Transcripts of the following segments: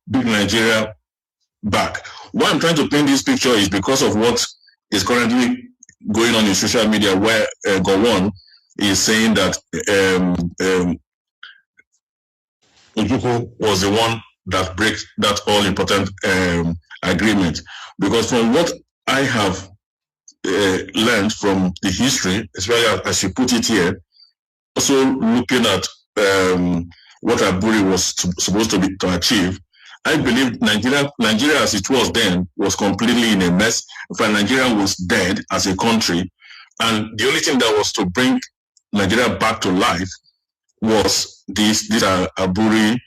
bring Nigeria back. Why I'm trying to paint this picture is because of what is currently going on in social media, where Gowon is saying that Ojukwu was the one that breaks that all important agreement. Because from what I have learned from the history, especially as you put it here, also looking at what Aburi was supposed to achieve, I believe Nigeria as it was then was completely in a mess. In fact, Nigeria was dead as a country, and the only thing that was to bring Nigeria back to life was this Aburi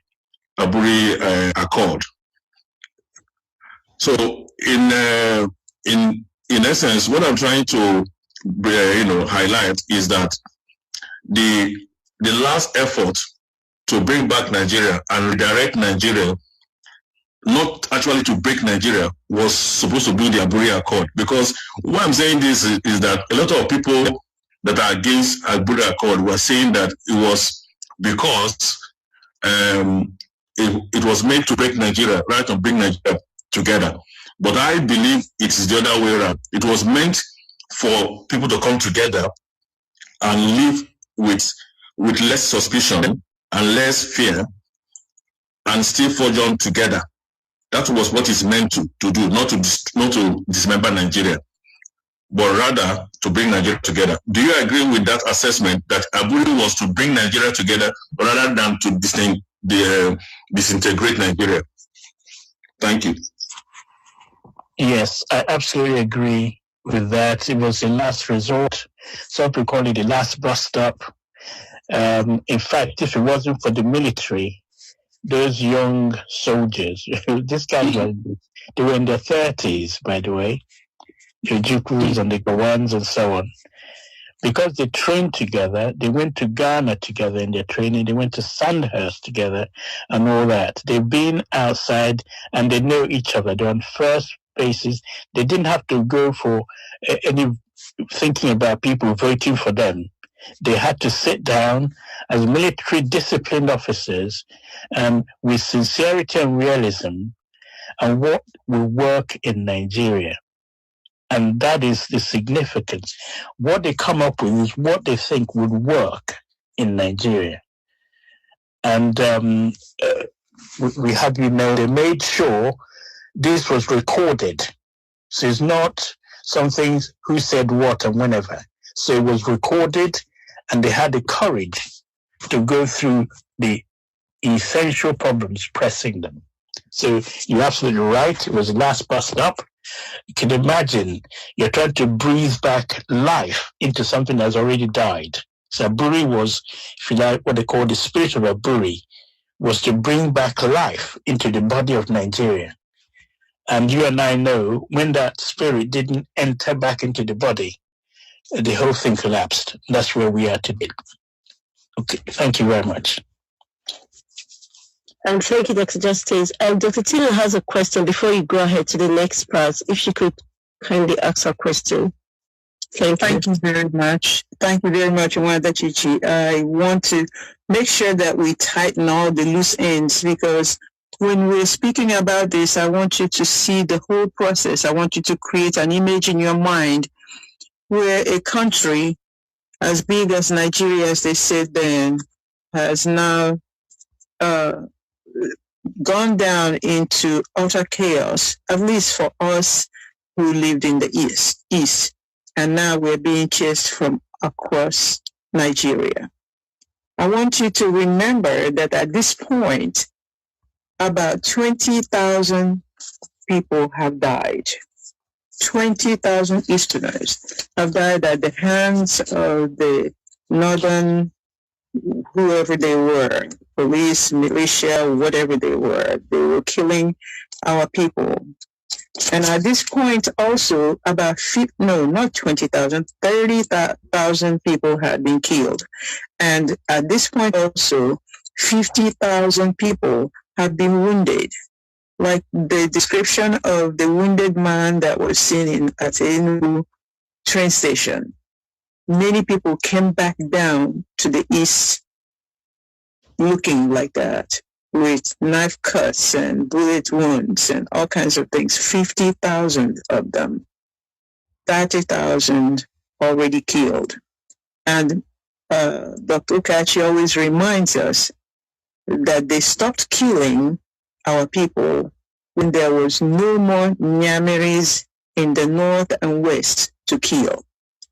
Accord. So in essence, what I'm trying to highlight is that the last effort to bring back Nigeria and redirect Nigeria, not actually to break Nigeria, was supposed to be the Aburi Accord. Because why I'm saying this is that a lot of people that are against Aburi Accord were saying that it was because it was meant to break Nigeria, right, to bring Nigeria together. But I believe it is the other way around. It was meant for people to come together and live with less suspicion and less fear and still forge on together. That was what it's meant to do, not to dismember Nigeria, but rather to bring Nigeria together. Do you agree with that assessment, that Aburi was to bring Nigeria together rather than to disintegrate Nigeria? Thank you. Yes, I absolutely agree with that. It was the last resort. Some people call it the last bus stop. In fact, if it wasn't for the military, those young soldiers, these guys they were in their 30s, by the way, the Ojukwus and the Gowons and so on. Because they trained together, they went to Ghana together in their training, they went to Sandhurst together and all that. They've been outside and they know each other. They're on first basis. They didn't have to go for any thinking about people voting for them. They had to sit down as military disciplined officers and with sincerity and realism and what will work in Nigeria. And that is the significance. What they come up with is what they think would work in Nigeria. And we have, they made sure this was recorded. So it's not something who said what and whenever. So it was recorded, and they had the courage to go through the essential problems pressing them. So you're absolutely right. It was the last bus stop. You can imagine you're trying to breathe back life into something that's already died. So Aburi was, if you like, what they call the spirit of Aburi, was to bring back life into the body of Nigeria. And you and I know when that spirit didn't enter back into the body, the whole thing collapsed. That's where we are today. Okay, thank you very much. Thank you, Dr. Justice. Dr. Tino has a question before you go ahead to the next part. If she could kindly ask her question. Thank you very much. Thank you very much, Wanda Chichi. I want to make sure that we tighten all the loose ends, because when we're speaking about this, I want you to see the whole process. I want you to create an image in your mind where a country as big as Nigeria, as they said then, has now gone down into utter chaos, at least for us who lived in the east. And now we're being chased from across Nigeria. I want you to remember that at this point, about 20,000 people have died. 20,000 Easterners have died at the hands of the northern, whoever they were, police, militia, whatever they were killing our people. And at this point also, about, not 20,000, 30,000 people had been killed. And at this point also, 50,000 people have been wounded. Like the description of the wounded man that was seen at Enugu train station. Many people came back down to the east looking like that. with knife cuts and bullet wounds and all kinds of things. 50,000 of them. 30,000 already killed. And Dr. Ukachi always reminds us that they stopped killing our people when there was no more Nyamiris in the north and west to kill.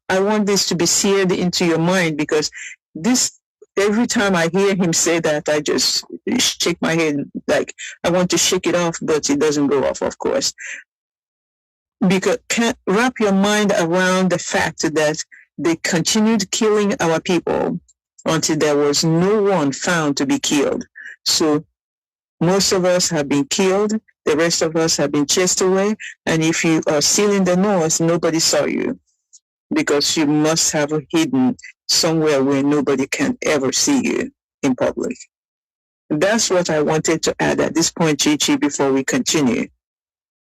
I want this to be seared into your mind, because this, every time I hear him say that, I just shake my head like I want to shake it off, but it doesn't go off, of course. Because can't wrap your mind around the fact that they continued killing our people until there was no one found to be killed. So most of us have been killed. The rest of us have been chased away. And if you are still in the north, nobody saw you, because you must have hidden somewhere where nobody can ever see you in public. That's what I wanted to add at this point, Chichi, before we continue.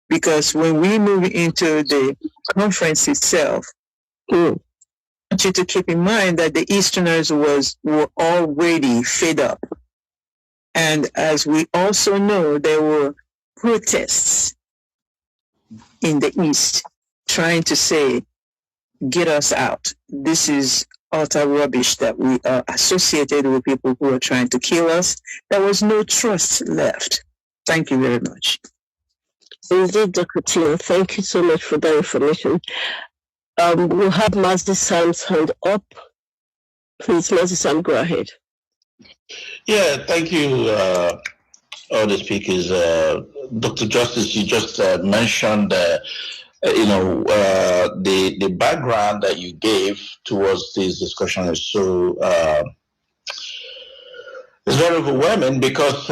Because when we move into the conference itself, I want you to keep in mind that the Easterners were already fed up. And as we also know, there were protests in the East trying to say, get us out. This is utter rubbish that we are associated with people who are trying to kill us. There was no trust left. Thank you very much. Indeed, Dr. Tina, thank you so much for that information. We'll have Mazi Sam's hand up. Please, Mazi Sam, go ahead. Yeah, thank you, all the speakers. Dr. Justice, you just mentioned, the background that you gave towards this discussion is so it's very overwhelming, because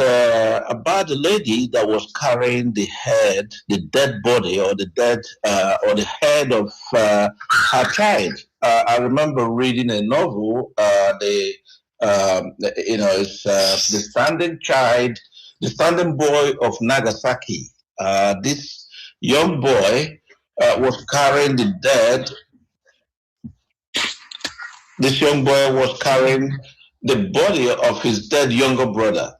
about the lady that was carrying the dead body, or the head of her child. I remember reading a novel. It's the standing boy of Nagasaki. This young boy was carrying the dead. This young boy was carrying the body of his dead younger brother,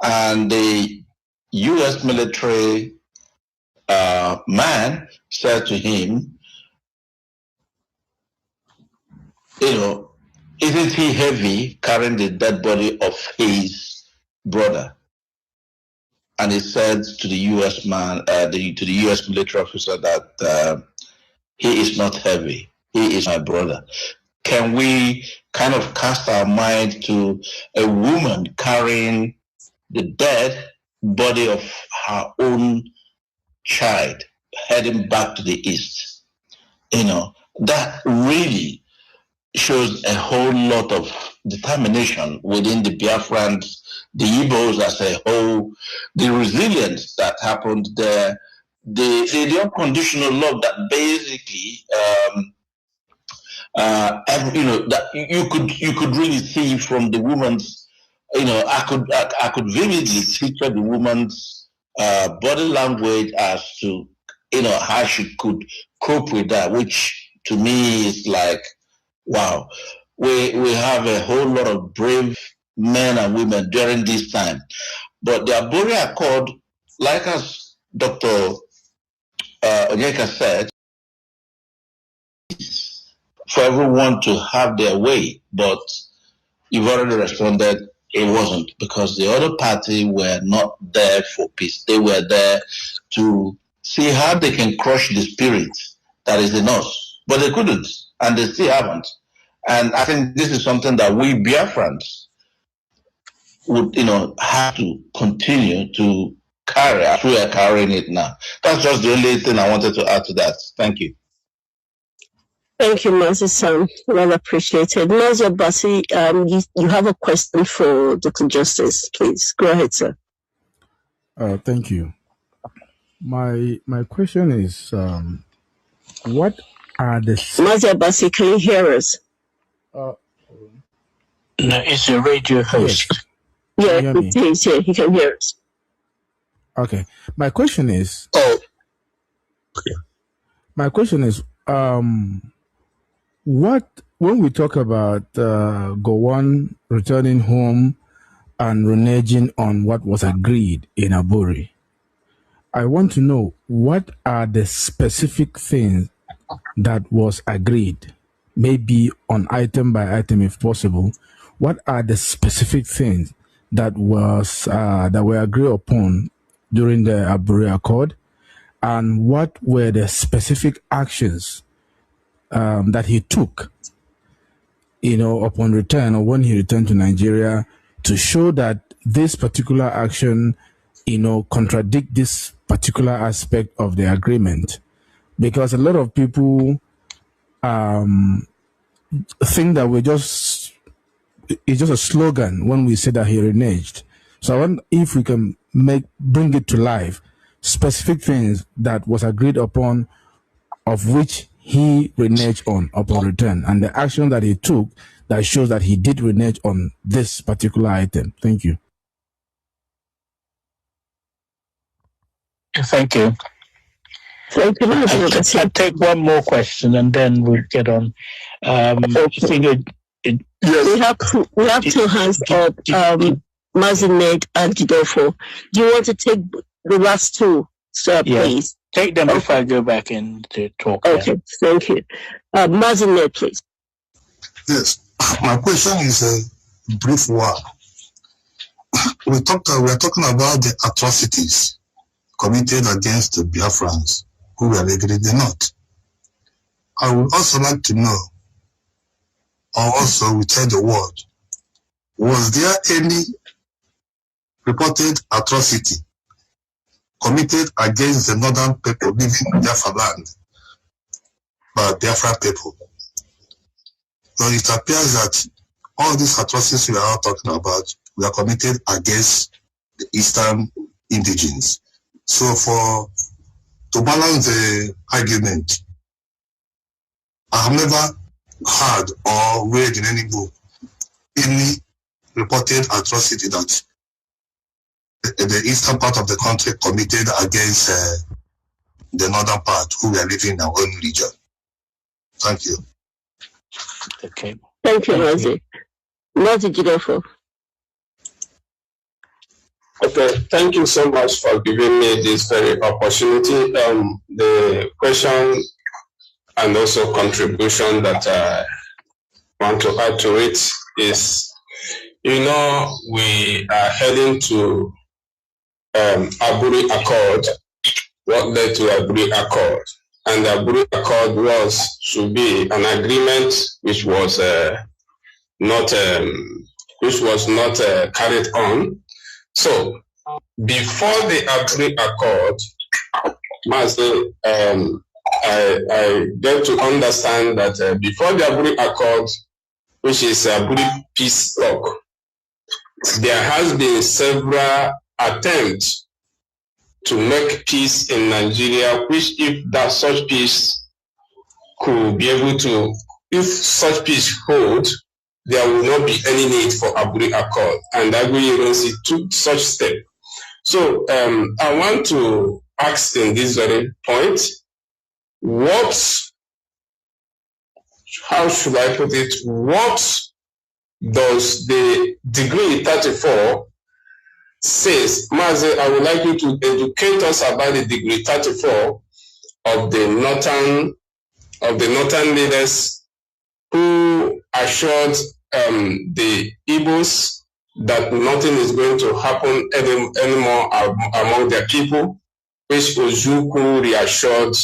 and the U.S. military man said to him, isn't he heavy carrying the dead body of his brother? And he said to the U.S. man, to the U.S. military officer, that he is not heavy. He is my brother. Can we kind of cast our mind to a woman carrying the dead body of her own child heading back to the east? That really shows a whole lot of determination within the Biafrans, the Igbos as a whole, the resilience that happened there, the unconditional love that basically that you could really see from the woman's, I could vividly picture the woman's body language as to how she could cope with that, which to me is like, wow, we have a whole lot of brave men and women during this time. But the Abori Accord, like as Dr. Onyeka said, for everyone to have their way, but you've already responded, it wasn't, because the other party were not there for peace. They were there to see how they can crush the spirit that is in us, but they couldn't, and they still haven't. And I think this is something that we Biafrans would, have to continue to carry as we are carrying it now. That's just the only thing I wanted to add to that. Thank you. Thank you, Mazi Sam. Well appreciated. Mazi Abasi, you have a question for Dr. Justice. Please go ahead, sir. Thank you. My question is, what are the... Mazi Abasi, can you hear us? No, it's a radio host. Yes. Yeah, he's here. He can hear us. Okay. My question is... Okay. My question is, when we talk about Gowon returning home, and reneging on what was agreed in Aburi. I want to know, what are the specific things that was agreed, maybe on item by item if possible. What are the specific things that were agreed upon during the Aburi Accord, and what were the specific actions that he took, upon return, or when he returned to Nigeria, to show that this particular action, contradict this particular aspect of the agreement? Because a lot of people think that it's just a slogan when we say that he reneged. So I wonder if we can bring it to life, specific things that was agreed upon, of which he reneged on upon return, and the action that he took that shows that he did renege on this particular item. Thank you. Thank you. I'll take one more question and then we'll get on. Yes. We have two hands up, Mazi and Jidofo. Do you want to take the last two, sir, please? Take them before I go back in to talk. Okay, thank you. Mazi, please. Yes, my question is a brief one. We are talking about the atrocities committed against the Biafrans who were living in the north. I would also like to know, or also we tell the world, was there any reported atrocity committed against the northern people living in Biafra land by Biafra people? So it appears that all these atrocities we are all talking about were committed against the eastern indigenes. So to balance the argument, I have never heard or read in any book any reported atrocity that the eastern part of the country committed against the northern part who were living in our own region. Thank you. Okay. Thank you, Mazi. Mazi Jidofo. Okay, thank you so much for giving me this very opportunity. The question and also contribution that I want to add to it is, we are heading to Aburi Accord. What led to Aburi Accord? And the Aburi Accord should be an agreement which was not carried on. So before the Aburi Accord, Mazi, I get to understand that before the Aburi Accord, which is Aburi Peace Talk, there has been several attempts to make peace in Nigeria, which if such peace could be able to, if such peace holds, there will not be any need for Aburi Accord. And Excelency took such step. So I want to ask in this very point, how should I put it, what does the Decree 34 says? Mazi, I would like you to educate us about the Decree 34 of the northern leaders who assured the Igbos that nothing is going to happen anymore among their people, which Ojukwu reassured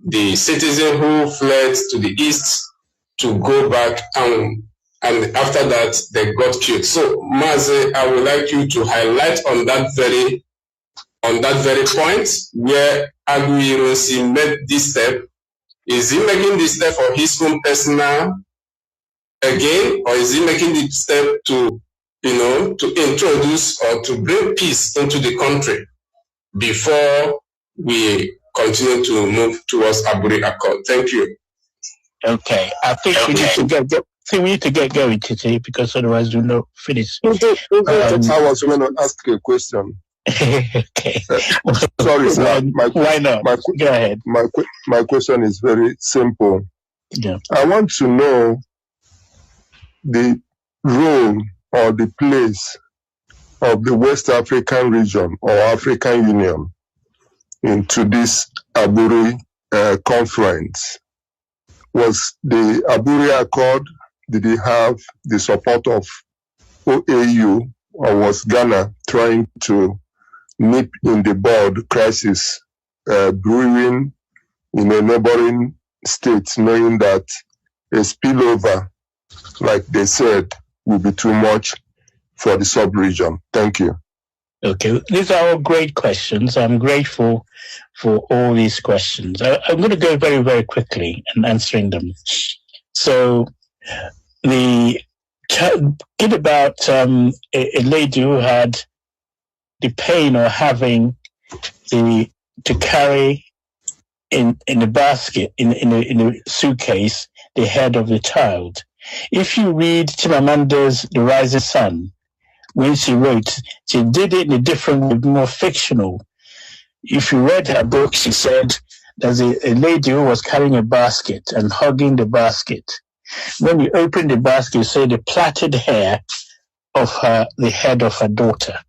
the citizen who fled to the east to go back, and after that they got killed. So Mazi, I would like you to highlight on that very point where Excelency made this step. Is he making this step for his own personal again, or is he making this step to introduce or to bring peace into the country before we continue to move towards Aburi Accord? Thank you. Okay, I think we need to get going, Titi, because otherwise we'll not finish. I was going to ask a question. Okay. Sorry, sir. Why not? Go ahead. My question is very simple. Yeah. I want to know the role or the place of the West African region or African Union into this Aburi conference? Was the Aburi Accord, did it have the support of OAU, or was Ghana trying to nip in the bud crisis brewing in a neighboring state, knowing that a spillover, like they said, will be too much for the sub-region? Thank you. Okay, these are all great questions. I'm grateful for all these questions. I'm going to go very, very quickly in answering them. So, get about a lady who had the pain of having to carry in a basket, in a suitcase, the head of the child. If you read Chimamanda's The Rising Sun, when she wrote, she did it in a different way, more fictional. If you read her book, she said there's a lady who was carrying a basket and hugging the basket. When you open the basket, you see the plaited hair of the head of her daughter.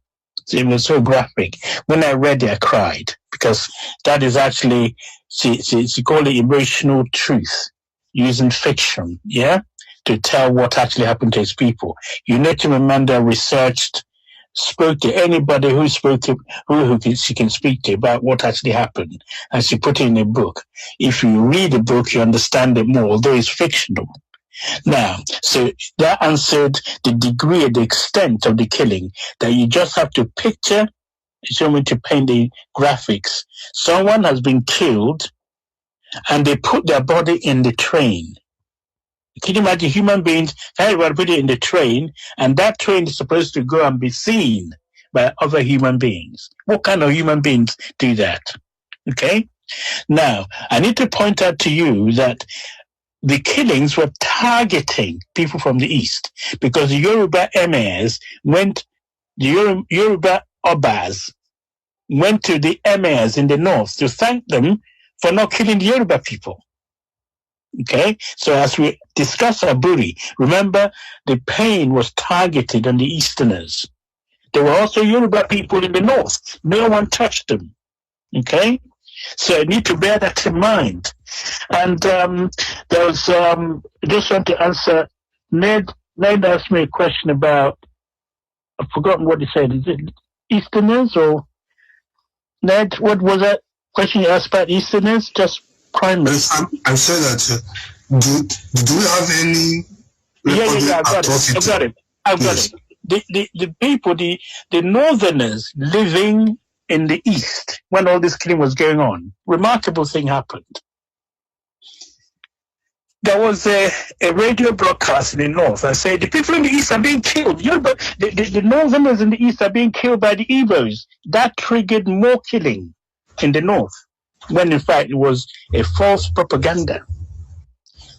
So it was so graphic. When I read it, I cried, because that is actually, she called it emotional truth, using fiction, to tell what actually happened to his people. You know, Chimamanda researched, spoke to anybody who she can speak to about what actually happened, and she put it in a book. If you read the book, you understand it more, although it's fictional. Now, so that answered the degree and the extent of the killing, that you just have to picture, show me to paint the graphics. Someone has been killed, and they put their body in the train. Can you imagine human beings, everybody put it in the train, and that train is supposed to go and be seen by other human beings? What kind of human beings do that? Okay? Now, I need to point out to you that the killings were targeting people from the east, because the Yoruba emirs the Yoruba Obas went to the emirs in the north to thank them for not killing the Yoruba people. Okay, so as we discuss Aburi, remember the pain was targeted on the Easterners. There were also Yoruba people in the north. No one touched them. Okay, so I need to bear that in mind. And there was, I just want to answer, Ned asked me a question about, I've forgotten what he said. Is it Easterners or Ned? What was that question you asked about Easterners? Just primarily. I said that, do we have any I've got it. The people, the Northerners living in the East when all this killing was going on, remarkable thing happened. There was a radio broadcast in the North. I said, the people in the East are being killed. The Northerners in the East are being killed by the Igbos. That triggered more killing in the North, when in fact it was a false propaganda.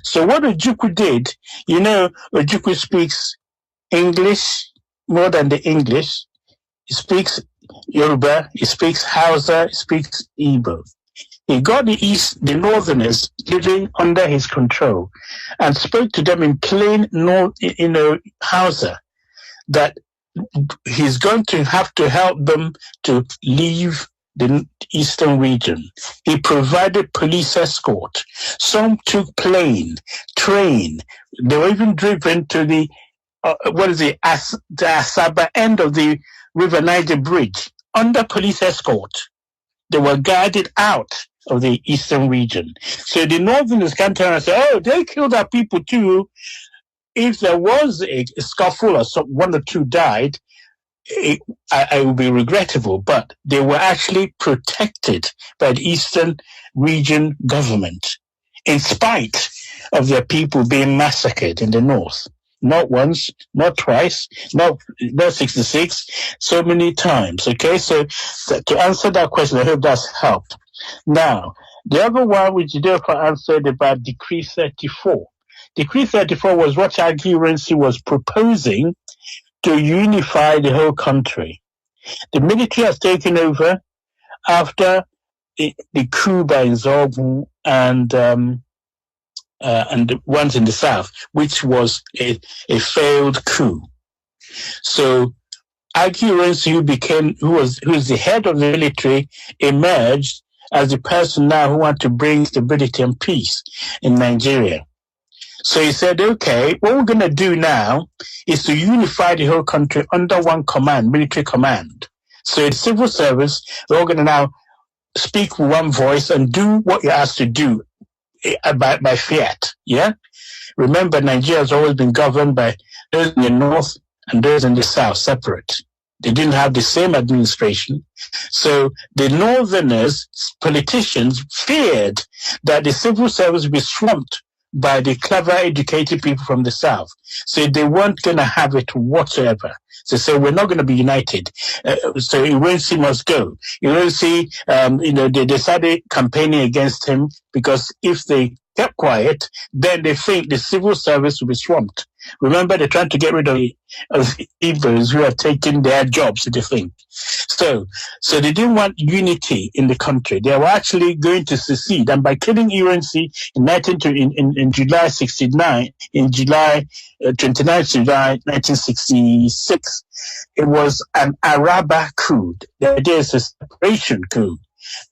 So what Ojukwu did, Ojukwu speaks English more than the English. He speaks Yoruba, he speaks Hausa, he speaks Igbo. He got the Northerners living under his control and spoke to them in plain Hausa, that he's going to have to help them to leave the eastern region. He provided police escort. Some took train. They were even driven to the Asaba end of the River Niger Bridge under police escort. They were guided out of the eastern region. So the Northerners can turn and say, oh, they killed our people too. If there was a scuffle or one or two died, it would be regrettable, but they were actually protected by the Eastern region government, in spite of their people being massacred in the north. Not once, not twice, not 66, so many times. Okay, so to answer that question, I hope that's helped. Now, the other one which Delpha answered about Decree 34. Decree 34 was what Excellency was proposing to unify the whole country. The military has taken over after the coup by Nzogbu and the ones in the south, which was a failed coup. So Excelency, who is the head of the military, emerged as the person now who wants to bring stability and peace in Nigeria. So he said, okay, what we're going to do now is to unify the whole country under one command, military command. So the civil service, we're all going to now speak with one voice and do what you're asked to do by fiat. Yeah? Remember, Nigeria has always been governed by those in the north and those in the south, separate. They didn't have the same administration. So the northerners, politicians, feared that the civil service would be swamped by the clever, educated people from the south. So they weren't going to have it whatsoever. So say, we're not going to be united. So Excelency must go. Excelency, they started campaigning against him because if they kept quiet, then they think the civil service will be swamped. Remember, they're trying to get rid of Igbos who have taken their jobs, they think. So they didn't want unity in the country. They were actually going to secede. And by killing Excelency in July 69, in July 29th July 1966, it was an Araba coup. The idea is a separation coup.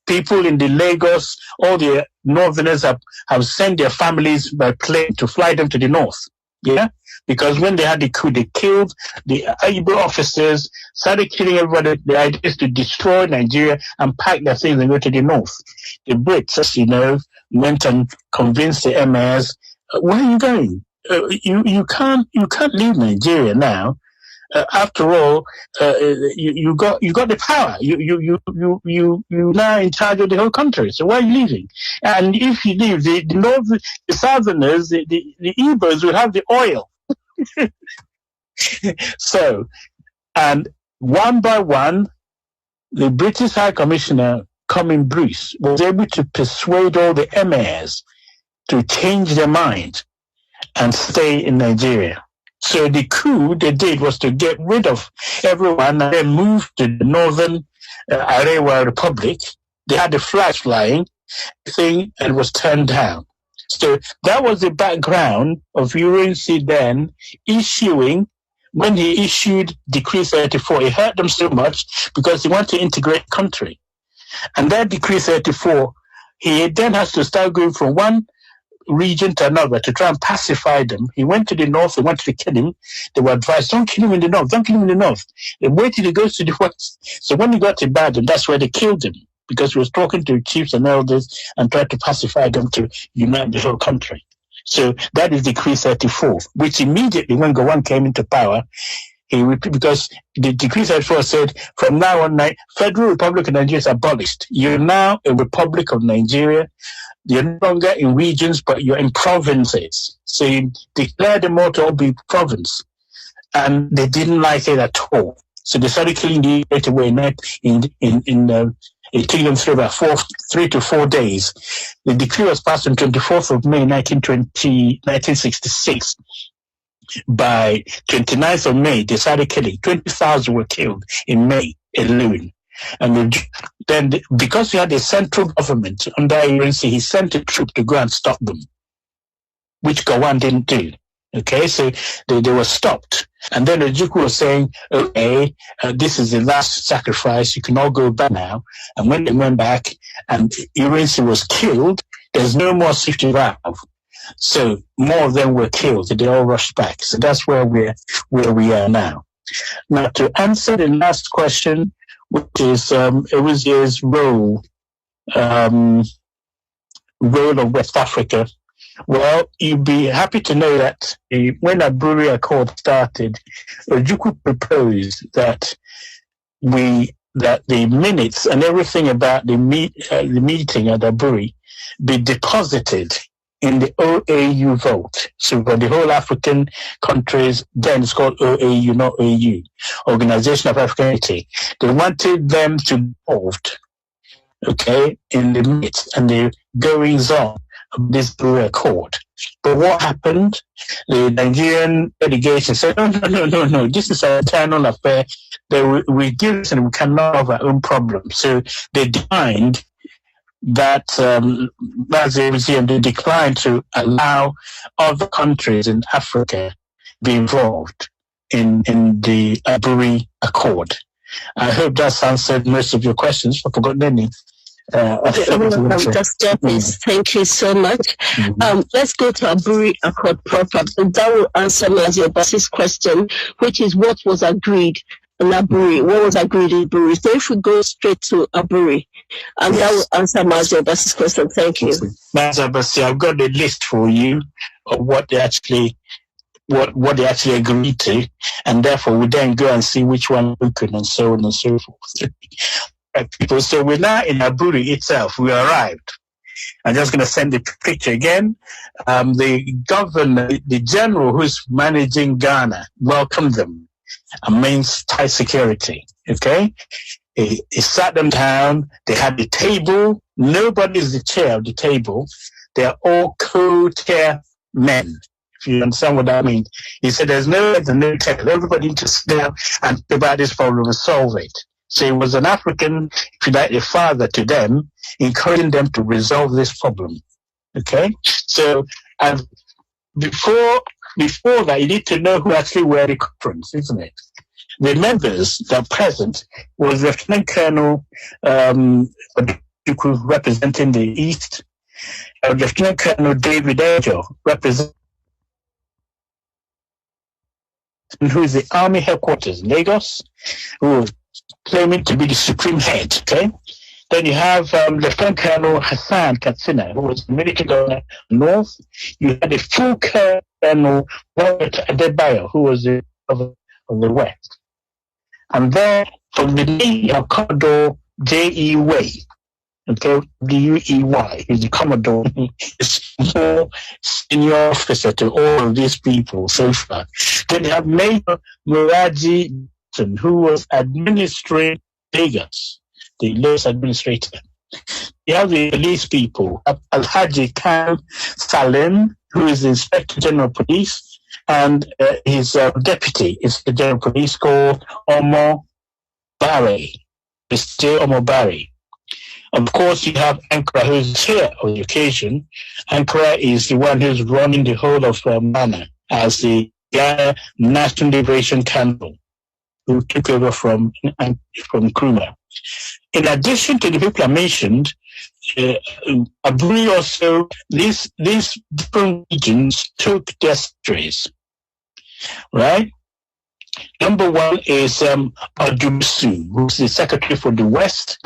People in the Lagos, all the northerners have sent their families by plane to fly them to the north. Yeah? Because when they had the coup, they killed the Igbo officers, started killing everybody. The idea is to destroy Nigeria and pack their things and go to the north. The Brits, as you know, went and convinced the emirs, where are you going? You can't leave Nigeria now. After all, you got the power. You now in charge of the whole country. So why are you leaving? And if you leave, the southerners, the Igbos will have the oil. So, and one by one, the British High Commissioner, Comyn Bruce, was able to persuade all the emirs to change their mind and stay in Nigeria. So the coup they did was to get rid of everyone and then move to the northern Arewa Republic. They had the flags flying, and it was turned down. So that was the background of Excelency then issuing, when he issued Decree 34, it hurt them so much because he wanted to integrate the country. And that Decree 34, he then has to start going from one region to another to try and pacify them. He went to the north, they wanted to kill him. They were advised, don't kill him in the north, don't kill him in the north. They waited till he goes to the west. So when he got to Ibadan, that's where they killed him, because he was talking to chiefs and elders and tried to pacify them to unite the whole country. So that is Decree 34, which immediately when Gowon came into power, because the Decree 34 said, from now on, Federal Republic of Nigeria is abolished. You're now a Republic of Nigeria. You're no longer in regions, but you're in provinces. So you declare them all to all be province. And they didn't like it at all. So they started killing the right away. It took them through about 3 to 4 days. The decree was passed on 24th of May, 1966. By 29th of May, they started killing. 20,000 were killed in May alone. And then, because we had a central government under Excelency, he sent a troop to go and stop them, which Gowon didn't do. Okay, so they were stopped. And then Ojukwu was saying, okay, this is the last sacrifice, you can all go back now. And when they went back and Excelency was killed, there's no more safety valve. So more of them were killed, they all rushed back. So that's where we are now. Now, to answer the last question, which is Excelency's role of West Africa. Well, you'd be happy to know that when the Aburi Accord started, Ojukwu proposed that the minutes and everything about the meeting at Aburi be deposited in the OAU vault. So for the whole African countries, then it's called OAU, not AU, Organization of African Unity. They wanted them to be involved, okay, in the midst and the goings on of this Blue Accord. But what happened? The Nigerian delegation said, no, this is an internal affair. We give this and we cannot have our own problems. So they declined that Mazi Museum, they declined to allow other countries in Africa be involved. in the Aburi Accord. I hope that's answered most of your questions. I've forgotten any. Thank you so much. Let's go to Aburi Accord proper. That will answer Mazi Obasi's question, which is what was agreed in Aburi. What was agreed in Aburi? So if we go straight to Aburi, and that will answer Mazi Obasi's question. Thank you. Mazi Obasi, I've got a list for you of what they actually agreed to, and therefore we then go and see which one we could, and so on and so forth. People, so we're now in Aburi itself. We arrived. I'm just going to send the picture again. The governor, the general who's managing Ghana, welcomed them and means tight security. Okay, he sat them down. They had the table. Nobody's the chair of the table. They're all co-chair men. If you understand what that means. He said there's no table. Everybody needs to sit down and think about this problem and solve it. So he was an African, if you like, a father to them, encouraging them to resolve this problem. Okay? So, and before that, you need to know who actually were the conference, isn't it? The members that are present was Lieutenant Colonel representing the East, Lieutenant Colonel David Ejo representing who is the Army headquarters in Lagos, who claiming to be the supreme head, okay? Then you have Lieutenant Colonel Hassan Katsina, who was the military governor north. You had the full Colonel Robert Adebayo, who was the of the west. And then from the day you have Commodore J.E. Way, okay, W-E-Y, he's the Commodore, he's more senior officer to all of these people so far. Then you have Major Muraji, who was administering Lagos, the Lagos administrator. You have the police people, Alhaji Khan Salim, who is the Inspector General of Police, and his deputy is the General Police called Omo Barry, Mr. Omo Barry. Of course, you have Ankara, who is here on the occasion. Ankara is the one who's running the whole of Ghana as the Ghana National Liberation Council, who took over from Nkrumah. In addition to the people I mentioned, Aburi also, these different regions took their secretaries, right? Number one is Adubusu, who's the secretary for the West.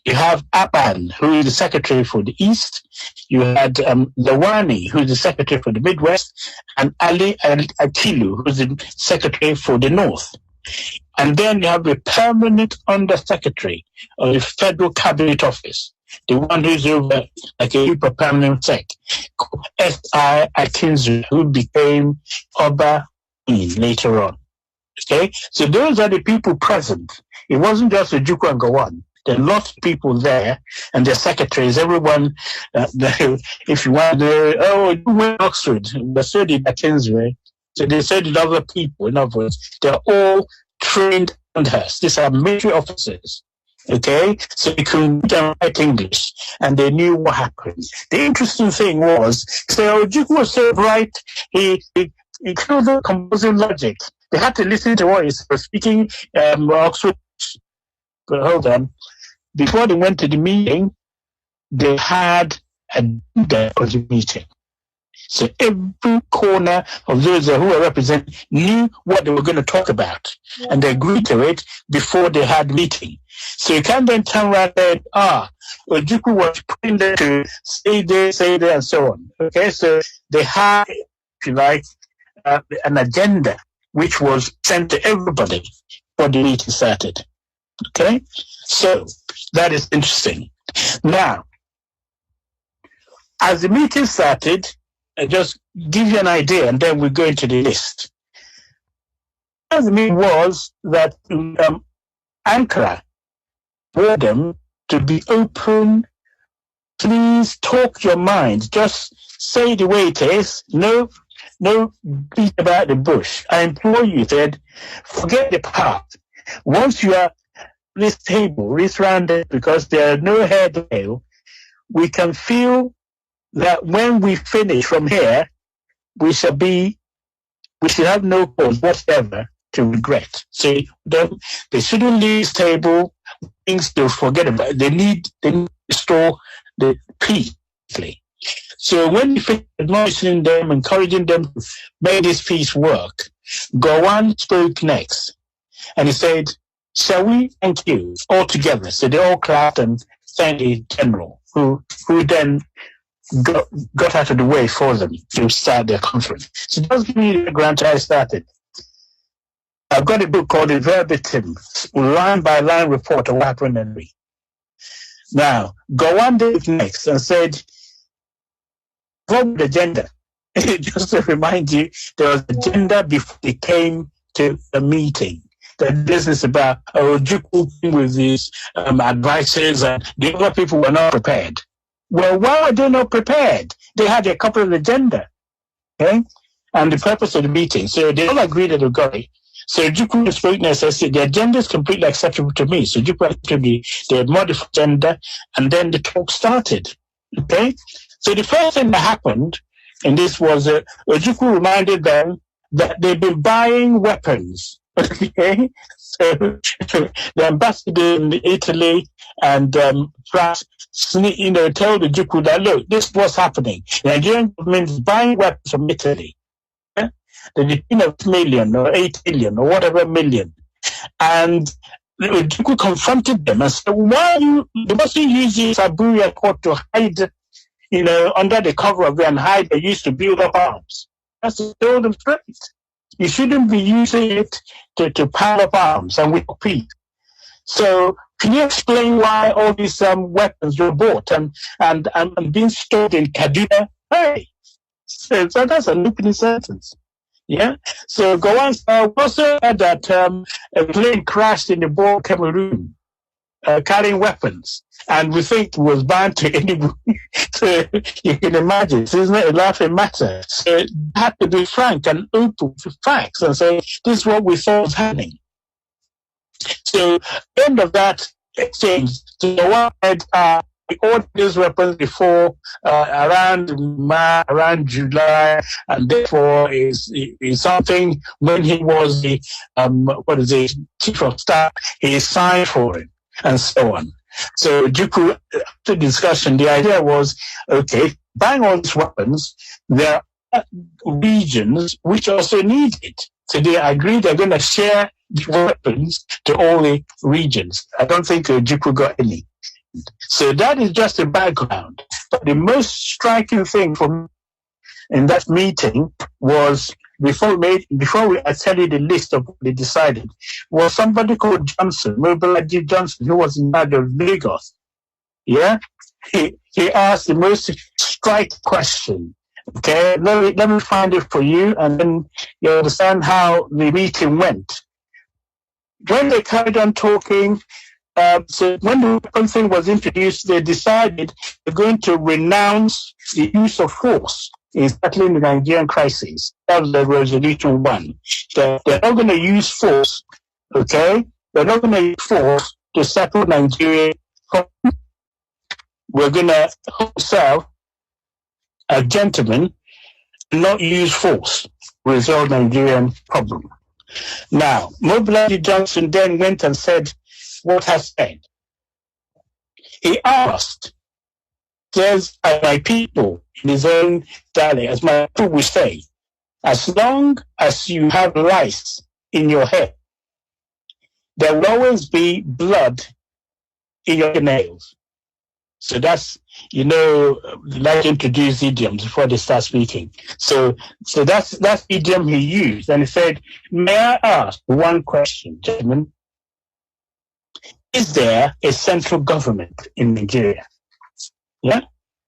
You have Aban, who is the secretary for the East. You had Lawani, who is the secretary for the Midwest, and Ali Akilu, who is the secretary for the North. And then you have the permanent undersecretary of the Federal Cabinet Office, the one who's over like a super permanent sec, S.I. Akinzu, who became Oba later on. Okay, so those are the people present. It wasn't just Ojukwu and Gowon. There are lots of people there, and their secretaries, everyone, if you want to, you went to Oxford, but so did Akinzu. So they said to other people, in other words, they're all trained under us. These are military officers. Okay? So they can read and write English, and they knew what happened. The interesting thing was, so Ojukwu was so bright, he killed the composing logic. They had to listen to what he was speaking Oxford. But hold on. Before they went to the meeting, they had a dinner for the meeting. So every corner of those who were represented knew what they were going to talk about. And they agreed to it before they had meeting. So you can't then turn around and say, Ojukwu was putting them to say there, and so on. Okay, so they had, if you like, an agenda which was sent to everybody before the meeting started. Okay, so that is interesting. Now, as the meeting started, I just give you an idea, and then we go into the list. As the meeting was that Ankara told them to be open. Please talk your mind. Just say the way it is. No beat about the bush. I implore you, said, forget the past. Once you are this table, this rounded, because there are no head tail, we can feel that when we finish from here, we should have no cause whatsoever to regret. So they shouldn't leave this table things to forget about. They need to restore the peace. So when you finish admonishing them, encouraging them to make this peace work, Gowon spoke next. And he said, shall we thank you all together? So they all clapped and thanked the general, who then got out of the way for them to start their conference. So just give me the background I started. I've got a book called The Verbatim, line by line report of what happened in me. Now, Gowon did next and said, what was the agenda? Just to remind you, there was an agenda before they came to the meeting. The business about Ojukwu with his advisors and the other people were not prepared. Well, why were they not prepared? They had a couple of agenda, okay? And the purpose of the meeting. So they all agreed that they got it. So Ojukwu spoke next and said, the agenda is completely acceptable to me. So Ojukwu accepted the modified agenda, and then the talk started, okay? So the first thing that happened, and this was Ojukwu reminded them that they've been buying weapons. Okay, so the ambassador in Italy and France, told the Ojukwu that look, this was happening. The Nigerian government is buying weapons from Italy. Yeah? The tune of million or 8 million or whatever million, and the Ojukwu confronted them and said, "Why they mustn't use this Aburi Accord to hide, under the cover of it and hide they used to build up arms." That's the told them straight. You shouldn't be using it to pile up arms and we compete. So can you explain why all these weapons were bought and being stored in Kaduna? Hey, so that's an opening sentence. Yeah. So Gowon also said that a plane crashed in the border of Cameroon carrying weapons. And we think it was bound to anybody. So you can imagine, so it's not a laughing matter. So it had to be frank and open with facts and say, this is what we thought was happening. So at the end of that exchange, so one had we ordered these weapons before around July, and therefore is something when he was the chief of staff, he signed for it, and so on. So Ojukwu, after discussion, the idea was, okay, buying all these weapons, there are regions which also need it. So they agreed they're going to share the weapons to all the regions. I don't think Ojukwu got any. So that is just a background. But the most striking thing for me in that meeting was, before I tell you the list of what they decided, was somebody called Johnson, Mobolaji Johnson, who was in charge of Lagos. Yeah? He asked the most striking question. Okay, let me find it for you, and then you understand how the meeting went. When they carried on talking, so when the weapon thing was introduced, they decided they're going to renounce the use of force in settling the Nigerian crisis. That was the resolution 1. They're not going to use force, okay? They're not going to use force to settle Nigeria. We're going to serve a gentleman, not use force to resolve Nigerian problem. Now, Mobolaji Johnson then went and said what has said. He asked, says, my people, in his own dialect, as my people will say, as long as you have rice in your head, there will always be blood in your nails. So that's, they like to introduce idioms before they start speaking. So that's idiom he used. And he said, may I ask one question, gentlemen? Is there a central government in Nigeria? Yeah?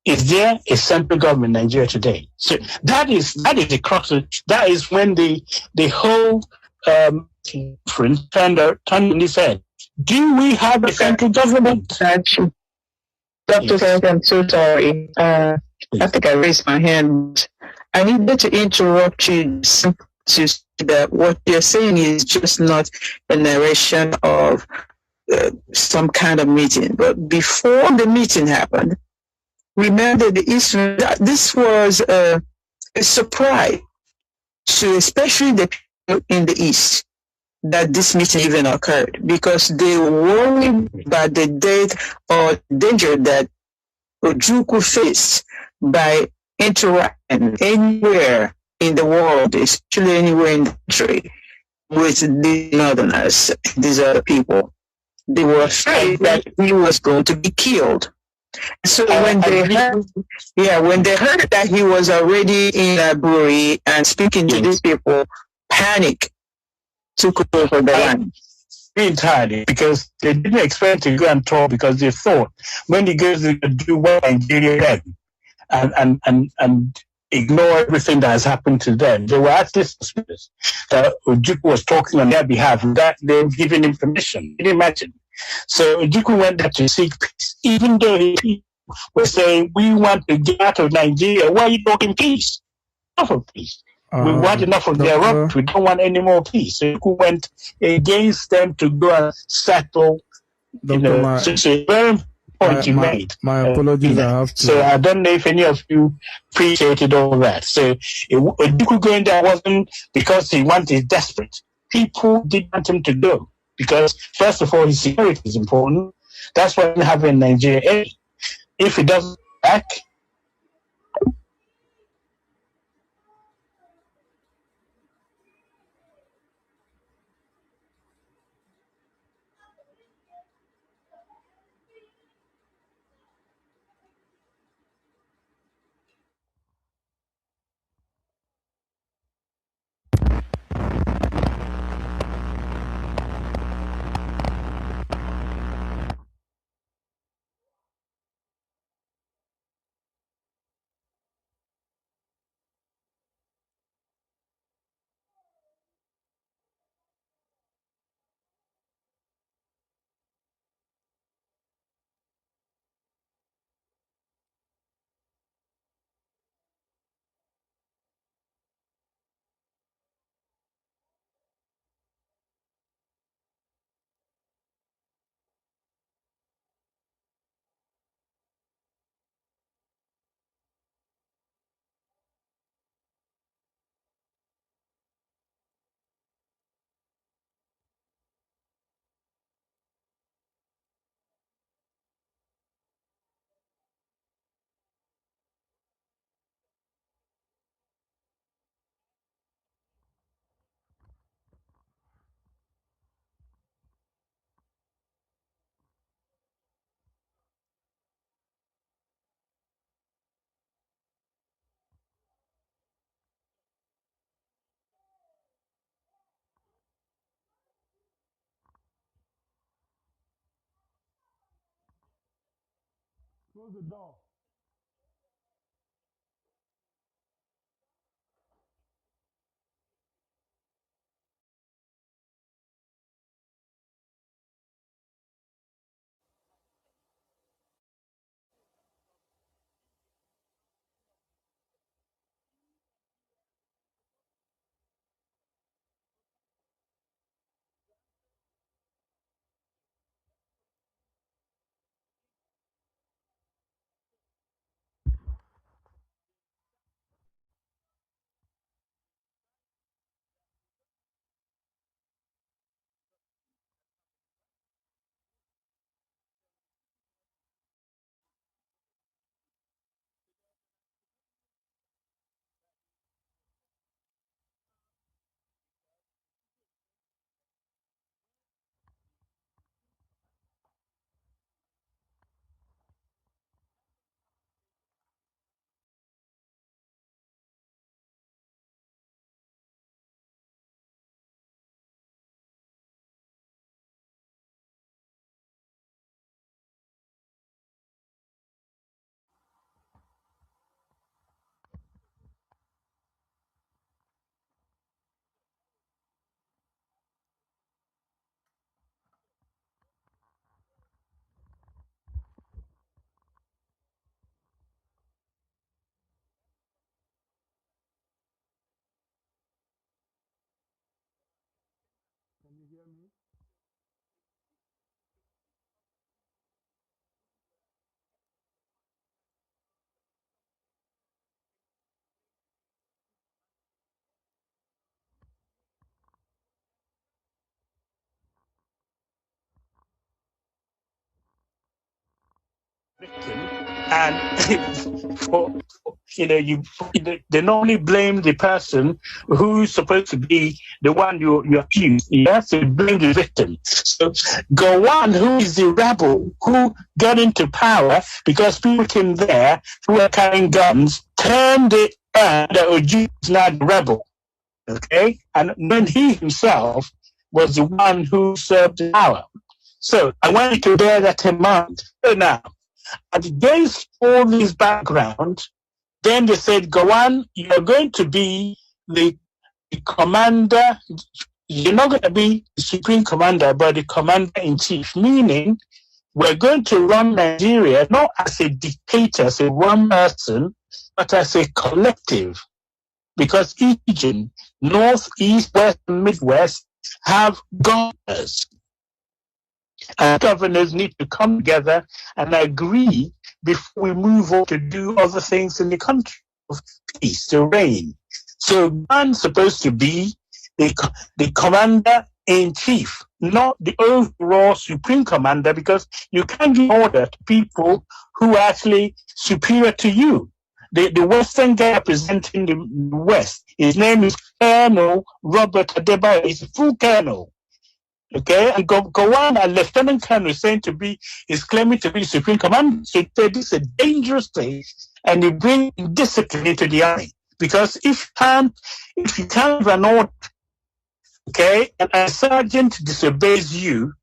Is there a central government in Nigeria today? So that is the crux of, that is when the whole conference turned on its head. Do we have a central government? Dr. Frank, I'm so sorry. I think I raised my hand. I needed to interrupt you to say that what you're saying is just not a narration of some kind of meeting. But before the meeting happened, remember this was a surprise to especially the people in the East. that this meeting even occurred, because they worried about the death or danger that Ojukwu faced by interacting anywhere in the world, especially anywhere in the country, with the northerners, these other people. They were afraid that he was going to be killed. So when they heard that he was already in Aburi and speaking to these people, panic took over the land. Entirely, because they didn't expect to go and talk, because they thought when he goes to do what Nigeria did and ignore everything that has happened to them, they were actually suspicious that Ojukwu was talking on their behalf without them giving him permission. Can you imagine? So Ojukwu went there to seek peace, even though he was saying, we want to get out of Nigeria. Why are you talking peace? Enough of peace. We've had enough of their rubbish. We don't want any more peace. So Ojukwu went against them to go and settle. So it's a very point you made. My apologies, I have to. So I don't know if any of you appreciated all that. So Ojukwu going there wasn't because he wanted desperate. People didn't want him to go because, first of all, his security is important. That's why we have in Nigeria. If he doesn't back, Close the door. Can you hear me? And they normally blame the person who's supposed to be the one you accuse. You have to blame the victim. So Gowon, who is the rebel who got into power because people came there who were carrying guns, turned it that Oju is now the rebel. Okay? And then he himself was the one who served the power. So I wanted to bear that in mind. So now, against all this background, then they said, Gowon, you're going to be the commander. You're not going to be the supreme commander, but the commander-in-chief, meaning we're going to run Nigeria not as a dictator, as a one person, but as a collective. Because each region, north, east, west, and midwest, have governors. And governors need to come together and agree before we move on to do other things in the country of peace, to reign. So one's supposed to be the commander-in-chief, not the overall supreme commander, because you can't give order to people who are actually superior to you. The Western guy representing the West, his name is Colonel Robert Adebayo. He's a full colonel. Okay, and Gowon, a lieutenant colonel, is claiming to be supreme commander. So this is a dangerous thing, and they bring discipline into the army. Because if you can't have an order, okay, and a sergeant disobeys you,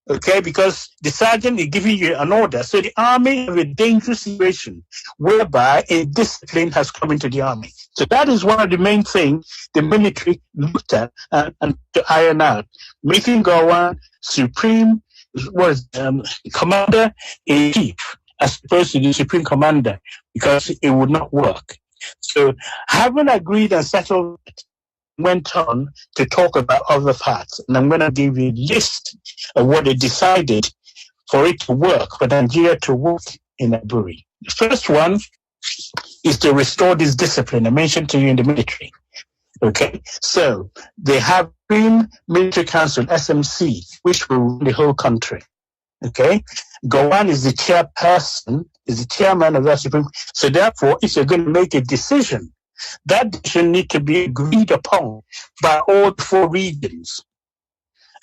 okay, because the sergeant is giving you an order. So the army is a dangerous situation whereby a discipline has come into the army. So that is one of the main things the military looked at and to iron out, making Gowon supreme commander-in-chief as opposed to the supreme commander, because it would not work. So having agreed and settled, went on to talk about other parts. And I'm going to give you a list of what they decided for it to work, for Nigeria to work in Aburi. The first one is to restore this discipline I mentioned to you in the military. Okay, so they have Supreme Military Council, SMC, which will run the whole country. Okay, Gowon is the chairperson, is the chairman of that Supreme. So therefore, if you're going to make a decision, that decision needs to be agreed upon by all 4 regions.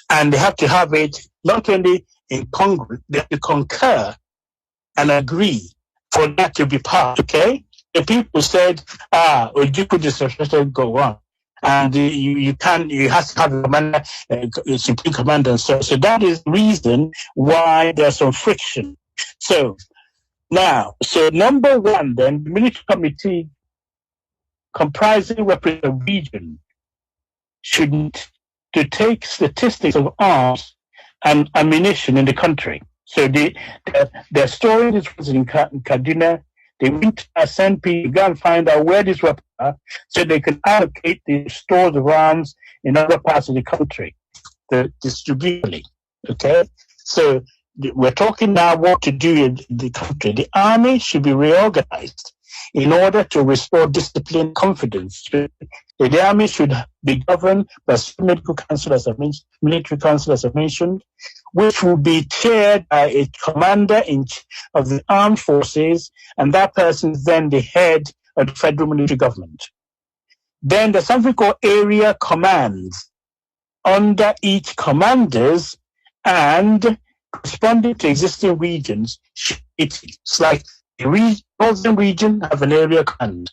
And they have to have it not only in Congress, they have to concur and agree for that to be passed, okay? The people said, Ojukwu disrespected Gowon. And you have to have a commander, supreme commander. And so that is the reason why there's some friction. So number 1 then, the military committee comprising representative region should to take statistics of arms and ammunition in the country. So they're storing these weapons in Kaduna. They went to send people to go and find out where these weapons are so they can allocate the stores of arms in other parts of the country, distributively. Okay? So we're talking now what to do in the country. The army should be reorganized in order to restore discipline and confidence. The army should be governed by medical council, as I mentioned, military council, as I mentioned, which will be chaired by a commander of the armed forces, and that person is then the head of the federal military government. Then there's something called area commands under each commanders, and corresponding to existing regions. It's like the northern region have an area command,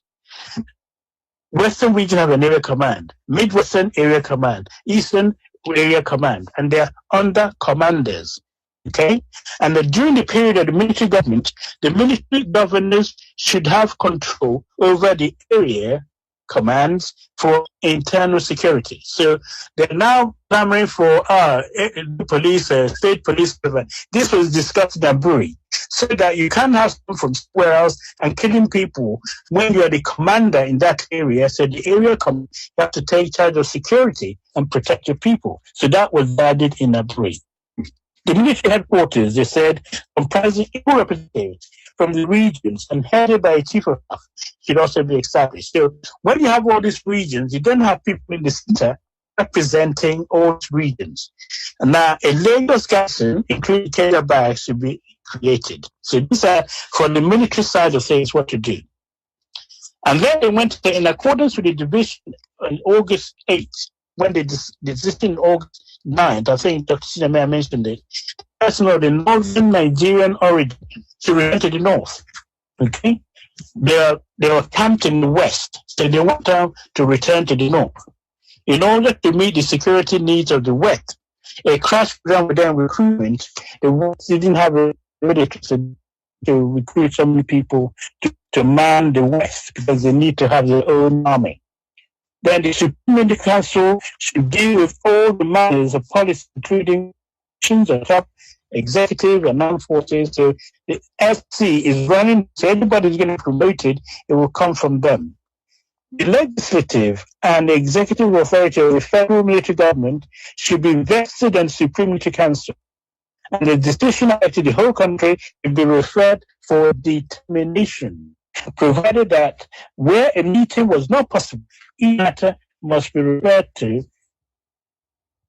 western region have an area command, midwestern area command, eastern area command, and they're under commanders. Okay? And during the period of the military government, the military governors should have control over the area commands for internal security. So they're now clamoring for police, state police. This was discussed in Aburi, so that you can't have someone from somewhere else and killing people when you are the commander in that area. So the area you have to take charge of security and protect your people. So that was added in Aburi. The military headquarters, they said, comprising equal representatives from the regions and headed by a chief of staff should also be established. So when you have all these regions, you don't have people in the center representing all regions. And now, a Lagos garrison, including Kenya barracks, should be created. So these are, for the military side of things, what to do. And then they went to, in accordance with the division on August 8th, when they desisted on August 9th, I think Dr. Sinamea mentioned it, person of the northern Nigerian origin to return to the north. Okay? They were camped in the west, so they want them to return to the north. In order to meet the security needs of the west, a crash program with them recruitment, the west didn't have a military to recruit so many people to man the west because they need to have their own army. Then the Supreme Council should deal with all the matters of policy, including the top executive and armed forces. So the FC is running, so everybody's getting promoted, it will come from them. The legislative and the executive authority of the federal military government should be vested in the Supreme Military Council. And the decision affecting the whole country should be referred for determination, provided that where a meeting was not possible, each matter must be referred to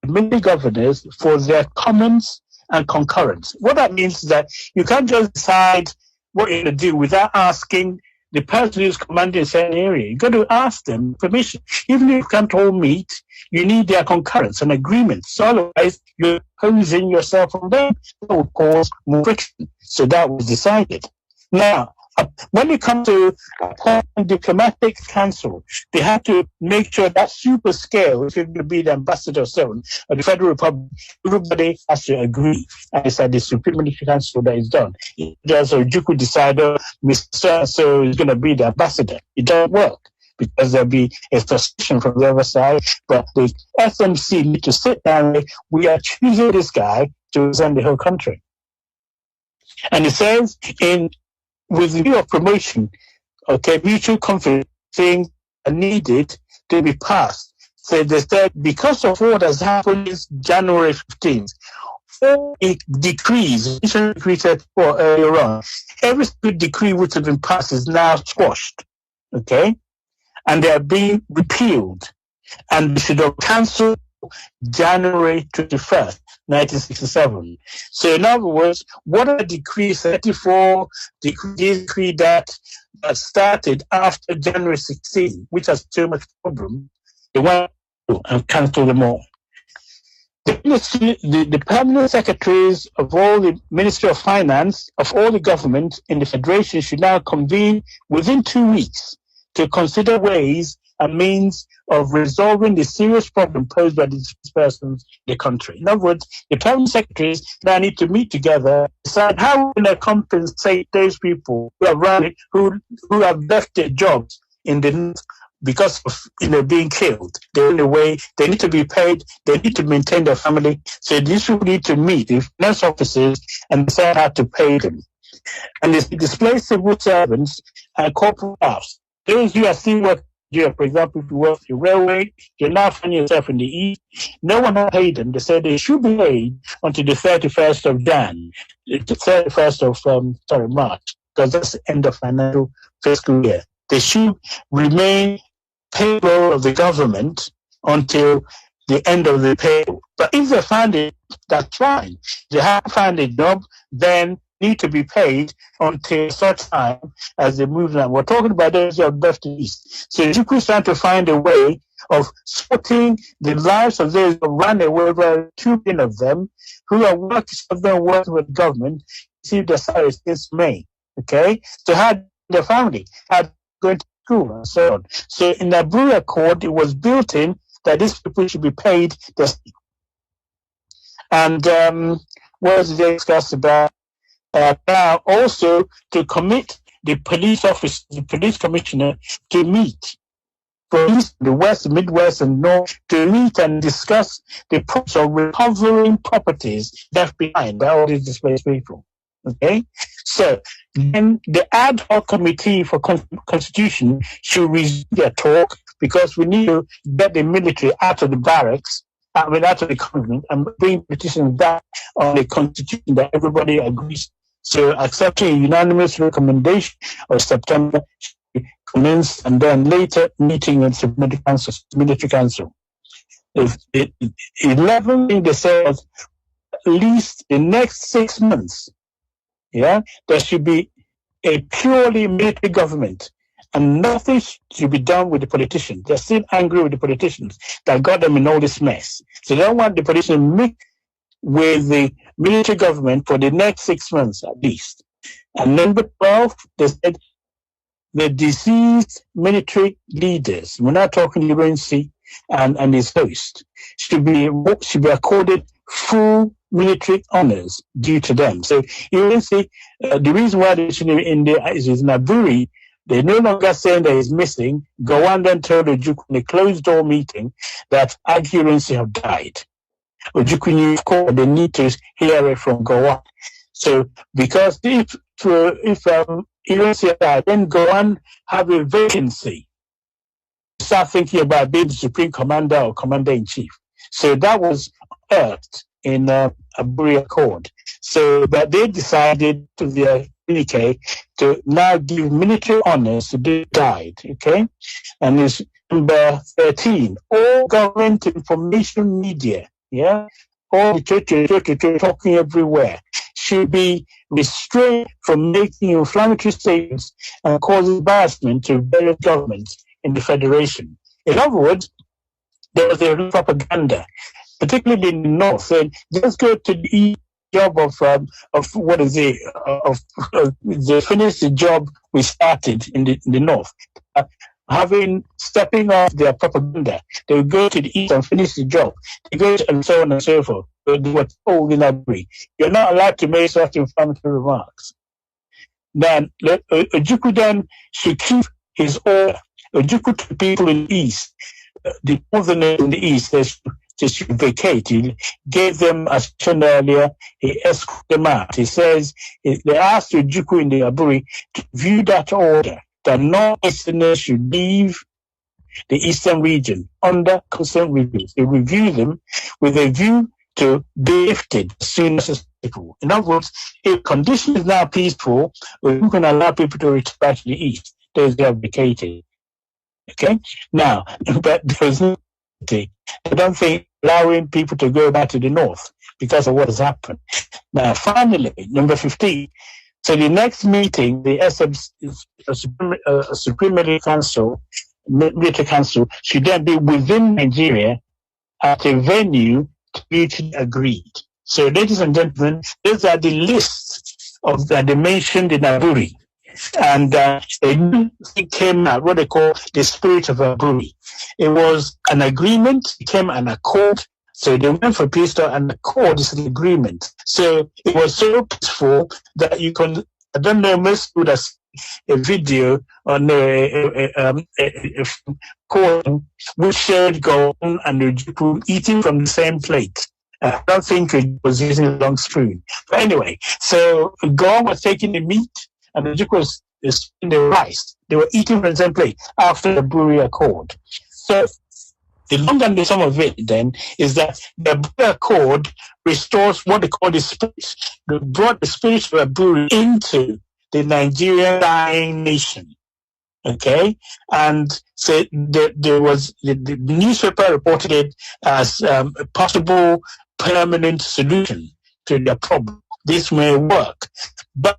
the military governors for their comments and concurrence. What that means is that you can't just decide what you're going to do without asking the person who's commanding a certain area. You've got to ask them permission. Even if you can't all meet, you need their concurrence and agreement. So otherwise, you're posing yourself on them. That will cause more friction. So that was decided. Now, when it comes to diplomatic council, they have to make sure that super scale, if you're going to be the ambassador of the Federal Republic, everybody has to agree. And it's at the Supreme Military Council that is done. There's a Juku decider, Mr. So is going to be the ambassador. It doesn't work because there'll be a suspicion from the other side. But the SMC need to sit down and we are choosing this guy to represent the whole country. And it says with the view of promotion, okay, mutual confidence things are needed to be passed. So they said, because of what has happened since January 15th, all decrees, which I said earlier on, every decree which has been passed is now squashed, okay? And they are being repealed. And they should have cancelled January 21st. 1967. So in other words, what are decrees 34, decree that started after January 16, which has too much problem, they want to and cancel them all. The permanent secretaries of all the Ministry of Finance, of all the government in the Federation should now convene within 2 weeks to consider ways and means of resolving the serious problem posed by these persons in the country. In other words, the permanent secretaries now need to meet together, decide how we're going to compensate those people who have run it, who have left their jobs in the because of being killed. They're in a way, they need to be paid, they need to maintain their family. So these people need to meet the finance officers and decide how to pay them. And the displaced civil servants and corporate staffs, those who are still working. Yeah, for example, if you work the railway, you're now finding yourself in the east. No one has paid them. They said they should be paid until the 31st of March, because that's the end of financial fiscal year. They should remain payroll of the government until the end of the payroll. But if they find it, that's fine. If they haven't found a job, then need to be paid until such time as they move on. We're talking about those who have left the East. So Juku is trying to find a way of sorting the lives of those who run away, over 2 million of them, who are working with government, receive their salaries since May. Okay? So how their family, how going to school and so on. So in the Aburi Accord, it was built in that these people should be paid. And what else did they discuss about? Now also to commit the police officer, the police commissioner to meet police in the West, Midwest and North to meet and discuss the process of recovering properties left behind by all these displaced people. Okay? So then the ad hoc committee for constitution should resume their talk because we need to get the military out of the barracks, out of the government and bring petitions back on the constitution that everybody agrees. So accepting a unanimous recommendation of September commenced and then later meeting in the military council. The 11 thing they said was at least the next 6 months, yeah, there should be a purely military government, and nothing should be done with the politicians. They're still angry with the politicians that got them in all this mess. So they don't want the politicians to mix with the military government for the next 6 months at least. And number 12, they said the deceased military leaders, we're not talking Excelency and his host, should be accorded full military honors due to them. So you can see the reason why they shouldn't be in there is Naburi. They're no longer saying that he's missing. Gawan then told Ojukwu in a closed door meeting that Excelency have died. Ojukwu knew, of course, they need to hear it from Gawan. So because if Excelency died, then Gawan have a vacancy. Start thinking about being the Supreme Commander or Commander-in-Chief. So that was earthed in Aburi Accord. So that they decided to their communique to now give military honors to those died, okay? And it's number 13, all government information media, yeah? All the talking everywhere should be restrained from making inflammatory statements and causing embarrassment to various governments in the Federation. In other words, there was a propaganda, particularly in the North, saying, just go to the job of what is it, they finish the job we started in the North. Stepping off their propaganda, they would go to the East and finish the job. They go to, and so on and so forth. They were told in Aburi, you're not allowed to make such inflammatory remarks. Then, Ojukwu then should keep his order. Ojukwu to people in the East, the Northerners in the East, they should vacate. He gave them, as mentioned earlier, he escorted them out. He says, they asked Ojukwu in the Aburi to view that order, that non-Easterners should leave the Eastern region under constant review. They review them with a view to be lifted as soon as possible. In other words, if condition is now peaceful, we can allow people to return back to the East. Those they have vacated. Okay? Now, but there's no, I don't think allowing people to go back to the North because of what has happened. Now, finally, number 15. So the next meeting, the Supreme Military Council should then be within Nigeria at a venue mutually agreed. So, ladies and gentlemen, these are the lists of that they mentioned in Aburi. And a new thing came out, what they call the spirit of Aburi. It was an agreement, it became an accord. So they went for peace talk, and the accord is an agreement. So it was so peaceful that you can, I don't know, most would have seen a video on a call which showed Gawan and Ojukwu eating from the same plate. I don't think it was using a long spoon. But anyway, so Gawan was taking the meat and Ojukwu was in the rice. They were eating from the same plate after the Aburi Accord. So the long and the sum of it then is that the Aburi Accord restores what they call the spirit. They brought the spirit of Aburi into the Nigerian dying nation. Okay? And so there was the newspaper reported it as a possible permanent solution to the problem. This may work. But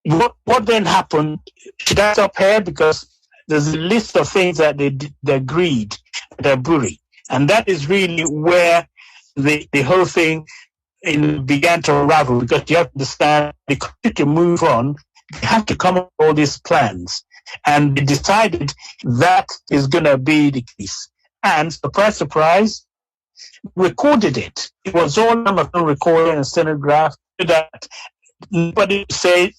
what then happened? Should I stop here? Because there's a list of things that they agreed at Aburi. And that is really where the whole thing began to unravel, because you have to understand the country to move on, they have to come up with all these plans. And they decided that is going to be the case. And surprise, surprise, recorded it. It was all recorded and stenographed so that nobody say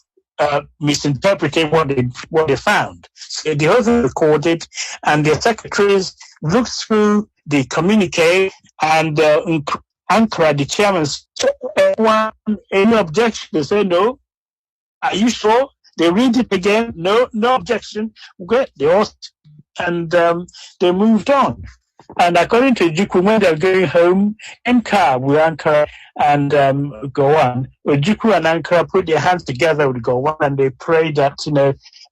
misinterpreting what they found. So the whole thing recorded, and the secretaries looked through the communique, and Ankara, the chairman, any objection? They say no. Are you sure? They read it again. No objection. Good. They all, and they moved on. And according to Ojukwu, when they're going home, Ankara with Ankara and Gawan, Ojukwu and Ankara put their hands together with Gawan, and they prayed that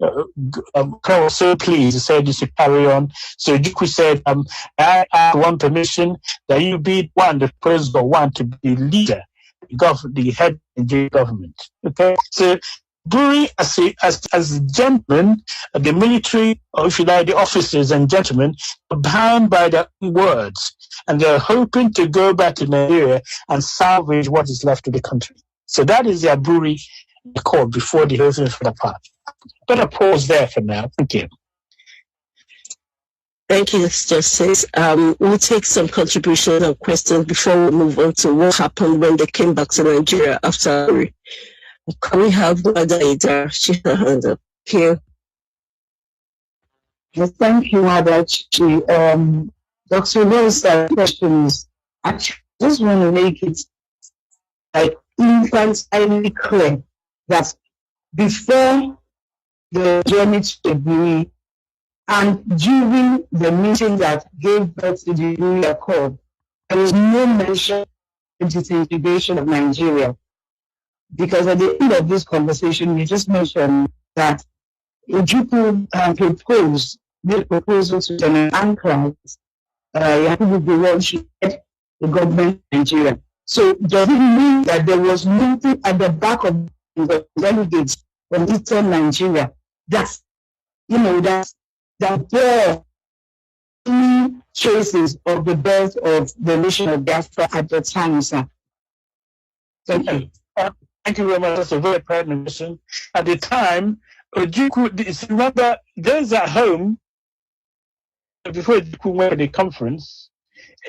Kanu was so pleased. He said you should carry on. So Ojukwu said, I want permission that you be the president one to be leader, the head of the government. Okay, so Buri, as a gentleman, the military, or if you like, the officers and gentlemen, are bound by their own words, and they're hoping to go back to Nigeria and salvage what is left of the country. So that is the Buri Accord before the whole thing fell apart. Better pause there for now. Thank you. Thank you, Justice. We'll take some contributions and questions before we move on to what happened when they came back to Nigeria after. Can we have Wadaida? She had her hand up here. Yes, thank you, Wadaida. Dr. Rose, question is, actually, I just want to make it like infantilely clear that before the journey to the Buri and during the meeting that gave birth to the Buri Accord, there was no mention of disintegration of Nigeria. Because at the end of this conversation, you just mentioned that Ojukwu proposed the proposal to General Ankara, Yakubu Gowon should head the government of Nigeria. So does it mean that there was nothing at the back of the delegates from Eastern Nigeria that bore any traces of the birth of the nation of Biafra at the time, sir? Thank you. Thank you very much. That's a very pertinent question. At the time, Ojukwu, remember, those at home, before Ojukwu went to the conference,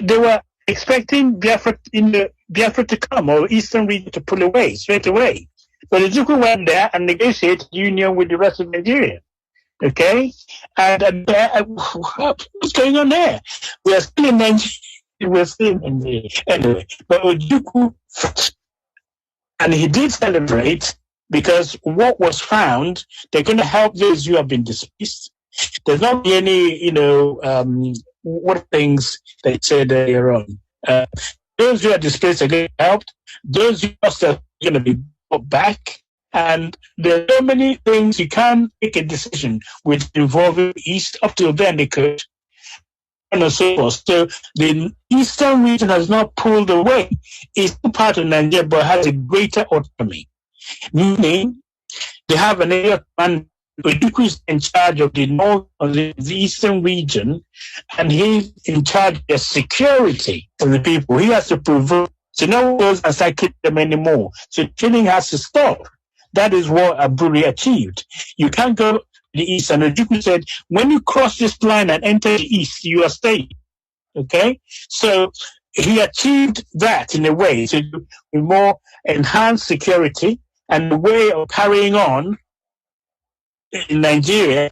they were expecting Biafra to come, or Eastern region to pull away straight away. But Ojukwu went there and negotiated union with the rest of Nigeria. Okay? And what's going on there? We are still in Nigeria. We're still in Nigeria. Anyway, but Ojukwu, and he did celebrate because what was found, they're going to help those who have been displaced. There's not any, what things they said earlier on. Those who are displaced are going to be helped. Those who are still going to be brought back. And there are so many things you can't make a decision with involving the East. Up till then, they could. And so forth. So the Eastern region has not pulled away. It's still part of Nigeria, but has a greater autonomy. Meaning, they have an area command. Ojukwu is in charge of the north of the Eastern region, and he's in charge of the security of the people. He has to provoke. So no one goes and start killing them anymore. So killing has to stop. That is what Aburi achieved. You can't go to the east. And Ojukwu said, when you cross this line and enter the east, you are staying. Okay? So he achieved that in a way, to more enhanced security and the way of carrying on in Nigeria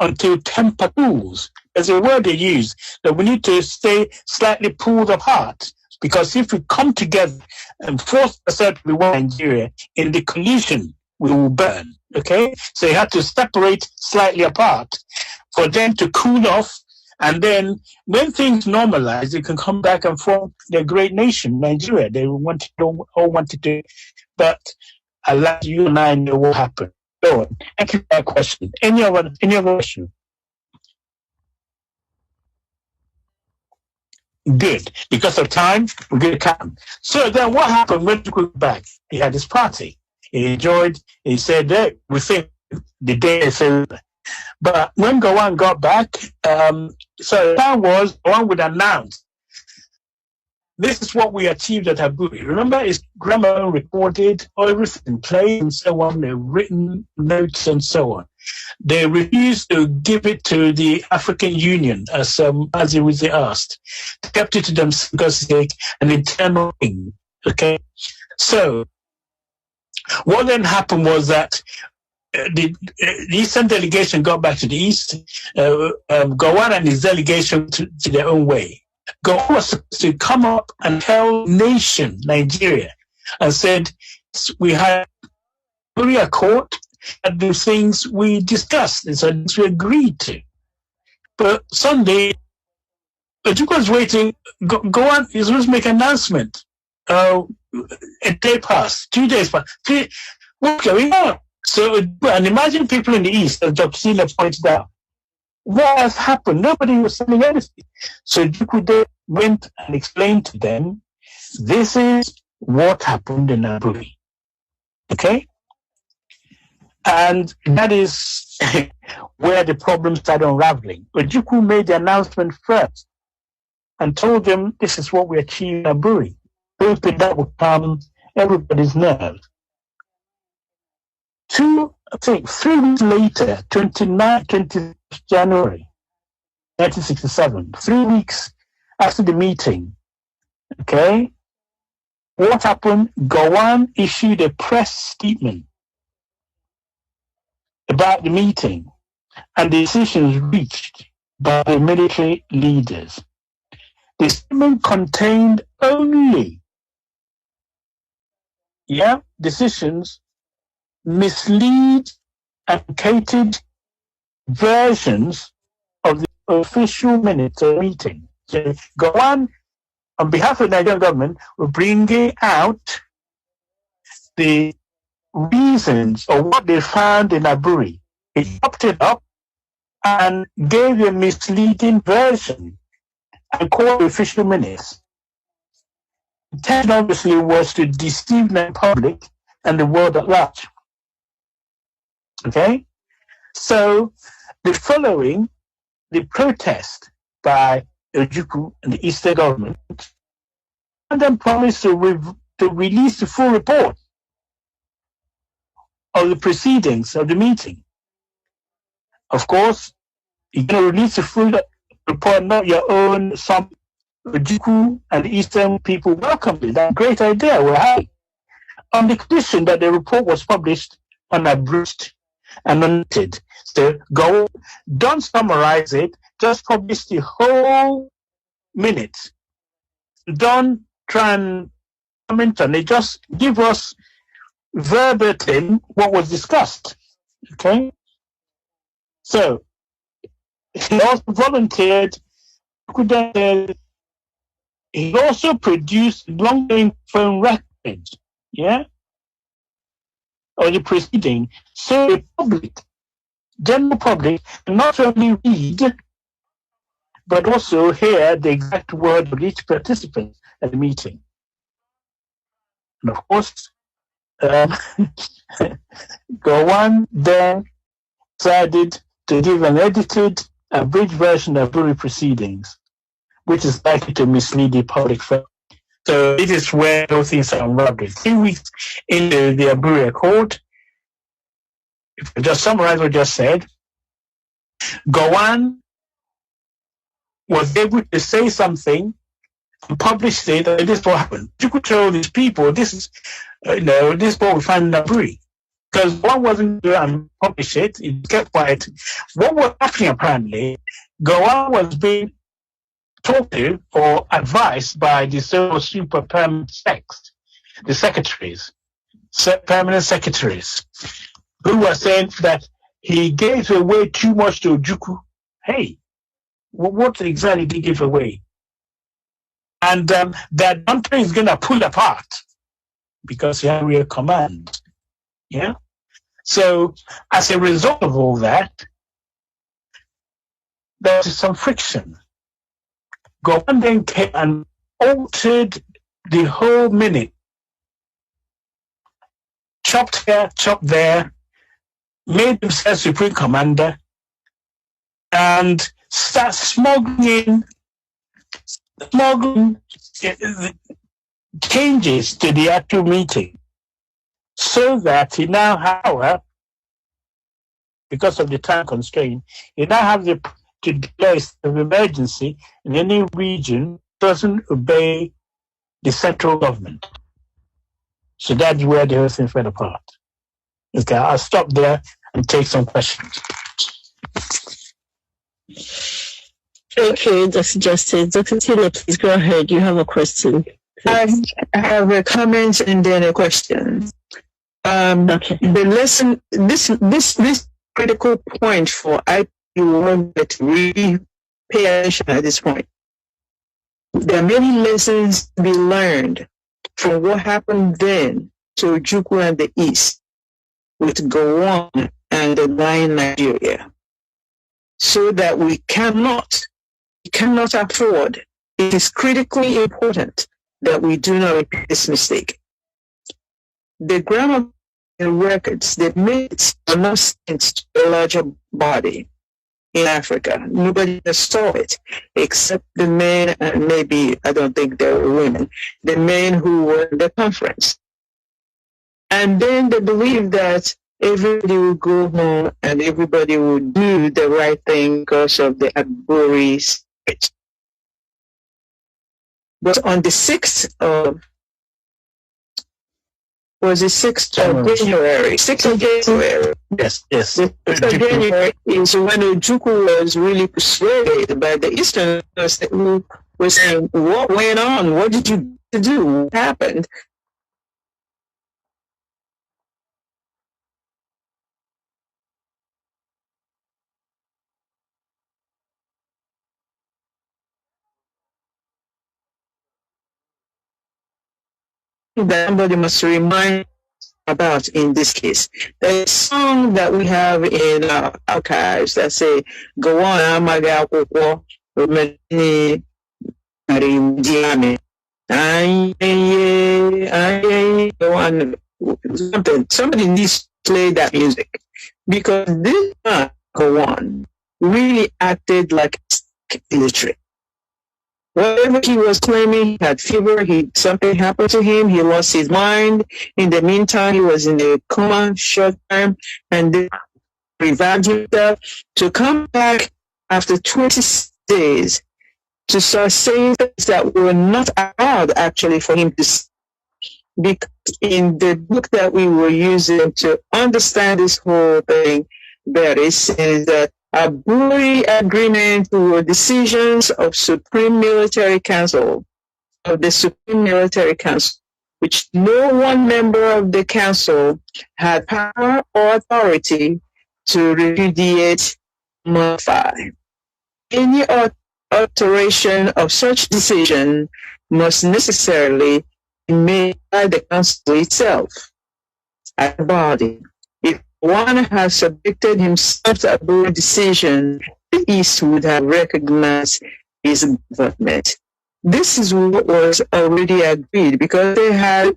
until temper cools. There's a word they use that we need to stay slightly pulled apart. Because if we come together and force ourselves to be one Nigeria, in the collision, we will burn. Okay? So you have to separate slightly apart for them to cool off. And then when things normalize, they can come back and form their great nation, Nigeria. They all wanted to, but alas, you and I know what happened. Go on. Thank you for that question. Any other question? Good. Because of time, we're going to come. So then what happened when he went back? He had his party. He enjoyed, he said that we think the day is over. But when Gowon got back, so the plan was Gowon would announce, this is what we achieved at Aburi. Remember, his grandma recorded everything, played and so on, the written notes and so on. They refused to give it to the African Union, as Mazi was asked. They kept it to themselves because it's an internal thing. Okay? So, what then happened was that the Eastern delegation got back to the East, Gowon and his delegation to their own way. Gowon was supposed to come up and tell nation, Nigeria, and said, we had a Accord, and the things we discussed, and so we agreed to. But Sunday, Ojukwu was waiting, Gowon is supposed to make an announcement. A day passed, 2 days passed. What's going on? So, and imagine people in the East, as Dr. Sina pointed out, what has happened? Nobody was saying anything. So Jukude went and explained to them, this is what happened in Aburi. Okay? And that is where the problem started unraveling. Ojukwu made the announcement first and told them, this is what we achieved in Aburi, hoping that would calm everybody's nerves. 3 weeks later, 20 January 1967, 3 weeks after the meeting, okay, what happened? Gowon issued a press statement about the meeting and the decisions reached by the military leaders. The statement contained only, decisions, mislead and catered versions of the official minutes of the meeting. So Gowon, on behalf of the Nigerian government, were bringing out the reasons or what they found in Aburi. He chopped it up and gave a misleading version and called the official minutes. The intention obviously was to deceive the public and the world at large. Okay? So the following, the protest by Ojukwu and the Eastern government, and then promised to release the full report of the proceedings of the meeting. Of course, you're going to release the full report, not your own. Some Ojukwu and the Eastern people welcomed it. That great idea. We're happy. On the condition that the report was published unabridged and unedited. So don't summarize it, just publish the whole minute. Don't try and comment on it, just give us verbatim what was discussed. Okay? So, he also volunteered, he also produced long-term phone records, or the proceeding, so the public, general public, not only read, but also hear the exact word of each participant at the meeting. And of course, Gowon then decided to give an edited, abridged version of Aburi proceedings, which is likely to mislead the public. So this is where those things are unraveled. 3 weeks into the Aburi Accord, if I just summarize what I just said, Gowon was able to say something and publish it, and this is what happened. You could tell these people, this is, this is what we find in Aburi. Because one wasn't going to publish it, he kept quiet. What was happening apparently, Gowon was being talked to or advised by the super permanent sex, the secretaries, permanent secretaries, who were saying that he gave away too much to Ojukwu. Hey, what exactly did he give away? And that country is going to pull apart because he had real command. Yeah. So as a result of all that, there was some friction. Gowon then came and altered the whole minute. Chopped here, chopped there, made himself supreme commander, and start smuggling changes to the actual meeting, so that he now, however, because of the time constraint, he now has to declare a state of emergency in any region doesn't obey the central government. So that's where the whole thing fell apart. Okay, I'll stop there and take some questions. Okay, Dr. Justice. Dr. Tina, please go ahead. You have a question. I have a comment and then a question. Okay. The lesson, this critical point for IPU to really pay attention at this point. There are many lessons to be learned from what happened then to Ojukwu and the East. with Gowon and the line Nigeria, so that we cannot afford. It is critically important that we do not repeat this mistake. The grammar records, the myths are not sent to a larger body in Africa. Nobody saw it except the men, and maybe, I don't think there were women, the men who were in the conference. And then they believed that everybody would go home and everybody would do the right thing because of the Aburi spirit. But on the 6th of, was it 6th of January? 6th of January. Yes. The 6th of January is when Ojukwu was really persuaded by the Easterners who were saying, what went on? What did you do? What happened? That somebody must remind about in this case. There's a song that we have in our archives that say, go on, Amaga Koko, Romani, Diame. Go on. Somebody needs to play that music because this man, go on, really acted like illiterate. Whatever he was claiming, he had fever, something happened to him, he lost his mind. In the meantime, he was in a coma short time and then revived himself to come back after 20 days to start saying things that were not allowed actually for him to say. Because in the book that we were using to understand this whole thing, that it says that Aburi agreement were decisions of Supreme Military Council, of the Supreme Military Council, which no one member of the council had power or authority to repudiate, modify. Any alteration of such decision must necessarily be made by the council itself, as a body. If one has subjected himself to a decision, the East would have recognized his government. This is what was already agreed because they had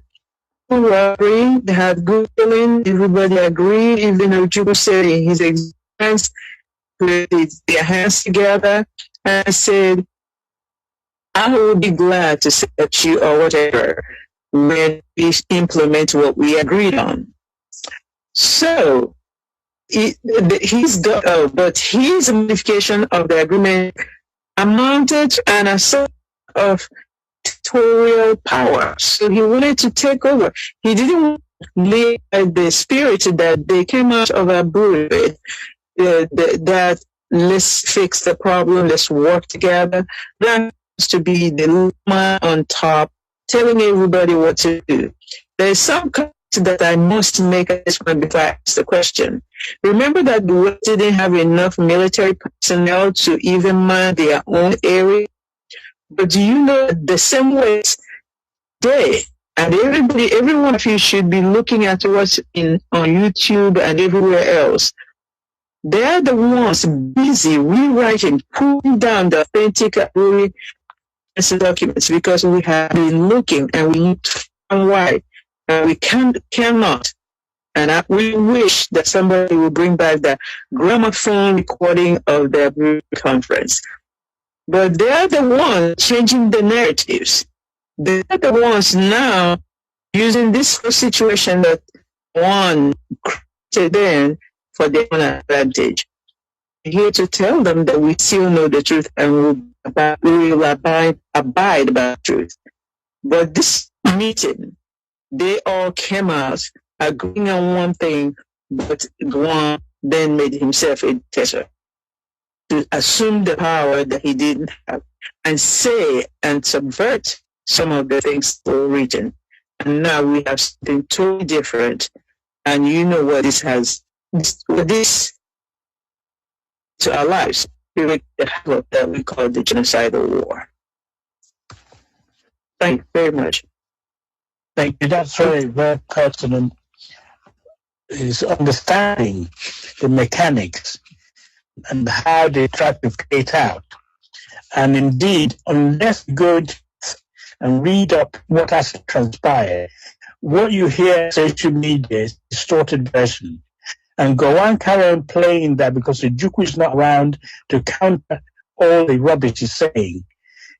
worry, they had good feeling, everybody agreed, even Ojukwu said in his experience, put their hands together and said, I will be glad to set you or whatever when we implement what we agreed on. So his modification of the agreement amounted to an assault of dictatorial power. So he wanted to take over. He didn't live by the spirit that they came out of Aburi with, that let's fix the problem, let's work together. That has to be the man on top telling everybody what to do. There's some comments that I must make at this point before I ask the question. Remember that the West didn't have enough military personnel to even man their own area. But do you know the same way they and every one of you should be looking at what's on YouTube and everywhere else. They're the ones busy rewriting, pulling down the authentic Aburi documents because we have been looking and we need to find why. And we cannot. And we wish that somebody will bring back the gramophone recording of the Aburi conference. But they're the ones changing the narratives. They're the ones now using this situation that one created then for their own advantage. I'm here to tell them that we still know the truth and we will abide by the truth. But this meeting, they all came out agreeing on one thing, but one then made himself a dictator to assume the power that he didn't have and say and subvert some of the things that were written. And now we have something totally different. And you know what this to our lives, the havoc that we call the genocidal war. Thank you very much. Thank you. That's very, very pertinent. is understanding the mechanics and how they try to play it out. And indeed, unless you go and read up what has transpired, what you hear on social media is a distorted version. And go on, carry on playing that because the Juku is not around to counter all the rubbish he's saying.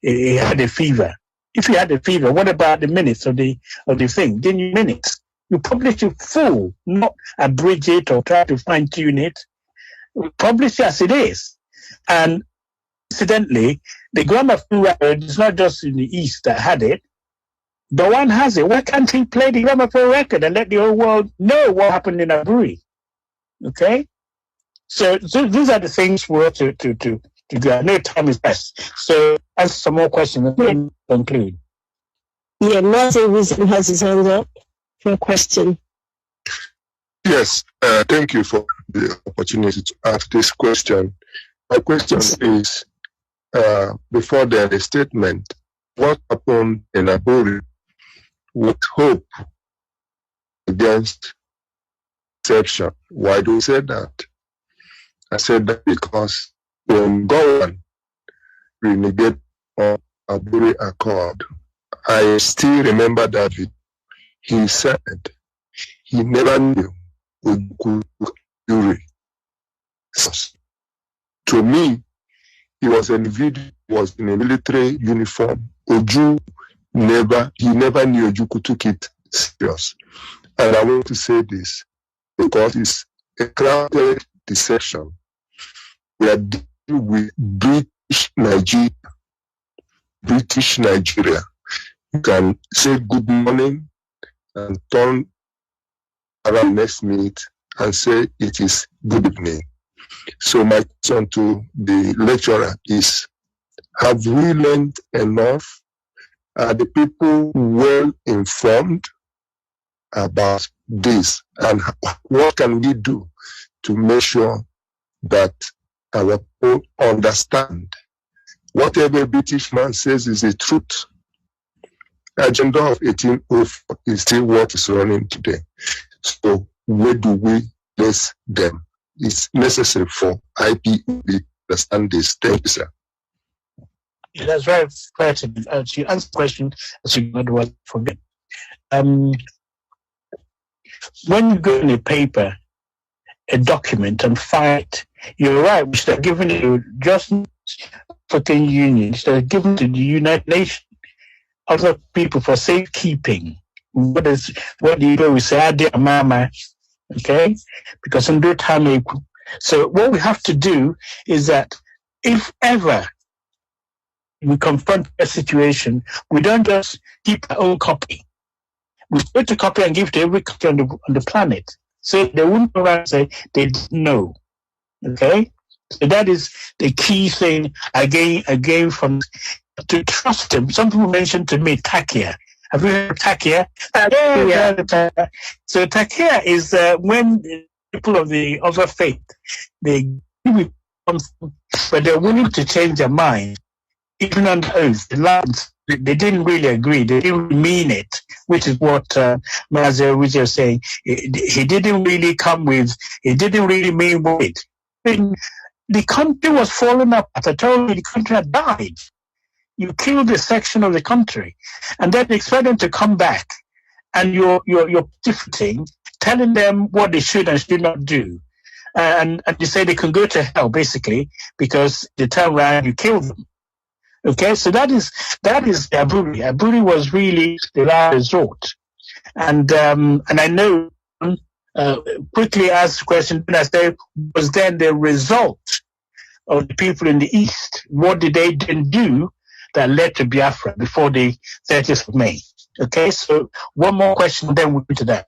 He had a fever. If you had a fever, what about the minutes of the thing? Didn't you minutes? You publish it full, not abridge it or try to fine tune it. Publish it as it is. And incidentally, the gramophone record is not just in the East that had it. The one has it. Why can't he play the gramophone record and let the whole world know what happened in Aburi? Okay? So these are the things we have to do. I know time is best. So answer some more questions and then conclude. Yeah, Mazi Wisdom has his hand up for a question. Yes, thank you for the opportunity to ask this question. My question is, before the statement, what happened in Aburi with hope against exception? Why do you say that? I said that because when God reneged on Aburi Accord, I still remember that he said he never knew Ojukwu. To me, he was an individual, was in a military uniform. He never knew Ojukwu took it serious. And I want to say this because it's a crowded deception. We are dealing with British Nigeria. You can say good morning and turn around next minute and say it is good evening. So my question to the lecturer is, have we learned enough? Are the people well informed about this? And what can we do to make sure that our people understand whatever British man says is the truth? Agenda of 1804 is still what is running today. So where do we place them? It's necessary for IPOB to understand this. Thank you, sir. Yeah, that's very fair to answer the question as you would forget. When you go in a paper, a document, and find it, you're right, we should have given it just African Union, should have given to the United Nations, other people for safekeeping. What do you do? We say, "Adi mama," okay? Because in no time, so what we have to do is that if ever we confront a situation, we don't just keep our own copy. We put a copy and give to every country on the planet. So they wouldn't go around and say they didn't know. Okay? So that is the key thing again from to trust them. Some people mentioned to me Takia. Have you heard of Takia? Yeah. So Takia is when people of the other faith, they give it something, but they're willing to change their mind. Even on oath, they didn't really agree. They didn't mean it, which is what Mazi was saying. He didn't really he didn't really mean it. The country was falling apart. I told you the country had died. You killed a section of the country, and then expect them to come back, and you're different, telling them what they should and should not do, and you say they can go to hell basically because the time around you killed them. Okay, so that is Aburi. Aburi was really the last resort, and I know quickly ask the question. I say, was then the result of the people in the East? What did they then do that led to Biafra before the 30th of May? Okay, so one more question, then we'll go to that.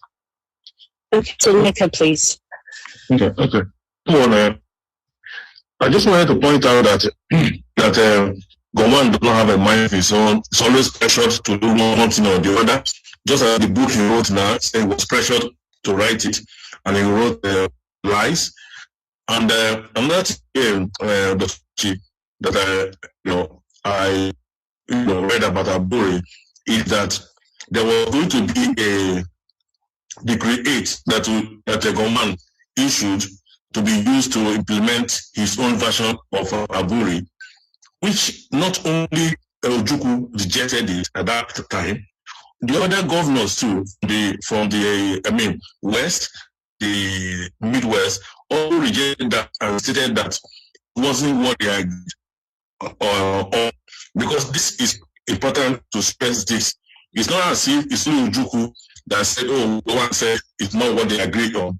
Okay, so Nika, please. Okay. I just wanted to point out that Goman does not have a mind of his own. It's always pressured to do one thing or the other. Just as the book he wrote now, he was pressured to write it, and he wrote lies. And another thing that I read about Aburi is that there was going to be Decree 8 that a government issued to be used to implement his own version of Aburi, which not only Ojukwu rejected it at that time, the other governors too, from the West, the Midwest, all rejected that and stated that wasn't what they agreed. Because this is important to stress this. It's not as if it's only Ojukwu that said, oh, one said it's not what they agreed on.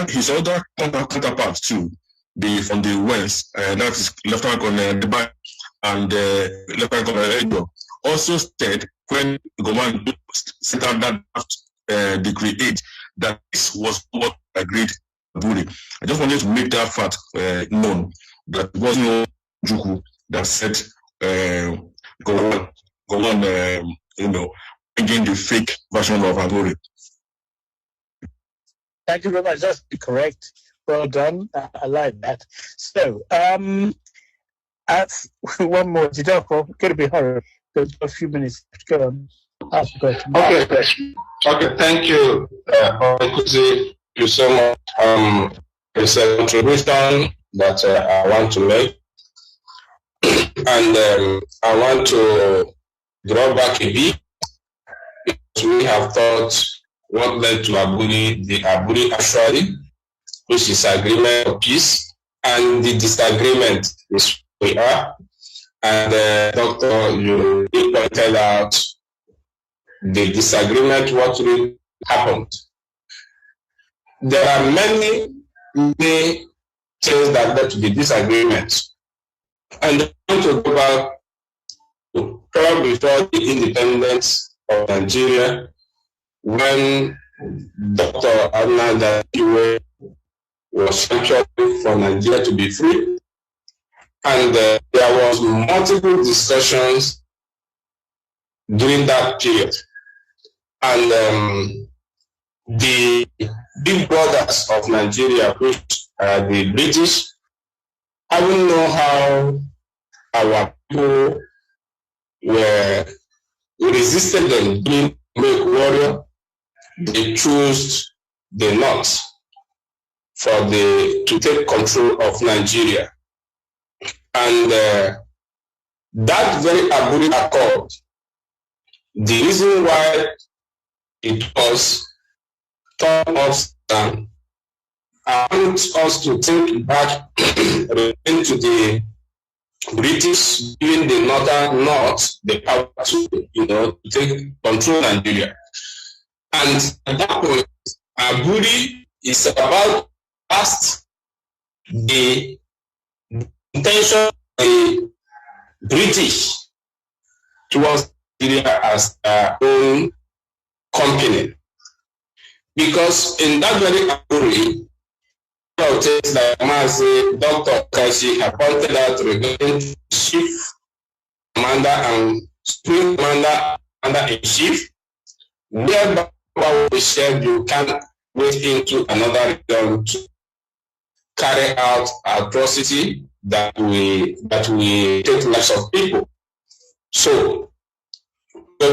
His other counterparts too, from the West, that is Lieutenant Colonel Deba and Lieutenant Colonel Edo, also said when the government set out that Decree 8 that this was what agreed Aburi. I just wanted to make that fact known, that it wasn't no Ojukwu that said go on, again the fake version of Aburi. Thank you very much. That's correct. Well done. I like that. So, one more. Could it be hurry? There's a few minutes to go on. Okay. Thank you, Thank you so much. It's a contribution that I want to make, and I want to draw back a bit. We have thought what led to Aburi, the Aburi actually, which is agreement of peace, and the disagreement is we are. And Doctor, you pointed out the disagreement, what really happened. There are many things that led to the disagreement. And I want to go back to probably before the independence of Nigeria, when Dr. Nnamdi was championing for Nigeria to be free. And there was multiple discussions during that period. And the big brothers of Nigeria, which are the British, I don't know how our people resisted them being make warrior. They chose the North to take control of Nigeria. And that very Aburi Accord, the reason why it was turned us down, I want us to think back into the British giving the northern North the power to take control of Nigeria. And at that point, Aburi is about past the intention of the British towards Nigeria as their own company. Because in that very Aburi, things like Mazi, Dr. Kashi have pointed out regarding chief commander and supreme commander-in-chief, whereby we said you can't wait into another region to carry out atrocity that we take lives of people. So the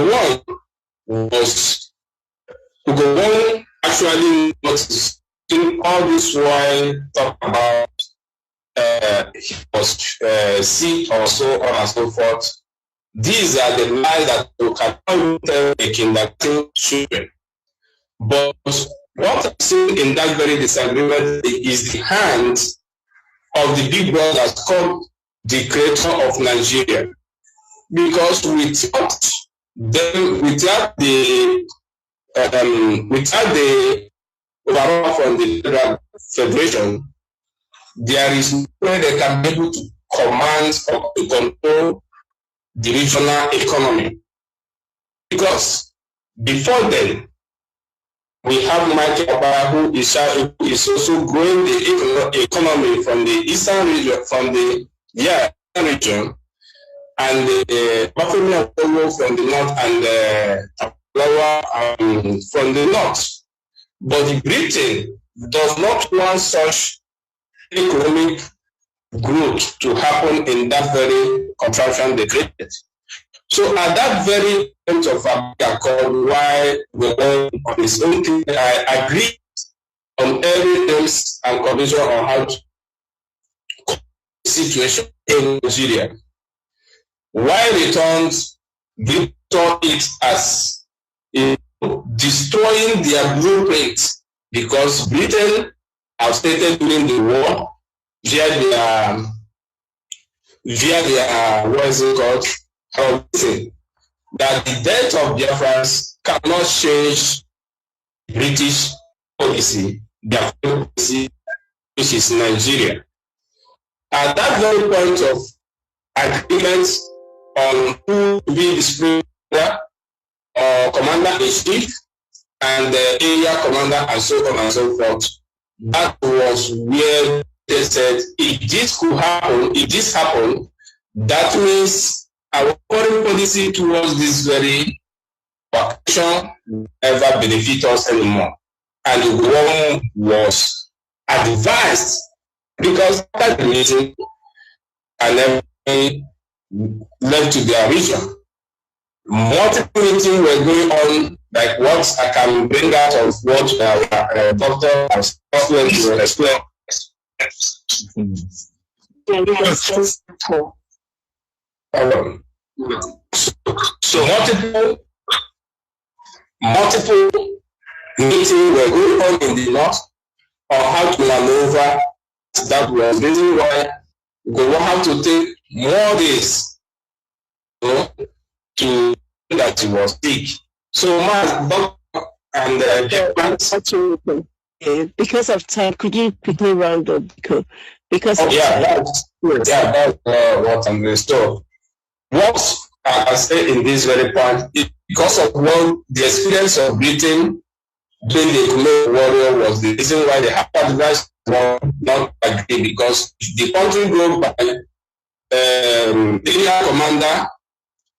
one actually noticed in all this while talk about he was sick or so on and so forth. These are the lies that you cannot tell a kindergarten children. But what I've seen in that very disagreement is the hand of the big brothers called the creator of Nigeria. Because without them, without the overall from the Federal Federation, there is no way they can be able to command or to control the regional economy. Because before then, we have Michael Obama, who is also growing the economy from the eastern region, from the region, and the Buffalo from the north, and from the north. But Britain does not want such economic growth to happen in that very contraption they created. So at that very point of accord, why we went on its own thing, I agree on every terms and condition on how to situation in Nigeria. Why returns saw it as destroying their blueprint, because Britain have stated during the war via their what is it called, that the death of Biafrans cannot change British policy, their policy, which is Nigeria. At that very point of agreement on who to be the sprinter or commander-in-chief and the area commander and so on and so forth, that was where they said, if this could happen, if this happened, that means our foreign policy towards this very action never benefit us anymore. And the one was advised, because after the meeting and everything left to their region, multiple meetings were going on, like what I can bring out of what Dr. has explained. So multiple meetings were going on in the north on how to maneuver. That was the reason why we will have to take more days, you know, to that he was sick. So because of time, could you quickly round up? Because of time. That's what I'm going to stop. What I say in this very point is because of what the experience of Britain during the Economic Warrior was the reason why they have advised not agree, because the country grew by area commander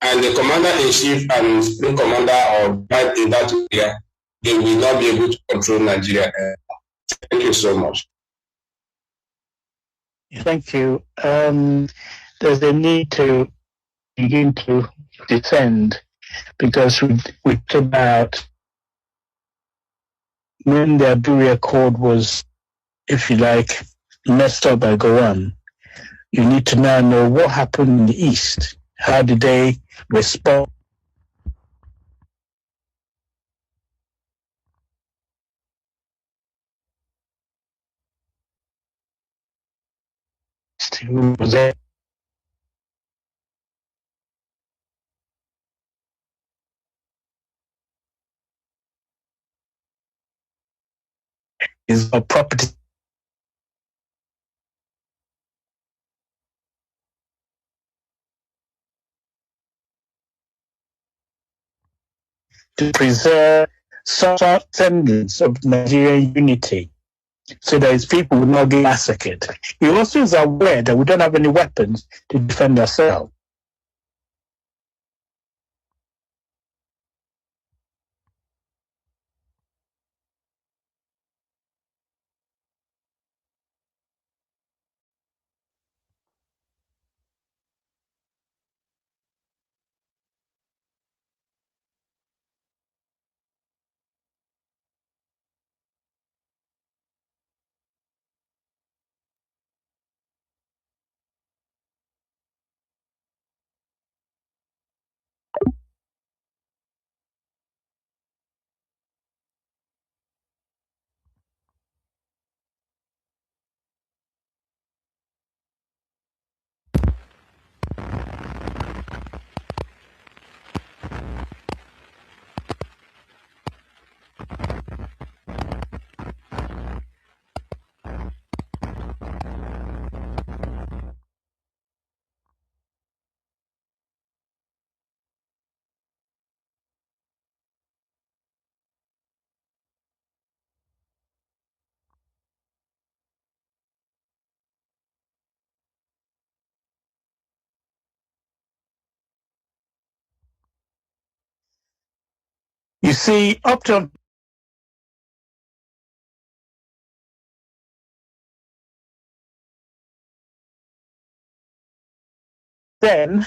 and the commander-in-chief and supreme commander or right in that area, they will not be able to control Nigeria. Thank you so much. Thank you. There's a need to begin to defend, because we talked about when the Aburi Accord was, if you like, messed up by Gowon. You need to now know what happened in the East. How did they respond to who was there? Is a property to preserve some semblance of Nigerian unity, so that his people will not get massacred. He also is aware that we don't have any weapons to defend ourselves. You see, up to then,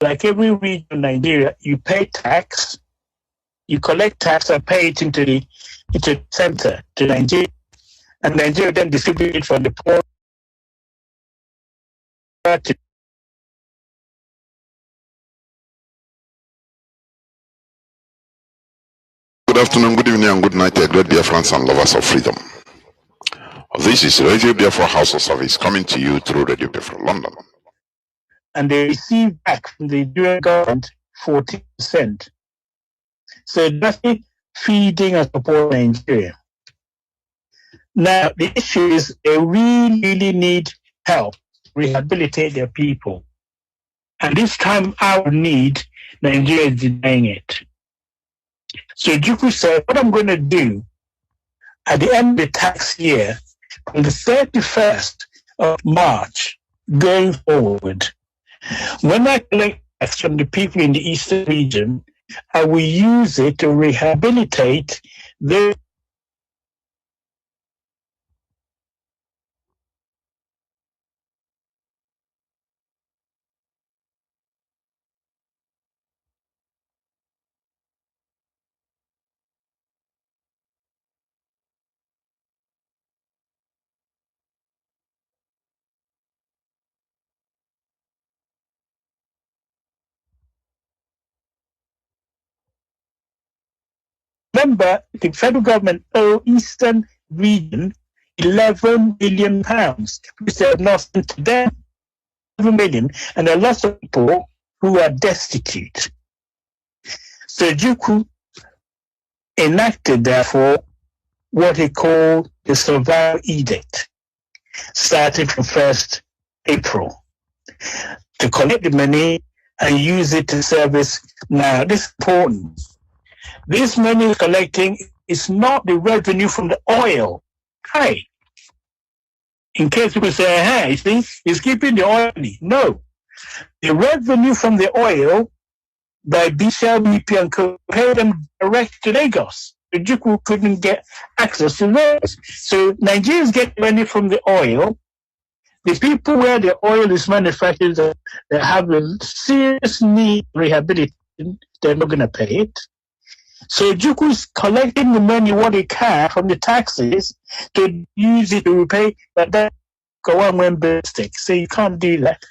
like every region in Nigeria, you pay tax, you collect tax and pay it into the center, to Nigeria, and Nigeria then distribute it from the poor to Good afternoon, good evening, and good night, great Biafrans and lovers of freedom. This is Radio Biafra House of Service coming to you through Radio Biafra London. And they receive back from the Nigerian government 40%. So that's feeding and supporting Nigeria. Now, the issue is they really need help to rehabilitate their people. And this time our need, Nigeria is denying it. So Juku said, what I'm going to do at the end of the tax year, on the 31st of March, going forward, when I collect tax from the people in the eastern region, I will use it to rehabilitate their Remember, the federal government owed Eastern region £11 billion, which they have not sent to them. 11 million, and there are lots of people who are destitute. So Juku enacted, therefore, what he called the Survival Edict, starting from 1st April, to collect the money and use it to service. Now, this is important. This money collecting is not the revenue from the oil. Hey, in case people say, hey, you see, it's keeping the oil. No. The revenue from the oil by Shell, BP, and Co. pay them direct to Lagos. The Juku couldn't get access to those. So Nigerians get money from the oil. The people where the oil is manufactured, they have a serious need rehabilitation, they're not going to pay it. So Juku is collecting the money, what he can, from the taxes to use it to repay, but then go on when mistake. So you can't do that.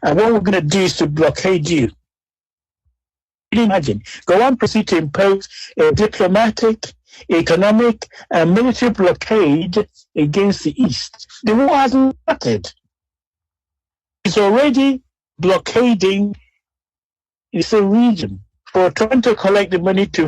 And what we're going to do is to blockade you. Can you imagine? Go on, proceed to impose a diplomatic, economic, and military blockade against the East. The war hasn't started. It's already blockading the region for trying to collect the money to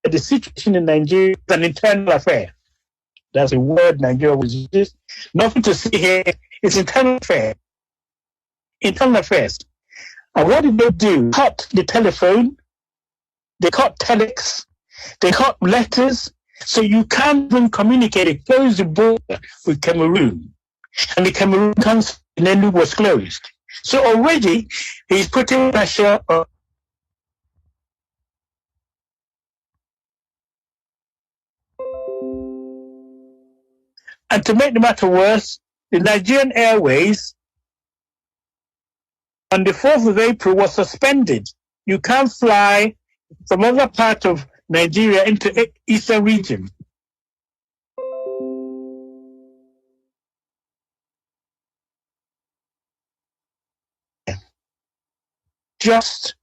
the situation in Nigeria is an internal affair. That's a word Nigeria was used. Nothing to see here. It's internal affair. Internal affairs. And what did they do? Cut the telephone. They cut telex. They cut letters. So you can't even communicate. They closed the border with Cameroon. And the Cameroon council in Nnamdi was closed. So already he's putting pressure on. And to make the matter worse, the Nigerian Airways on the 4th of April was suspended. You can't fly from other parts of Nigeria into the eastern region. Just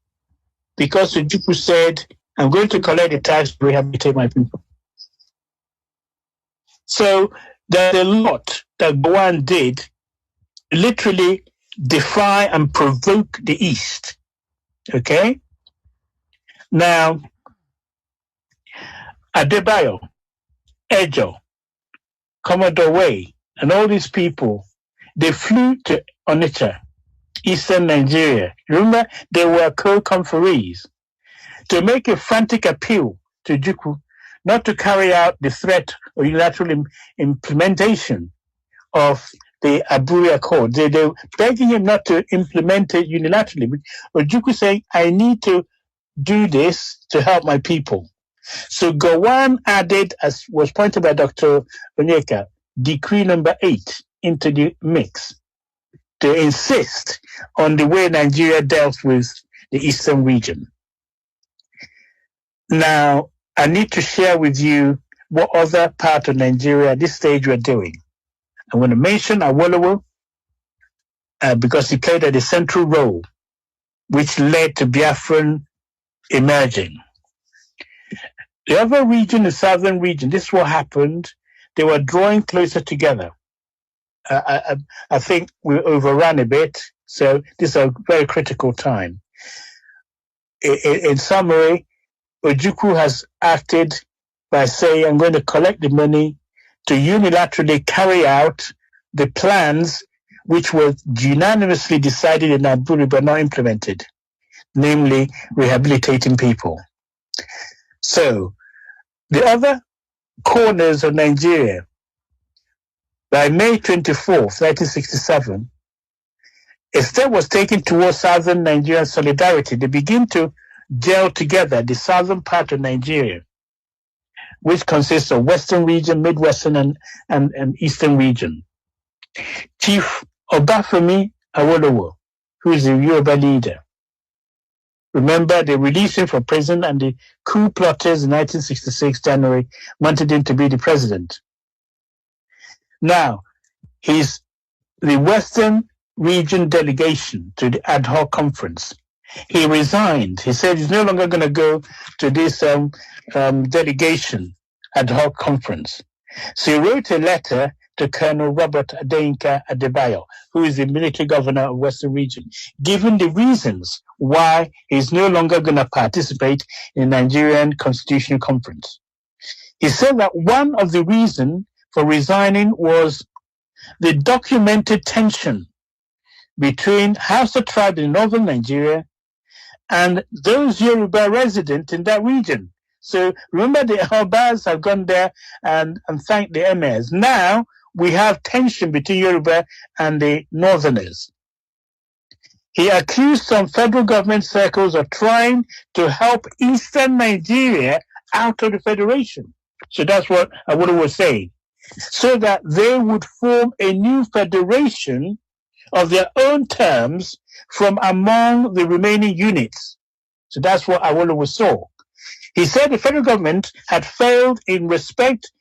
because the Juku said, I'm going to collect the tax to rehabilitate my people. So there's a lot that Gowon did, literally defy and provoke the East. Okay? Now, Adebayo, Ejo, Commodore Way, and all these people, they flew to Onitsha, eastern Nigeria. Remember, they were co-conferees to make a frantic appeal to Juku not to carry out the threat or unilateral implementation of the Aburi Accord. They were begging him not to implement it unilaterally. But Ojukwu saying, I need to do this to help my people. So Gowon added, as was pointed by Dr. Onyeka, Decree number 8 into the mix to insist on the way Nigeria dealt with the Eastern region. Now, I need to share with you what other part of Nigeria at this stage we're doing. I'm going to mention Awolowo because he played a central role, which led to Biafran emerging. The other region, the southern region, this is what happened. They were drawing closer together. I think we overran a bit, so this is a very critical time. In summary, Ojukwu has acted by saying, I'm going to collect the money to unilaterally carry out the plans which were unanimously decided in Aburi but not implemented, namely rehabilitating people. So, the other corners of Nigeria, by May 24th, 1967, a step was taken towards southern Nigerian solidarity. They begin to gel together the southern part of Nigeria, which consists of western region, midwestern, and eastern region. Chief Obafemi Awolowo, who is the Yoruba leader. Remember, they released him from prison, and the coup plotters in 1966 January wanted him to be the president. Now, he's the Western Region delegation to the ad hoc conference. He resigned. He said he's no longer going to go to this delegation ad hoc conference. So he wrote a letter to Colonel Robert Adeyinka Adebayo, who is the military governor of Western Region, giving the reasons why he's no longer going to participate in the Nigerian Constitutional Conference. He said that one of the reasons for resigning was the documented tension between Hausa tribe in northern Nigeria and those Yoruba residents in that region. So remember, the Obas have gone there and thanked the emirs. Now we have tension between Yoruba and the northerners. He accused some federal government circles of trying to help eastern Nigeria out of the federation. So that's what Awolowo was saying. So that they would form a new federation of their own terms from among the remaining units. So that's what Awolowo saw. He said the federal government had failed in respect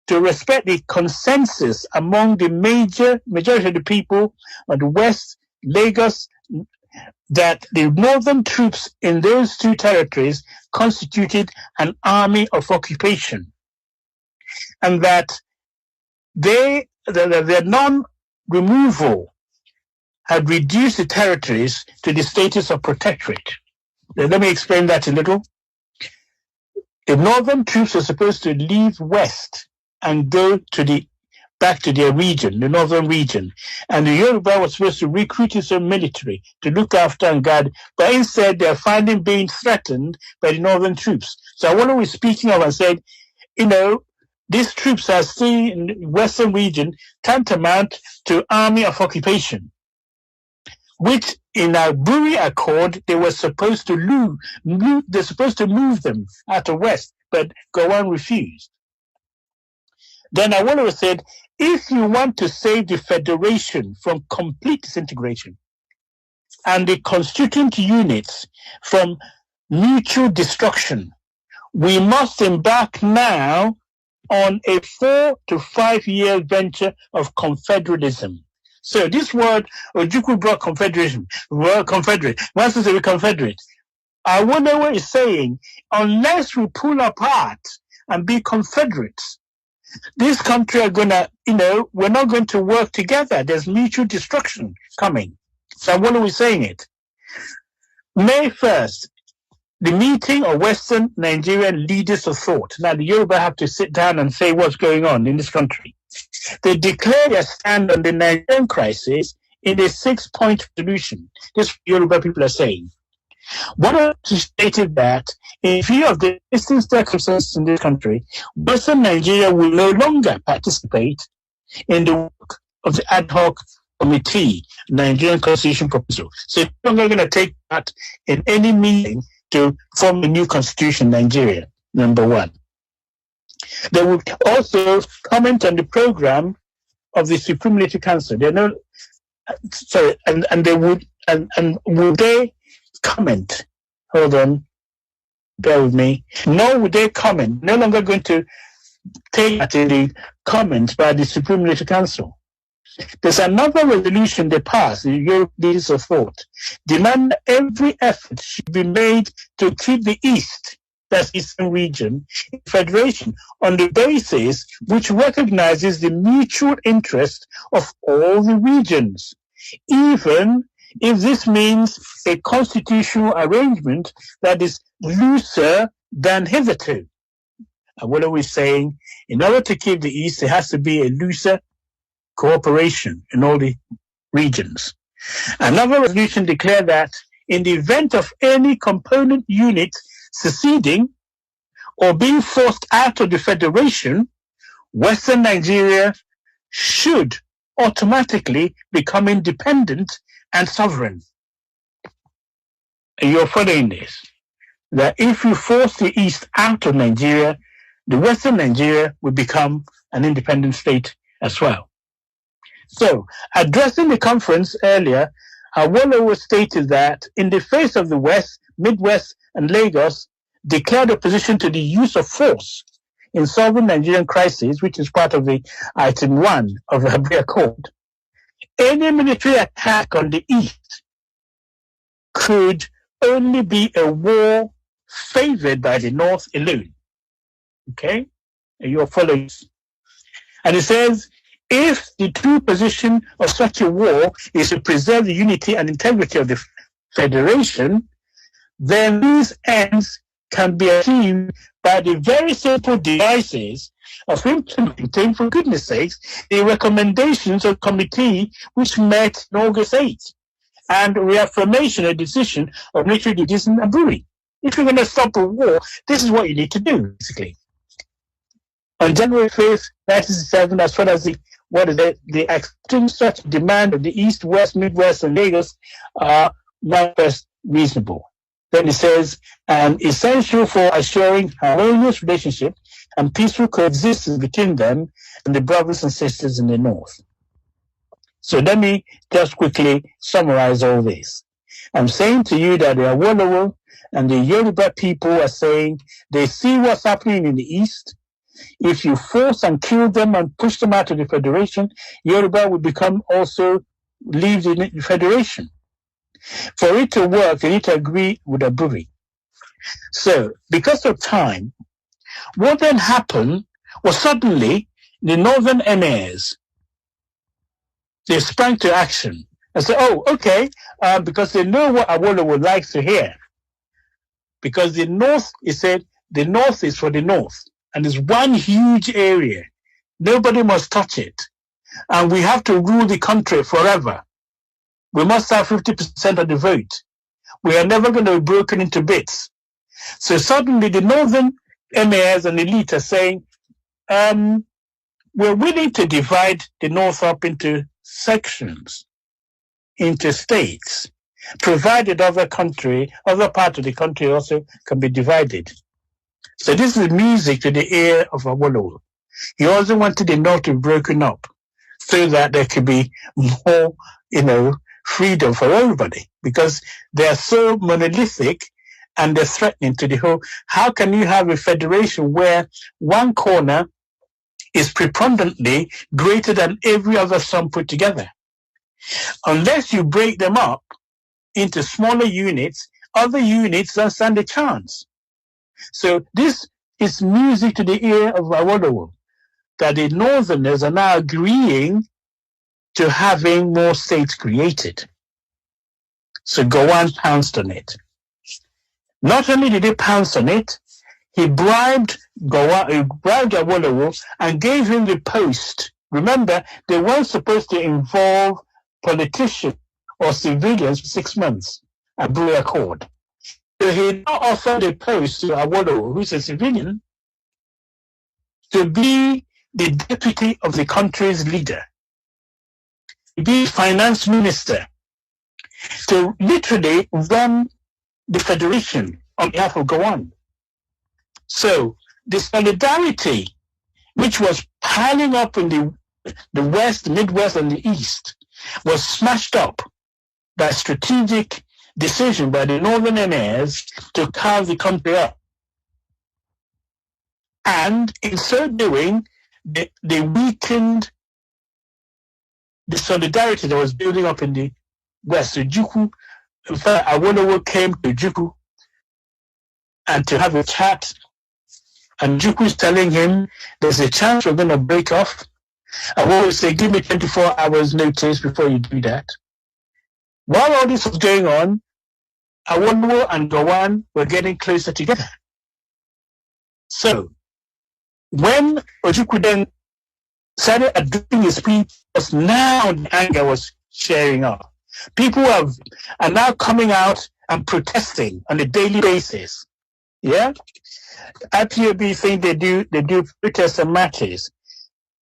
the consensus among the majority of the people of the West, Lagos, that the northern troops in those two territories constituted an army of occupation, and that their non-removal had reduced the territories to the status of protectorate. Now, let me explain that a little. The northern troops were supposed to leave west and go back to their region, the northern region. And the Yoruba was supposed to recruit its own military to look after and guard, but instead they're finding being threatened by the northern troops. So Awolowo was speaking of and said, these troops are still in the western region tantamount to army of occupation, which in our Buri Accord, they were supposed to move them out of west, but Gowon refused. Then Awolowo said, if you want to save the federation from complete disintegration and the constituent units from mutual destruction, we must embark now on a 4 to 5 year venture of confederalism. So this word, Ojukwu brought confederation. Well, confederate. Wants to say we confederate. Awolowo is saying, unless we pull apart and be confederates, this country are gonna, we're not going to work together. There's mutual destruction coming. So Awolowo is saying it. May 1st, the meeting of Western Nigerian leaders of thought. Now the Yoruba have to sit down and say what's going on in this country. They declared a stand on the Nigerian crisis in a 6-point resolution. This Yoruba people are saying. One of them stated that in view of the existing circumstances in this country, Western Nigeria will no longer participate in the work of the ad hoc committee, Nigerian Constitution proposal. So it's not going to take part in any meeting to form a new constitution in Nigeria, number one. They would also comment on the program of the Supreme Military Council. They know, sorry, and they would, and would they comment? Hold on, bear with me. Nor would they comment. No longer going to take part in the comments by the Supreme Military Council. There's another resolution they passed, the Europe Leaders of Thought, demand that every effort should be made to keep the East, that's Eastern region, in federation on the basis which recognizes the mutual interest of all the regions, even if this means a constitutional arrangement that is looser than hitherto. And what are we saying? In order to keep the East, there has to be a looser cooperation in all the regions. Another resolution declared that in the event of any component unit seceding or being forced out of the federation, Western Nigeria should automatically become independent and sovereign. And you're following this, that if you force the East out of Nigeria, the Western Nigeria will become an independent state as well. So, addressing the conference earlier, Awolowo stated that in the face of the West, Midwest, and Lagos declared opposition to the use of force in solving Nigerian crisis, which is part of the Item 1 of the Abuja Accord, any military attack on the East could only be a war favored by the North alone. Okay? And you're following. And it says, if the true position of such a war is to preserve the unity and integrity of the federation, then these ends can be achieved by the very simple devices of implementing, for goodness sakes, the recommendations of the committee which met on August 8th and reaffirmation a decision of military duties in Aburi. If you're going to stop a war, this is what you need to do, basically. On January 5th, 1967, as far as the accepting such demand of the East, West, Midwest, and Lagos are manifest reasonable. Then it says, essential for assuring harmonious relationship and peaceful coexistence between them and the brothers and sisters in the North. So let me just quickly summarize all this. I'm saying to you that the Awolowo and the Yoruba people are saying they see what's happening in the East. If you force and kill them and push them out of the federation, Yoruba will become also leave the federation. For it to work, they need to agree with Aburi. So, because of time, what then happened was suddenly the northern emirs, they sprang to action and said, oh, okay, because they know what Awolowo would like to hear. Because the North, he said, the North is for the North. And it's one huge area. Nobody must touch it. And we have to rule the country forever. We must have 50% of the vote. We are never going to be broken into bits. So suddenly the northern emirs and elite are saying, we're willing to divide the North up into sections, into states, provided other part of the country also can be divided. So this is music to the ear of Awolowo. He also wanted the North to be broken up so that there could be more, freedom for everybody, because they are so monolithic and they're threatening to the whole. How can you have a federation where one corner is preponderantly greater than every other sum put together? Unless you break them up into smaller units, other units don't stand a chance. So this is music to the ear of Awolowo, that the Northerners are now agreeing to having more states created. So Gowon pounced on it. Not only did he pounce on it, he bribed Awolowo and gave him the post. Remember, they weren't supposed to involve politicians or civilians for 6 months at Blue Accord. So he now offered a post to Awolowo, who's a civilian, to be the deputy of the country's leader. be finance minister to literally run the federation on behalf of Gawan. So the solidarity, which was piling up in the West, the Midwest, and the East, was smashed up by strategic decision by the Northern emirs to carve the country up. And in so doing, they weakened the solidarity that was building up in the West. So Juku, in fact, Awolowo came to Juku and to have a chat. And Juku is telling him, there's a chance we're going to break off. Awolowo said, give me 24 hours notice before you do that. While all this was going on, Awolowo and Gawan were getting closer together. So, when Ojukwu then started addressing his people, now the anger was sharing up. People are now coming out and protesting on a daily basis. Yeah? IPOB think they do protests and marches.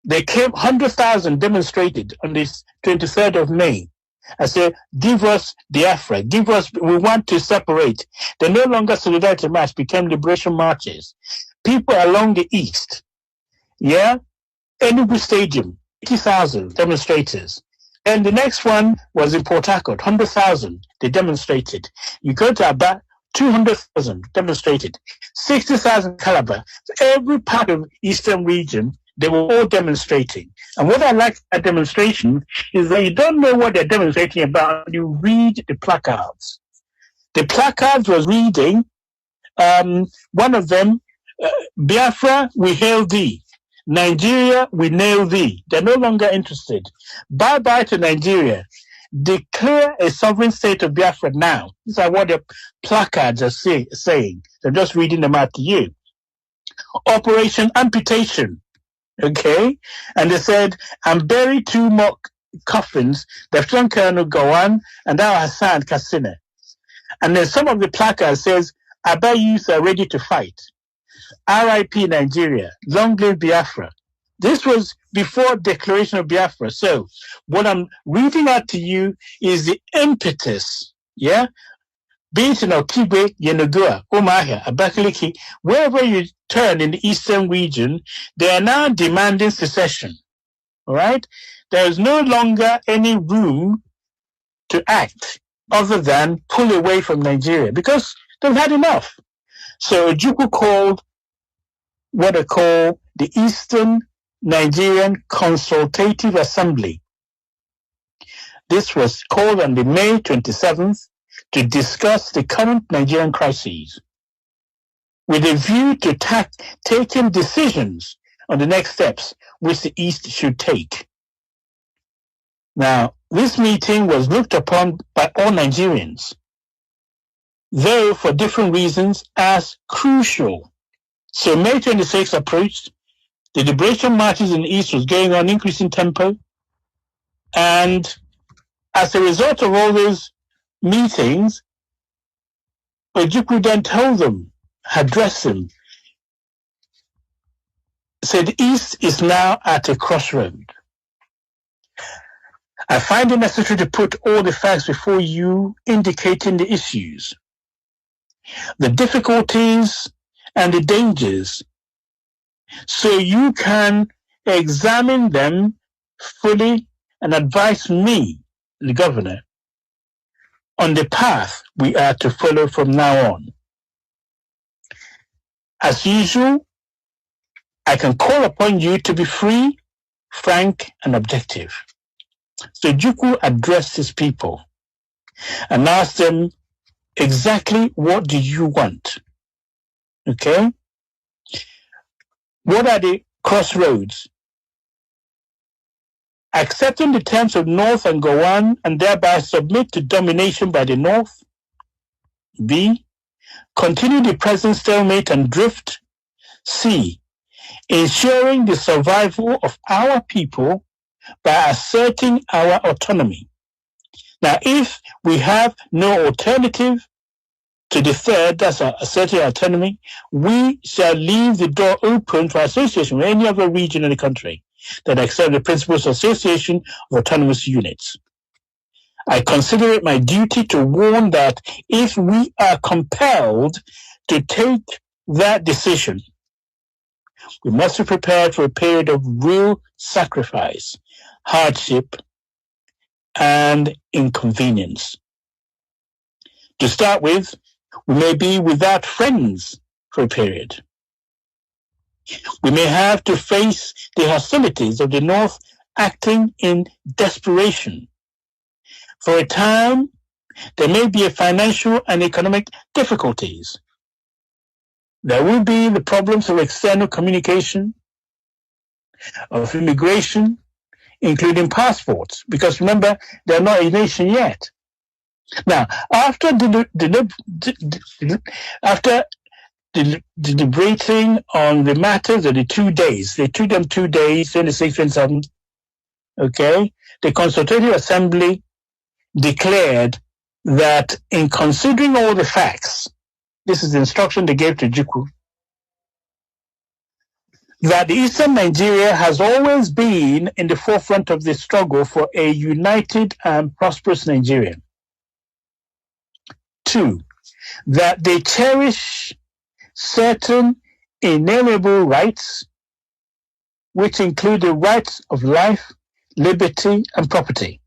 They came, 100,000 demonstrated on this 23rd of May. I said, give us Biafra, we want to separate. They're no longer solidarity march, became liberation marches. People along the east, yeah, Enugu Stadium, 80,000 demonstrators. And the next one was in Port Harcourt, 100,000, they demonstrated. You go to Aba, 200,000 demonstrated, 60,000 Calabar. So every part of Eastern region, they were all demonstrating. And what I like about demonstration is that you don't know what they're demonstrating about. You read the placards. The placards was reading, one of them, Biafra, we hail thee. Nigeria, we nail thee. They're no longer interested. Bye-bye to Nigeria. Declare a sovereign state of Biafra now. These are what the placards are saying. I'm just reading them out to you. Operation Amputation. Okay, and they said, and bury 2 more coffins, the Lieutenant Colonel Gawan and our Hassan Kassina. And then some of the placards says, Aba youth are ready to fight. R.I.P. Nigeria, long live Biafra. This was before declaration of Biafra. So what I'm reading out to you is the impetus, yeah? Be it in Okigwe, Yenugua, Umuahia, Abakaliki, wherever you turn in the eastern region, they are now demanding secession. All right? There is no longer any room to act other than pull away from Nigeria because they've had enough. So Ojukwu called what they call the Eastern Nigerian Consultative Assembly. This was called on the May 27th to discuss the current Nigerian crises with a view to taking decisions on the next steps which the East should take. Now, this meeting was looked upon by all Nigerians, though for different reasons, as crucial. So May 26th approached, the liberation marches in the East was going on, increasing tempo, and as a result of all those meetings, Ojukwu then told them, addressed them, said the East is now at a crossroad. I find it necessary to put all the facts before you, indicating the issues, the difficulties, and the dangers, so you can examine them fully and advise me, the governor, on the path we are to follow from now on. As usual, I can call upon you to be free, frank, and objective. So Ojukwu addressed his people and asked them, exactly what do you want? Okay? What are the crossroads? Accepting the terms of North and Gawan and thereby submit to domination by the North. B. Continue the present stalemate and drift. C. Ensuring the survival of our people by asserting our autonomy. Now, if we have no alternative to the third, that's asserting autonomy, we shall leave the door open for association with any other region in the country. that accept the principles of association of autonomous units. I consider it my duty to warn that if we are compelled to take that decision, we must be prepared for a period of real sacrifice, hardship, and inconvenience. To start with, we may be without friends for a period. We may have to face the hostilities of the North acting in desperation. For a time, there may be a financial and economic difficulties. There will be the problems of external communication, of immigration, including passports, because remember, they're not a nation yet. Now, after deliberating on the matters of the 2 days, they took them 2 days, 26th and 27th, okay, the Consultative Assembly declared that in considering all the facts, this is the instruction they gave to Ojukwu, that Eastern Nigeria has always been in the forefront of the struggle for a united and prosperous Nigeria. 2, that they cherish certain inalienable rights, which include the rights of life, liberty, and property.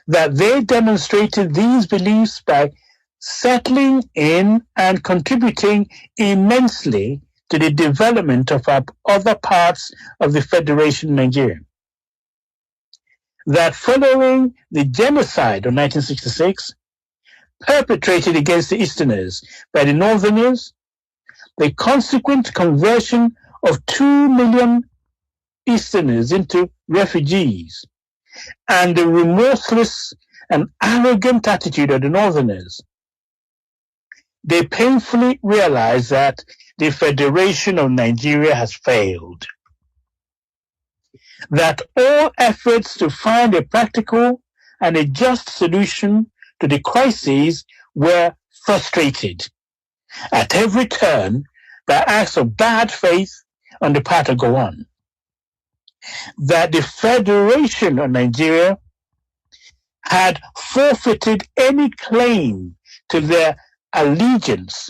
That they demonstrated these beliefs by settling in and contributing immensely to the development of our other parts of the Federation Nigeria. That following the genocide of 1966, perpetrated against the Easterners by the Northerners, the consequent conversion of 2 million Easterners into refugees, and the remorseless and arrogant attitude of the Northerners, they painfully realized that the Federation of Nigeria has failed. That all efforts to find a practical and a just solution to the crises were frustrated at every turn by acts of bad faith on the part of Gowon. That the Federation of Nigeria had forfeited any claim to their allegiance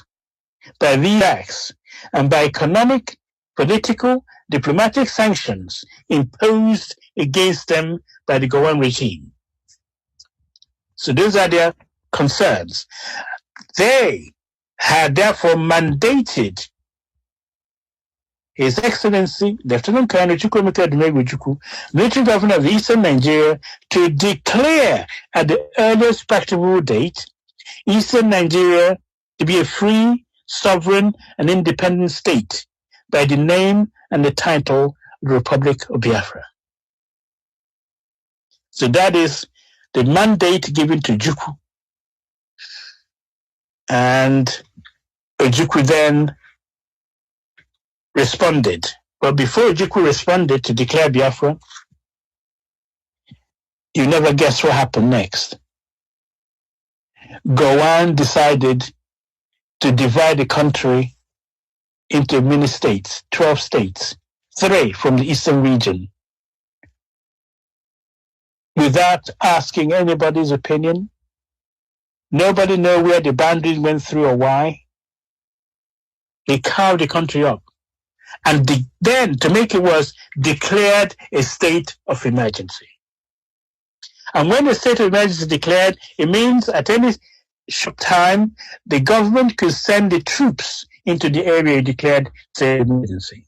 by these acts and by economic, political, diplomatic sanctions imposed against them by the Gowon regime. So those are their concerns. They had therefore mandated His Excellency Lieutenant Kanu, military governor of Eastern Nigeria, to declare at the earliest practicable date Eastern Nigeria to be a free, sovereign, and independent state by the name and the title of the Republic of Biafra. So that is the mandate given to Ojukwu. And Ojukwu then responded. But before Ojukwu responded to declare Biafra, you never guess what happened next. Gowon decided to divide the country into mini states, 12 states, 3 from the eastern region, without asking anybody's opinion. Nobody knew where the boundaries went through or why. They carved the country up. And then, to make it worse, declared a state of emergency. And when the state of emergency is declared, it means at any short time, the government could send the troops into the area declared state of emergency.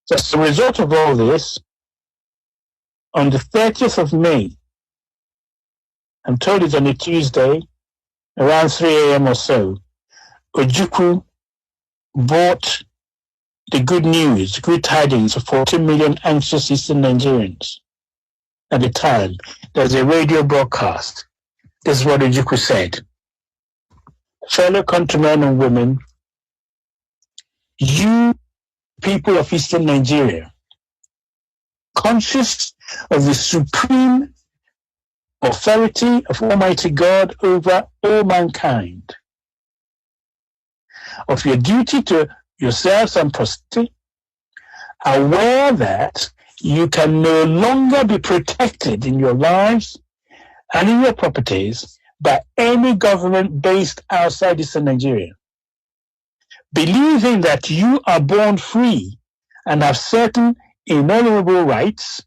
So as a result of all this, on the 30th of May, I'm told it's on a Tuesday, around 3 a.m. or so, Ojukwu brought the good news, good tidings of 14 million anxious Eastern Nigerians. At the time, there's a radio broadcast. This is what Ojukwu said. Fellow countrymen and women, you people of Eastern Nigeria, conscious of the supreme authority of Almighty God over all mankind, of your duty to yourselves and posterity, aware that you can no longer be protected in your lives and in your properties by any government based outside Eastern Nigeria. Believing that you are born free and have certain inalienable rights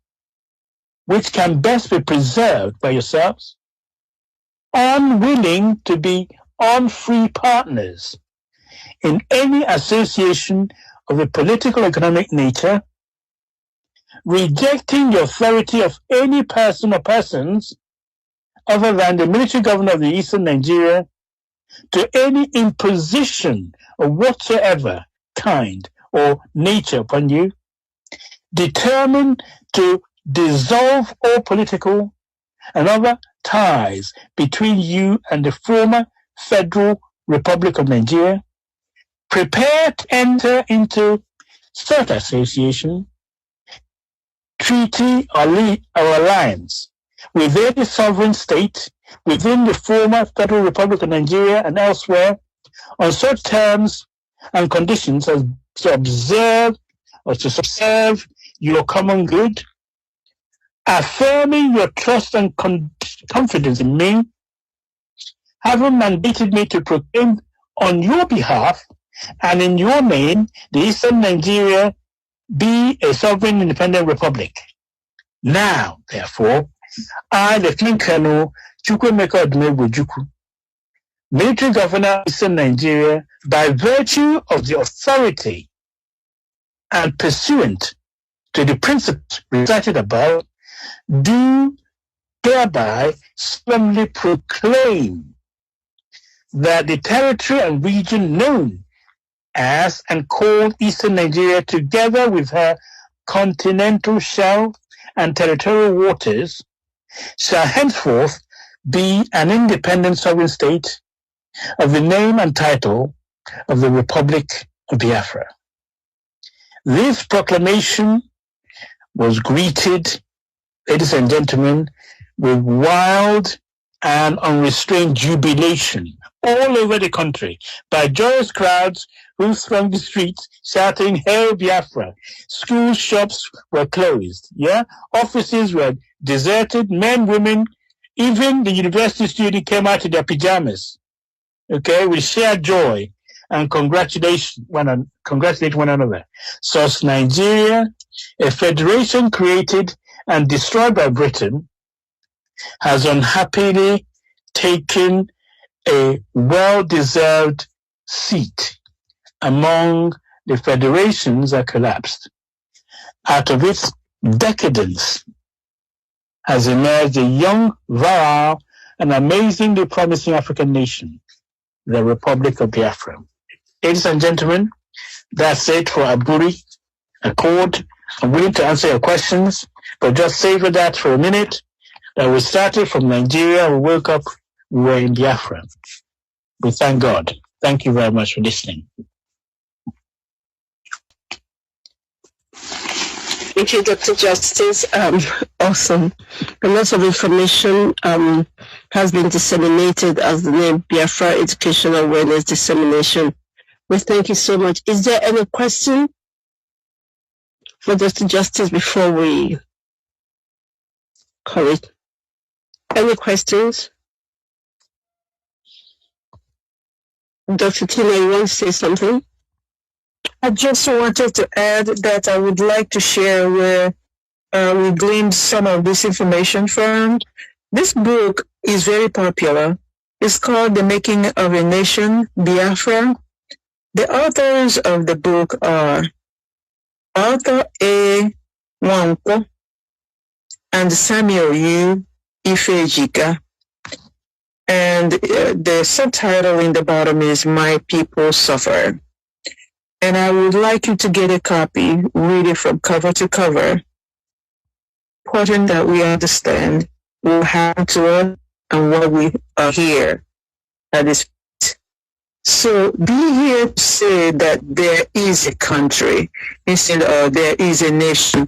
which can best be preserved by yourselves, unwilling to be unfree partners in any association of a political economic nature, rejecting the authority of any person or persons other than the military governor of the Eastern Nigeria to any imposition of whatsoever kind or nature upon you, determined to dissolve all political and other ties between you and the former Federal Republic of Nigeria, prepare to enter into such association, treaty, or alliance with any sovereign state within the former Federal Republic of Nigeria and elsewhere on such terms and conditions as to observe or to subserve your common good, affirming your trust and confidence in me, having mandated me to proclaim on your behalf and in your name the Eastern Nigeria be a sovereign independent republic. Now, therefore, I, Lieutenant Kanu, Chukwemeka Odumegwu, military governor of Eastern Nigeria, by virtue of the authority and pursuant to the principles recited above, do hereby solemnly proclaim that the territory and region known as and called Eastern Nigeria, together with her continental shelf and territorial waters, shall henceforth be an independent sovereign state of the name and title of the Republic of Biafra. This proclamation was greeted, ladies and gentlemen, with wild and unrestrained jubilation all over the country by joyous crowds who thronged the streets shouting, "Hail Biafra!" School shops were closed, offices were deserted, men, women, even the university students came out in their pajamas, with shared joy and congratulate one another. So Nigeria, a federation created and destroyed by Britain, has unhappily taken a well-deserved seat among the federations that collapsed. Out of its decadence has emerged a young, virile, and amazingly promising African nation, the Republic of Biafra. Ladies and gentlemen, that's it for Aburi Accord. I'm willing to answer your questions, but just savor that for a minute. That we started from Nigeria, we woke up, we were in Biafra. We thank God. Thank you very much for listening. Thank you, Dr. Justice. Awesome. A lot of information has been disseminated as the name Biafra Educational Awareness Dissemination. We thank you so much. Is there any question for Dr. Justice before we call it? Any questions? Dr. Tina, you want to say something? I just wanted to add that I would like to share where we gleaned some of this information from. This book is very popular. It's called The Making of a Nation, Biafra. The authors of the book are Arthur A. Nwankwo and Samuel U. Ifejika. And the subtitle in the bottom is My People Suffer. And I would like you to get a copy, read it from cover to cover. Important that we understand what happened to us and what we are here at this point. So be here to say that there is a country instead of there is a nation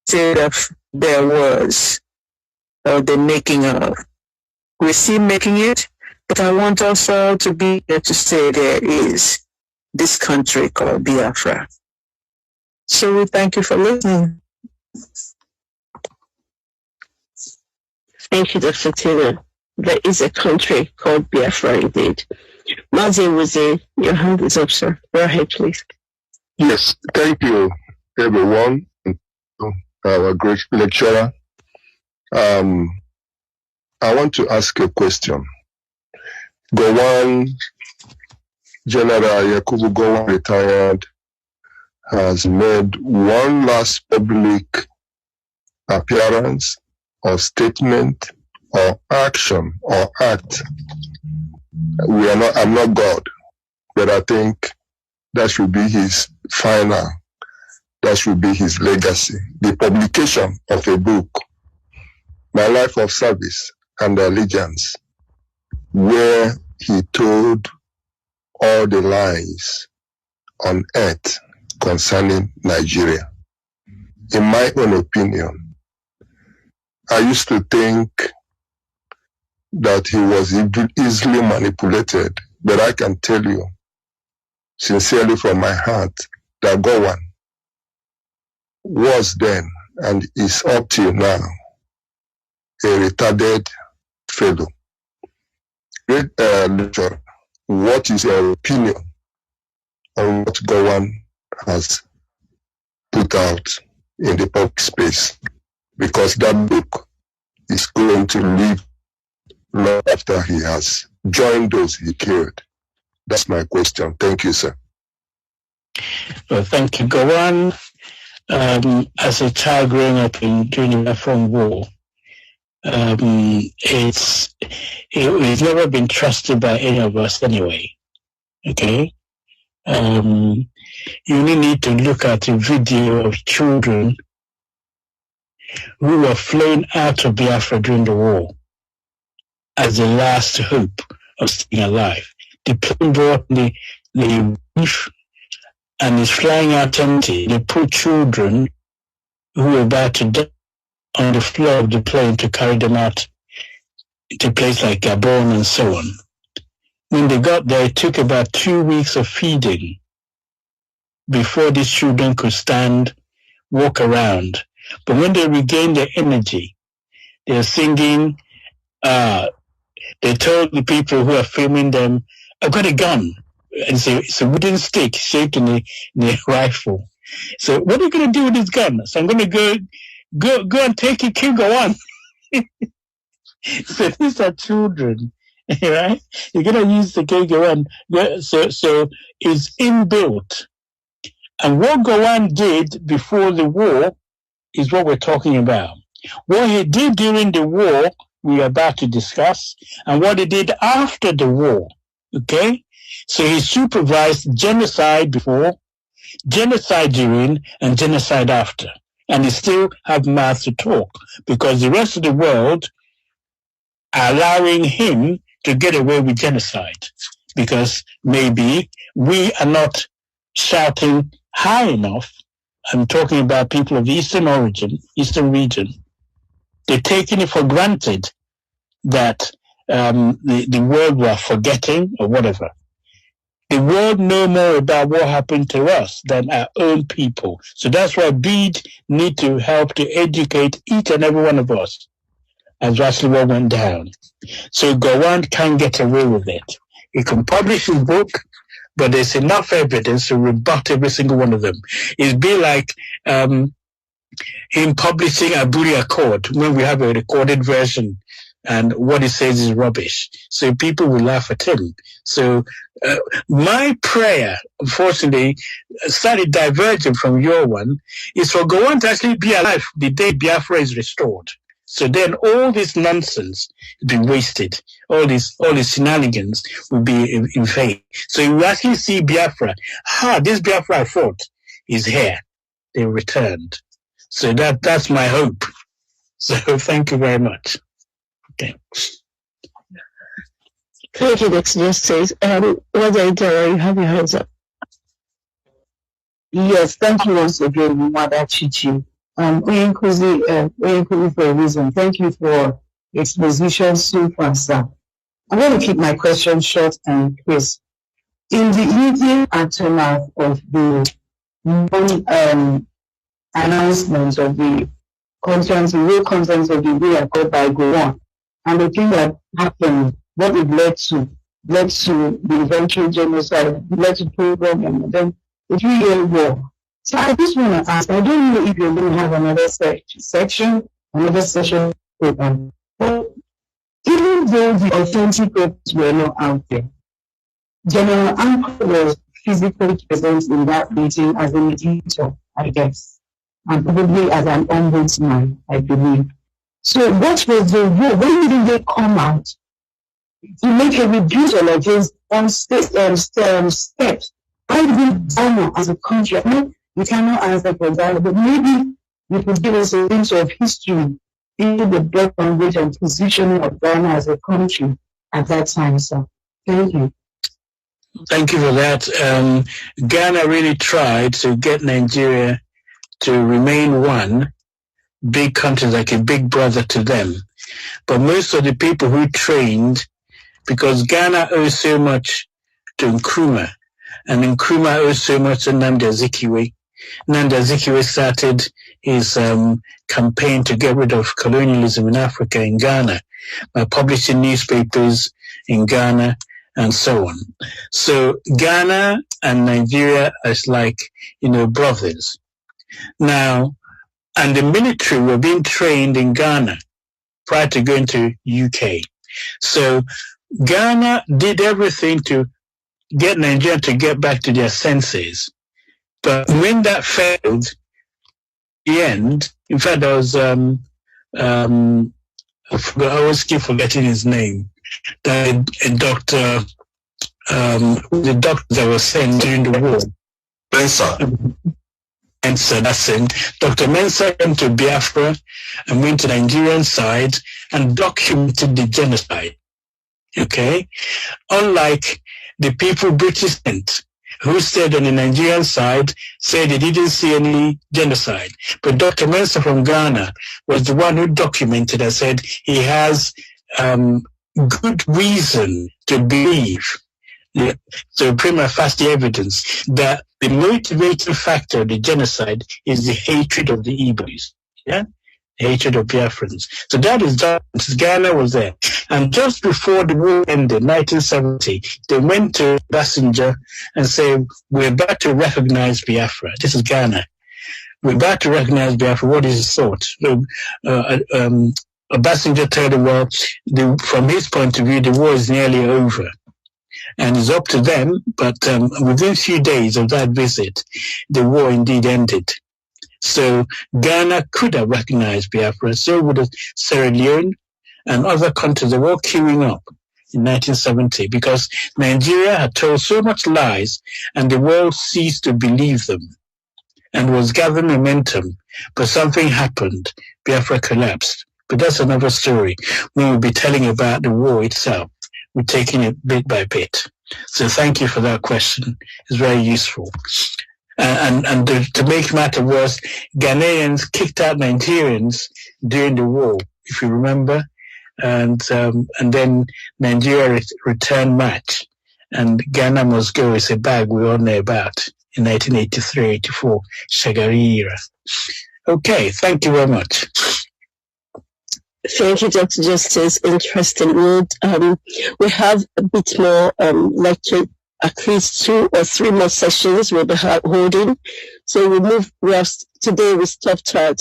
instead of there was or the making of. We're still making it, but I want us all to be here to say there is this country called Biafra. So we thank you for listening. Thank you, Dr. Tina. There is a country called Biafra indeed. Mazi, your hand is up, sir. Go ahead, please. Yes, thank you, everyone. Our great lecturer. I want to ask a question. Gowon, General Yakubu Gowon, retired, has made one last public appearance or statement or action or act. I'm not God, but I think that should be his final, that should be his legacy. The publication of a book, My Life of Service and Allegiance, where he told all the lies on earth concerning Nigeria. In my own opinion, I used to think that he was easily manipulated, but I can tell you sincerely from my heart that Gowon was then and is up till now a retarded fellow. Great lecturer, what is your opinion on what Gowon has put out in the public space? Because that book is going to live long after he has joined those he killed. That's my question. Thank you, sir. Well, thank you, Gowon. As a child growing up during the Biafran War, he's never been trusted by any of us anyway. Okay? You only need to look at a video of children who were flown out of Biafra during the war as the last hope of staying alive. The plane brought the reef and is flying out empty. They put children who were about to die on the floor of the plane to carry them out to places like Gabon and so on. When they got there, it took about 2 weeks of feeding before these children could stand, walk around. But when they regained their energy, they were singing. They told the people who are filming them, "I've got a gun." And so it's a wooden stick shaped in a rifle. So what are you going to do with this gun? So I'm going to go and take it, Gowon. So these are children, right? You're going to use the Gowon. So it's inbuilt. And what Gowon did before the war is what we're talking about. What he did during the war, we are about to discuss, and what he did after the war, okay? So he supervised genocide before, genocide during, and genocide after. And he still have mouth to talk because the rest of the world are allowing him to get away with genocide because maybe we are not shouting high enough. I'm talking about people of Eastern origin, Eastern region. They're taking it for granted that the world were forgetting or whatever. The world know more about what happened to us than our own people. So that's why BEAD need to help to educate each and every one of us as actually what went down. So Gowon can't get away with it. He can publish his book, but there's enough evidence to rebut every single one of them. It'd be like him publishing Aburi Accord when we have a recorded version and what he says is rubbish. So people will laugh at him. So my prayer, unfortunately, started diverging from your one, is for Gowon to actually be alive the day Biafra is restored. So then all this nonsense will be wasted. All these shenanigans will be in vain. So you will actually see Biafra. This Biafra I fought is here. They returned. So that's my hope. So thank you very much. Okay. Thank you, Dr. Justice. Whether you have your hands up. Yes, thank you once again, Mother Chichi. For a reason. Thank you for exposition so far, sir. I'm going to keep my question short and crisp. In the immediate aftermath of the announcement of the content, the real content of the Abuja Accord by go on. And the thing that happened, what it led to the eventual genocide, led to program and then the 3-year war. So I just want to ask, I don't know if you're going to have another section, another session program. But even though the authentic records were not out there, General Anko was physically present in that meeting as a mediator, I guess, and probably as an ombudsman, I believe. So what was the role? When did they come out to make a rebuttal of his steps? Why did we Ghana as a country? I mean, you cannot answer for that, but maybe you could give us a glimpse of history into the birth language and positioning of Ghana as a country at that time, sir. Thank you. Thank you for that. Ghana really tried to get Nigeria to remain one big country, like a big brother to them. But most of the people who trained, because Ghana owes so much to Nkrumah, and Nkrumah owes so much to Nnamdi Azikiwe. Nnamdi Azikiwe started his campaign to get rid of colonialism in Africa, in Ghana, by publishing newspapers in Ghana and so on. So Ghana and Nigeria is like, brothers. Now, and the military were being trained in Ghana prior to going to UK. So Ghana did everything to get Nigeria to get back to their senses. But when that failed, the end, in fact, I was, I always keep forgetting his name, the doctor that was sent during the war. Mensah, that's him. Dr. Mensah came to Biafra and went to the Nigerian side and documented the genocide. Okay? Unlike the people British sent, who stayed on the Nigerian side, said they didn't see any genocide. But Dr. Mensah from Ghana was the one who documented and said he has good reason to believe, so prima facie evidence, that the motivating factor of the genocide is the hatred of the Igbos, hatred of Biafrans. So that is done. Ghana was there. And just before the war ended, 1970, they went to Obasanjo and said, we're about to recognize Biafra. This is Ghana. We're about to recognize Biafra. What is his thought? So, Obasanjo told them, well, from his point of view, the war is nearly over. And it's up to them, but within a few days of that visit, the war indeed ended. So Ghana could have recognized Biafra, so would have Sierra Leone and other countries. They were all queuing up in 1970 because Nigeria had told so much lies and the world ceased to believe them and was gathering momentum. But something happened. Biafra collapsed. But that's another story. We will be telling about the war itself. We're taking it bit by bit. So thank you for that question. It's very useful. And to make matter worse, Ghanaians kicked out Nigerians during the war, if you remember. And then Nigeria returned match. And Ghana must go is a bag we all know about in 1983-84, Shagari era. Okay, thank you very much. Thank you, Dr. Justice. Interesting. We have a bit more lecture, at least 2 or 3 more sessions we'll be holding. So today we stopped at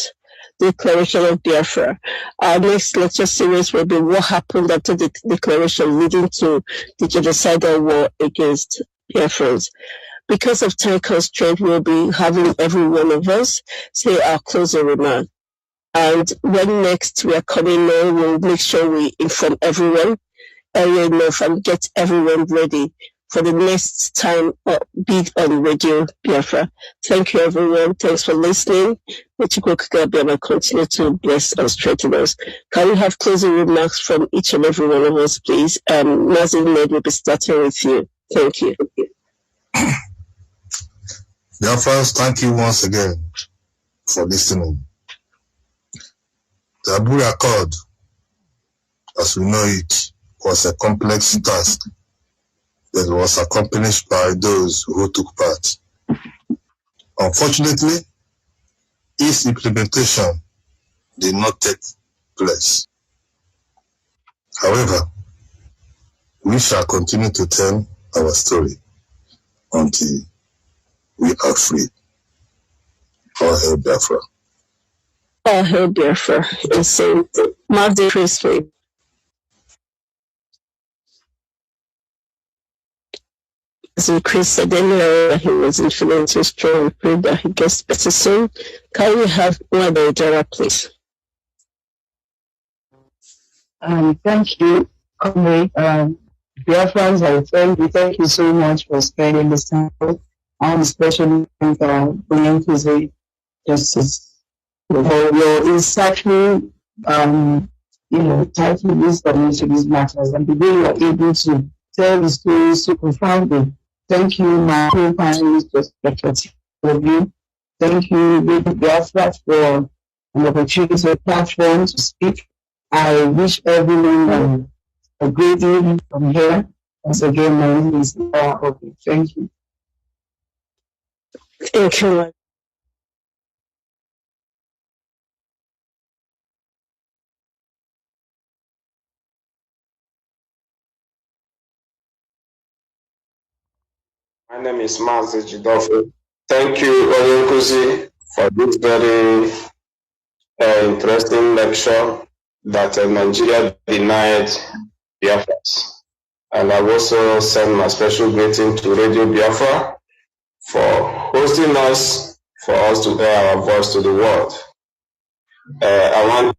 the Declaration of Biafra. Our next lecture series will be what happened after the declaration leading to the genocidal war against Biafrans. Because of time constraint, we'll be having every one of us say our closing remark. And when next we are coming on, we'll make sure we inform everyone early enough and get everyone ready for the next time beat on Radio Biafra. Thank you, everyone. Thanks for listening. May Chukwuka continue to bless and strengthen us. Can we have closing remarks from each and every one of us, please? Mazi, will be starting with you. Thank you. Biafrans, thank you once again for listening. The Abuja Accord, as we know it, was a complex task that was accomplished by those who took part. Unfortunately, its implementation did not take place. However, we shall continue to tell our story until we are free. All hail Biafra. All hail Biafra. And so, Mazi Priestley. As Chris said earlier, he wasn't feeling too strong. Pray that he gets better soon. Can we have Mother Jara, please? Thank you, comrade. Biafrans, I thank you so much for spending this time, and especially bringing to justice. For your insightful, title wisdom into these matters, and the way you are able to tell the stories so profoundly. Thank you, my co-panelists, for you. Thank you, Lady Biafra, for an opportunity, a platform to speak. I wish everyone a great evening from here. Once again, my name is Nnamdi. Thank you. Thank you. My name is Mazi. Thank you, Onyenkuzi, for this very interesting lecture that Nigeria denied Biafrans. And I also send my special greeting to Radio Biafra for hosting us, for us to air our voice to the world. I want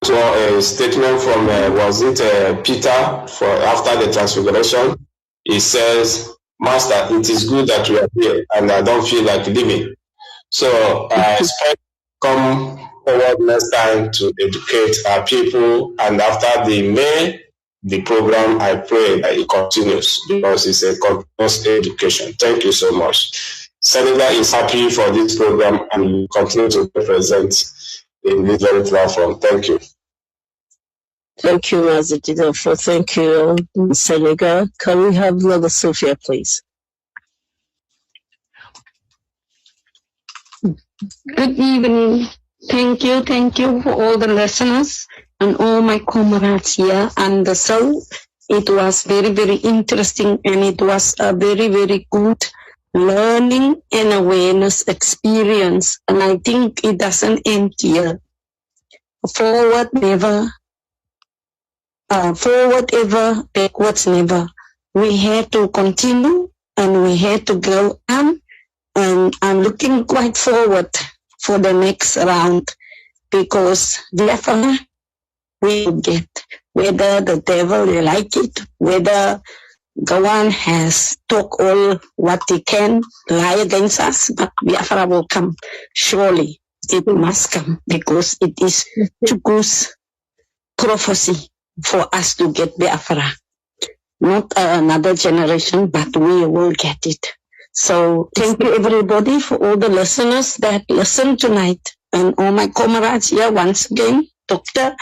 to a statement from, Peter, for after the transfiguration. He says, Master, it is good that we are here, and I don't feel like leaving. So I expect to come forward next time to educate our people, and after the program, I pray that it continues, because it's a continuous education. Thank you so much. Senegal is happy for this program and will continue to represent in this very platform. Thank you. Thank you, Mazi. Thank you, Senegal. Can we have Mother Sophia, please? Good evening. Thank you for all the listeners and all my comrades here. And so it was very, very interesting, and it was a very, very good learning and awareness experience. And I think it doesn't end here. Forward ever, backwards never. We have to continue and we have to go on. And I'm looking quite forward for the next round, because Biafra we will get, whether the devil will like it, whether Gawan has talked all what he can, lie against us, but Biafra will come. Surely it must come, because it is Chukwu's prophecy for us to get Biafra. Not another generation, but we will get it. So thank you everybody for all the listeners that listened tonight, and all my comrades here once again. Doctor,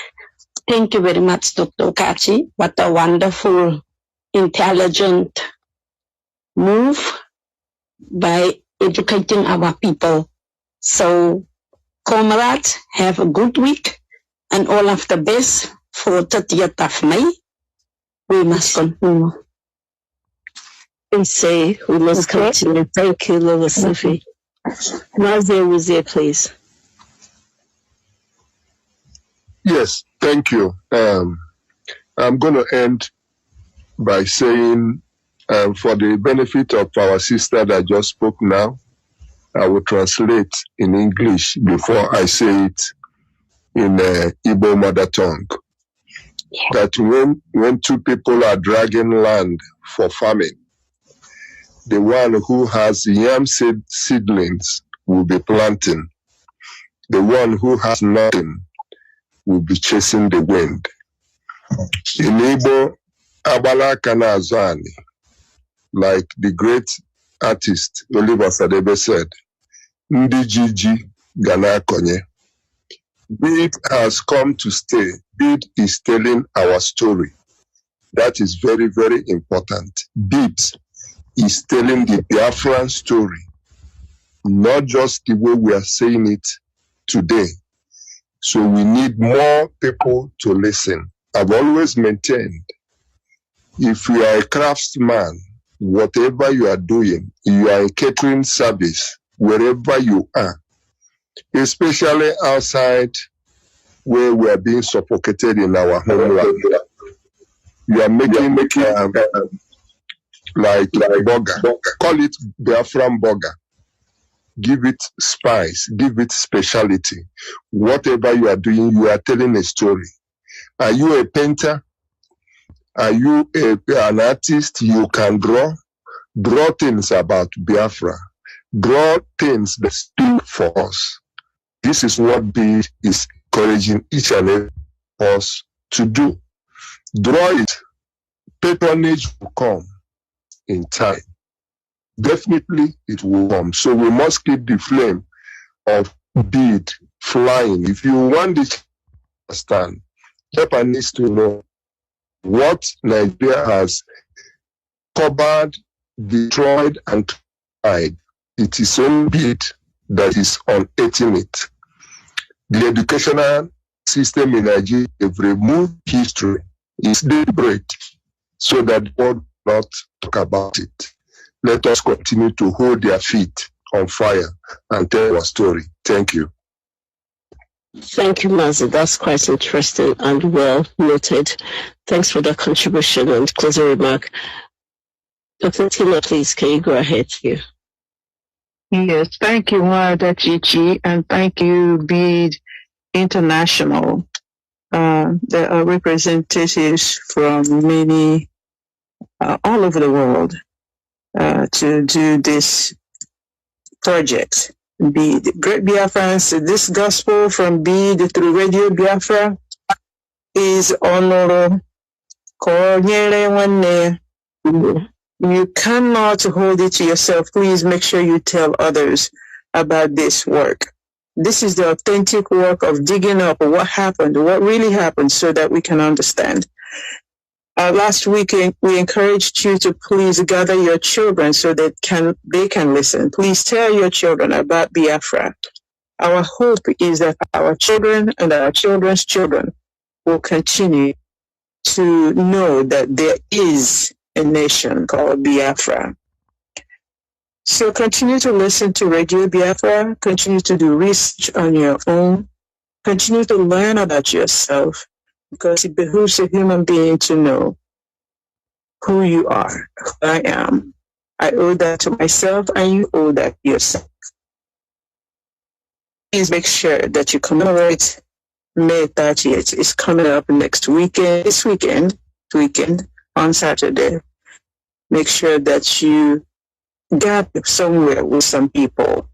thank you very much, Dr. Kachi. What a wonderful, intelligent move by educating our people. So comrades, have a good week and all of the best for 30th of May. We must continue. And say we must continue. Thank you, Lola Sophie. Mazi was there, please. Yes, thank you. I'm going to end by saying, for the benefit of our sister that just spoke now, I will translate in English before I say it in Igbo mother tongue. That when two people are dragging land for farming, the one who has yam seedlings will be planting. The one who has nothing will be chasing the wind. In Igbo, Abala Kanazani, like the great artist Oliver Sadebe said, Ndi Gigi Gana Konye. Bid has come to stay. Bid is telling our story. That is very, very important. Bid is telling the Biafran story. not just the way we are saying it today. So we need more people to listen. I've always maintained, if you are a craftsman, whatever you are doing, you are a catering service, wherever you are, especially outside where we are being suffocated in our homeland. You are making like burger. Call it Biafran burger. Give it spice, give it speciality. Whatever you are doing, you are telling a story. Are you a painter? Are you an artist? You can draw. Draw things about Biafra. Draw things that speak for us. This is what BID is encouraging each and every of us to do. Draw it. Patronage will come in time. Definitely it will come. So we must keep the flame of BID flying. If you want this to understand, Japan needs to know what Nigeria has covered, destroyed, and tried. It is only BID that is unearthing it. The educational system in Nigeria have removed history. It's deliberate so that the world will not talk about it. Let us continue to hold their feet on fire and tell our story. Thank you. Thank you, Mazi. That's quite interesting and well noted. Thanks for the contribution and closing remark. Dr. Tina, please, can you go ahead here? Yes, thank you, Wada Chichi, and thank you, BID International. There are representatives from many, all over the world, to do this project. BID, Great Biafrans, this gospel from BID through Radio Biafra is honorable. You cannot hold it to yourself. Please make sure you tell others about this work. This is the authentic work of digging up what happened, what really happened, so that we can understand. Last weekend, we encouraged you to please gather your children so that they can listen. Please tell your children about Biafra. Our hope is that our children and our children's children will continue to know that there is a nation called Biafra. So continue to listen to Radio Biafra, continue to do research on your own, continue to learn about yourself, because it behooves a human being to know who you are, who I am. I owe that to myself, and you owe that to yourself. Please make sure that you commemorate May 30th. It's coming up next weekend, this weekend on Saturday. Make sure that you gather somewhere with some people.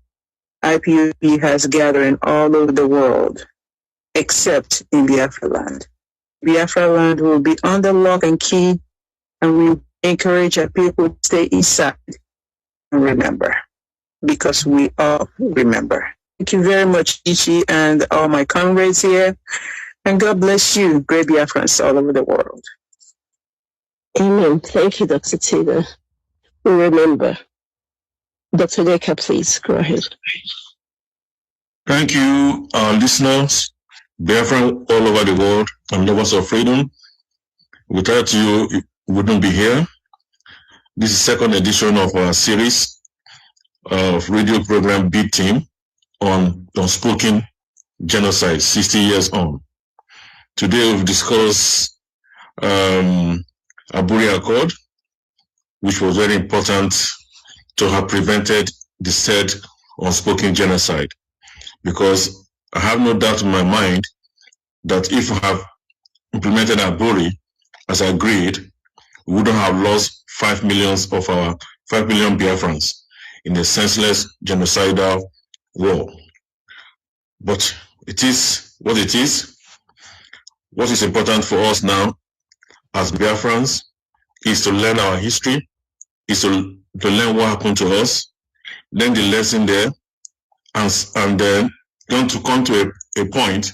IPUB has gathering all over the world, except in Biafra land. Biafra land will be under lock and key, and we encourage our people to stay inside and remember, because we all remember. Thank you very much, Ichi, and all my comrades here, and God bless you, great Biafrans all over the world. Amen. Thank you, Dr. Tina. We remember. Dr. Deka, please go ahead. Thank you, our listeners, Biafra all over the world, and lovers of freedom. Without you, we wouldn't be here. This is the second edition of our series of radio program BID Team on unspoken genocide, 60 years on. Today we've discussed Aburi Accord, which was very important to have prevented the said unspoken genocide. Because I have no doubt in my mind that if we have implemented Aburi as agreed, we wouldn't have lost 5 million of our 5 million Biafrans in a senseless genocidal war. But it is what it is. What is important for us now as Biafrans is to learn our history, is to learn what happened to us, learn the lesson there, and then going to come to a point,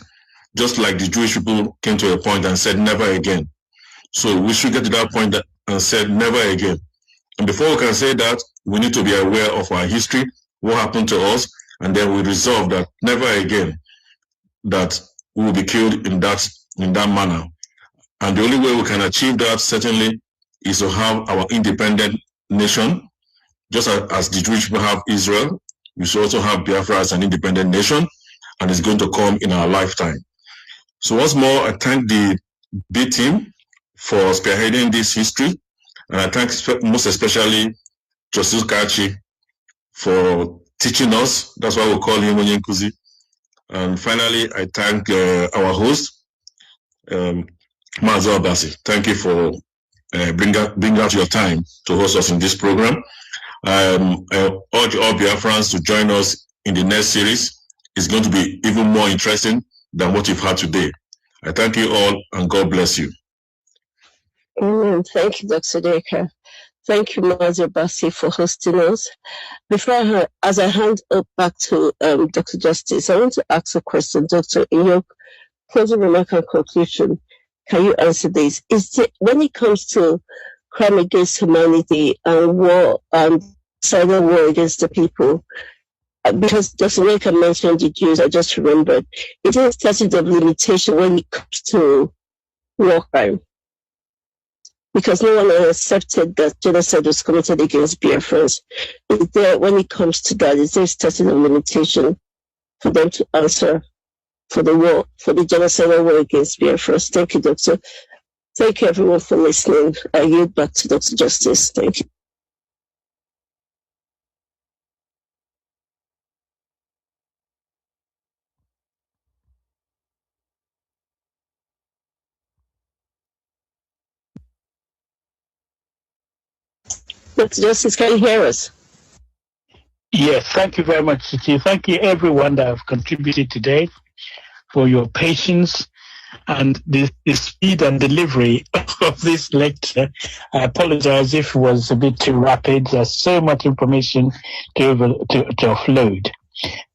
just like the Jewish people came to a point and said never again. So we should get to that point and said never again. And before we can say that, we need to be aware of our history, what happened to us, and then we resolve that never again that we will be killed in that manner. And the only way we can achieve that certainly is to have our independent nation, just as the Jewish people have Israel. We should also have Biafra as an independent nation, and it's going to come in our lifetime. So once more, I thank the B team for spearheading this history, and I thank most especially Justice Kachi for teaching us. That's why we call him Onyenkuzi. And finally, I thank our host, Mazi. Thank you for bring out your time to host us in this program. I urge all Biafrans to join us in the next series. It's going to be even more interesting than what you've had today. I thank you all, and God bless you. Amen. Thank you, Dr. Deka. Thank you, Mazi, for hosting us. Before as I hand up back to Dr. Justice, I want to ask a question, Doctor. In your closing remark and conclusion, can you answer this? When it comes to crime against humanity and war and cyber war against the people, because Dr. Deka mentioned the Jews, I just remembered, it is statute of limitation when it comes to war crime. Because no one accepted that genocide was committed against Biafrans. Is there, when it comes to that, is there a statute of limitation for them to answer for the war, for the genocidal war against Biafrans? Thank you, Doctor. Thank you, everyone, for listening. I yield back to Dr. Justice. Thank you. Dr. Justice, can you hear us? Yes, thank you very much, Chichi. Thank you, everyone that have contributed today, for your patience and the speed and delivery of this lecture. I apologize if it was a bit too rapid. There's so much information to offload.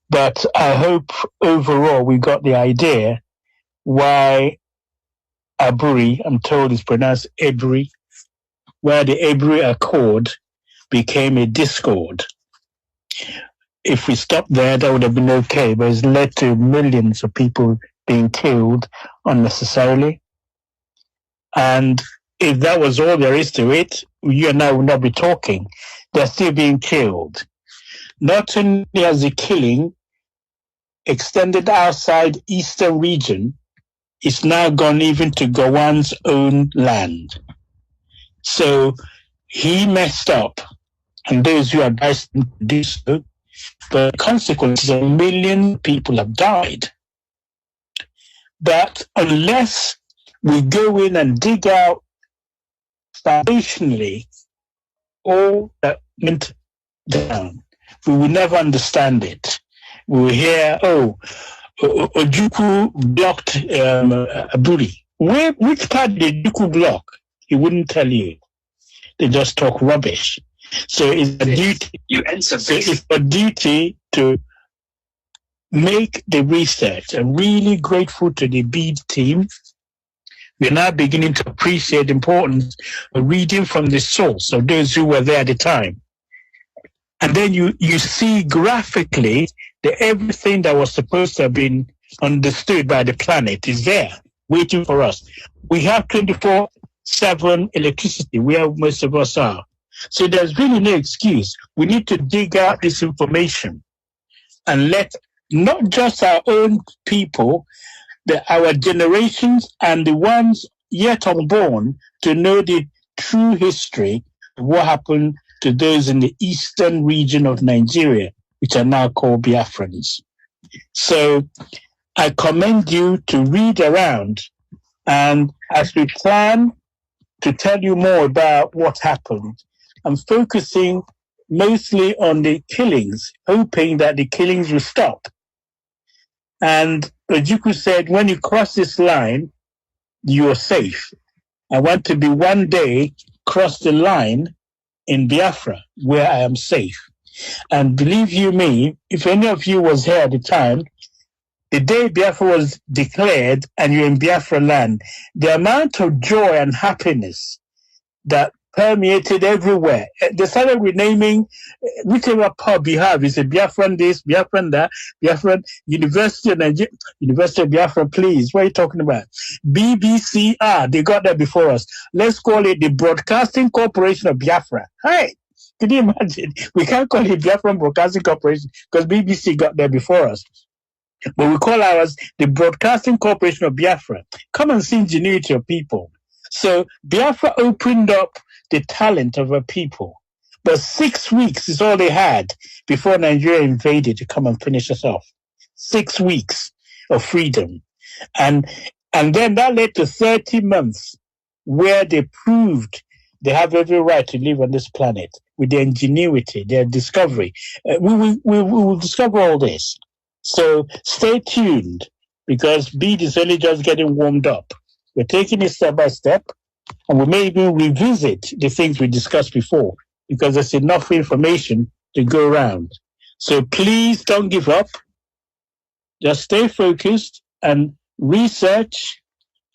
But I hope overall we got the idea why Aburi, I'm told it's pronounced Ebri, where the Ebri Accord became a discord. If we stopped there, that would have been okay, but it's led to millions of people being killed unnecessarily. And if that was all there is to it, you and I would not be talking. They're still being killed. Not only has the killing extended outside eastern region, it's now gone even to Gawan's own land. So he messed up, and those who advised him to do so, but the consequences, 1 million people have died. But unless we go in and dig out foundationally all that went down, we will never understand it. We will hear, Ojukwu blocked Aburi. Which part did Ojukwu block? He wouldn't tell you. They just talk rubbish. So it's a duty to make the research. I'm really grateful to the BEAD team. We're now beginning to appreciate the importance of reading from the source of those who were there at the time. And then you see graphically that everything that was supposed to have been understood by the planet is there, waiting for us. We have 24/7 electricity, where most of us are. So there's really no excuse. We need to dig out this information and let not just our own people, our generations and the ones yet unborn to know the true history of what happened to those in the eastern region of Nigeria, which are now called Biafrans. So I commend you to read around, and as we plan to tell you more about what happened, I'm focusing mostly on the killings, hoping that the killings will stop. And Ojukwu said, when you cross this line, you are safe. I want to be one day cross the line in Biafra, where I am safe. And believe you me, if any of you was here at the time, the day Biafra was declared and you're in Biafra land, the amount of joy and happiness that permeated everywhere. They started renaming whichever pub you have. It's a Biafran this, Biafran that, Biafran University of Nigeria, University of Biafra, please. What are you talking about? BBCR, they got there before us. Let's call it the Broadcasting Corporation of Biafra. Hey, can you imagine? We can't call it Biafran Broadcasting Corporation because BBC got there before us. But we call ours the Broadcasting Corporation of Biafra. Come and see ingenuity of people. So Biafra opened up the talent of our people. But 6 weeks is all they had before Nigeria invaded to come and finish us off. 6 weeks of freedom. And then that led to 30 months where they proved they have every right to live on this planet with their ingenuity, their discovery. We will discover all this. So stay tuned because BEAD is only just getting warmed up. We're taking it step by step and we may even revisit the things we discussed before because there's enough information to go around. So please don't give up. Just stay focused and research.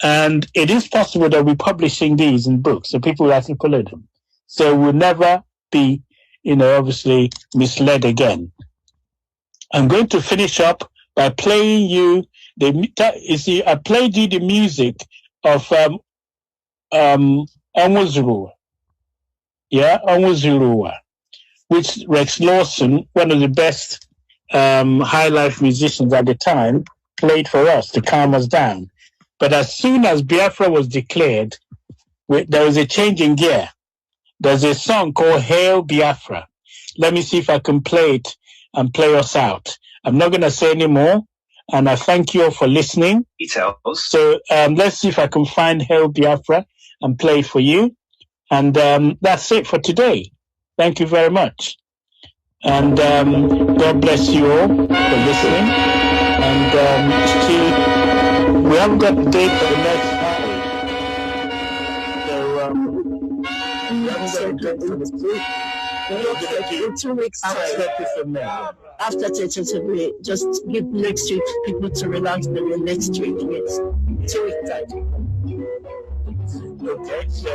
And it is possible that we're publishing these in books so people will actually follow them. So we'll never be, obviously misled again. I'm going to finish up by playing you I played you the music of Onwuzurua. Yeah, Onwuzurua, which Rex Lawson, one of the best high life musicians at the time, played for us to calm us down. But as soon as Biafra was declared, there was a change in gear. There's a song called Hail Biafra. Let me see if I can play it and play us out. I'm not going to say any more, and I thank you all for listening. Details. So let's see if I can find Hail Biafra and play it for you. And that's it for today. Thank you very much. And God bless you all for listening. And we haven't got the date for the next party. So we haven't got the date for the week. In 2 weeks after tentatively, just give next week people to relax them the next week. Yes, 2 weeks time. Okay, so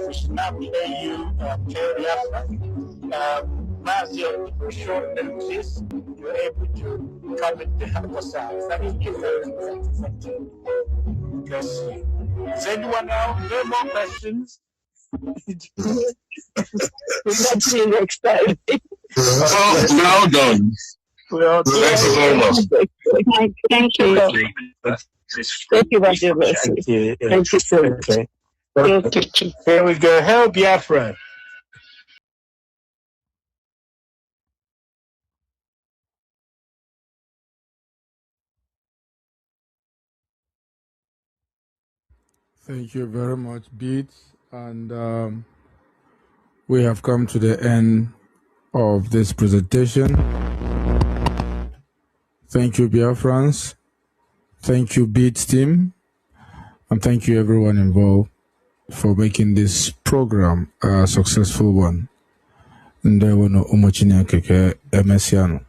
we should now play you Biafra. Mazi, for short notice, you're able to come and help us out. That is very effective. Because is anyone else? No more questions? We'll see you next time. Now done. Well, thank you very much. Thank you. Thank you, Roger. Thank you. Thank you so much. Okay. Here we go. Hail Biafra. Thank you very much, Beats. And we have come to the end of this presentation. Thank you, Biafrans. Thank you, Beats team. And thank you, everyone involved, for making this program a successful one. Ndewono umochineke ke emesiano.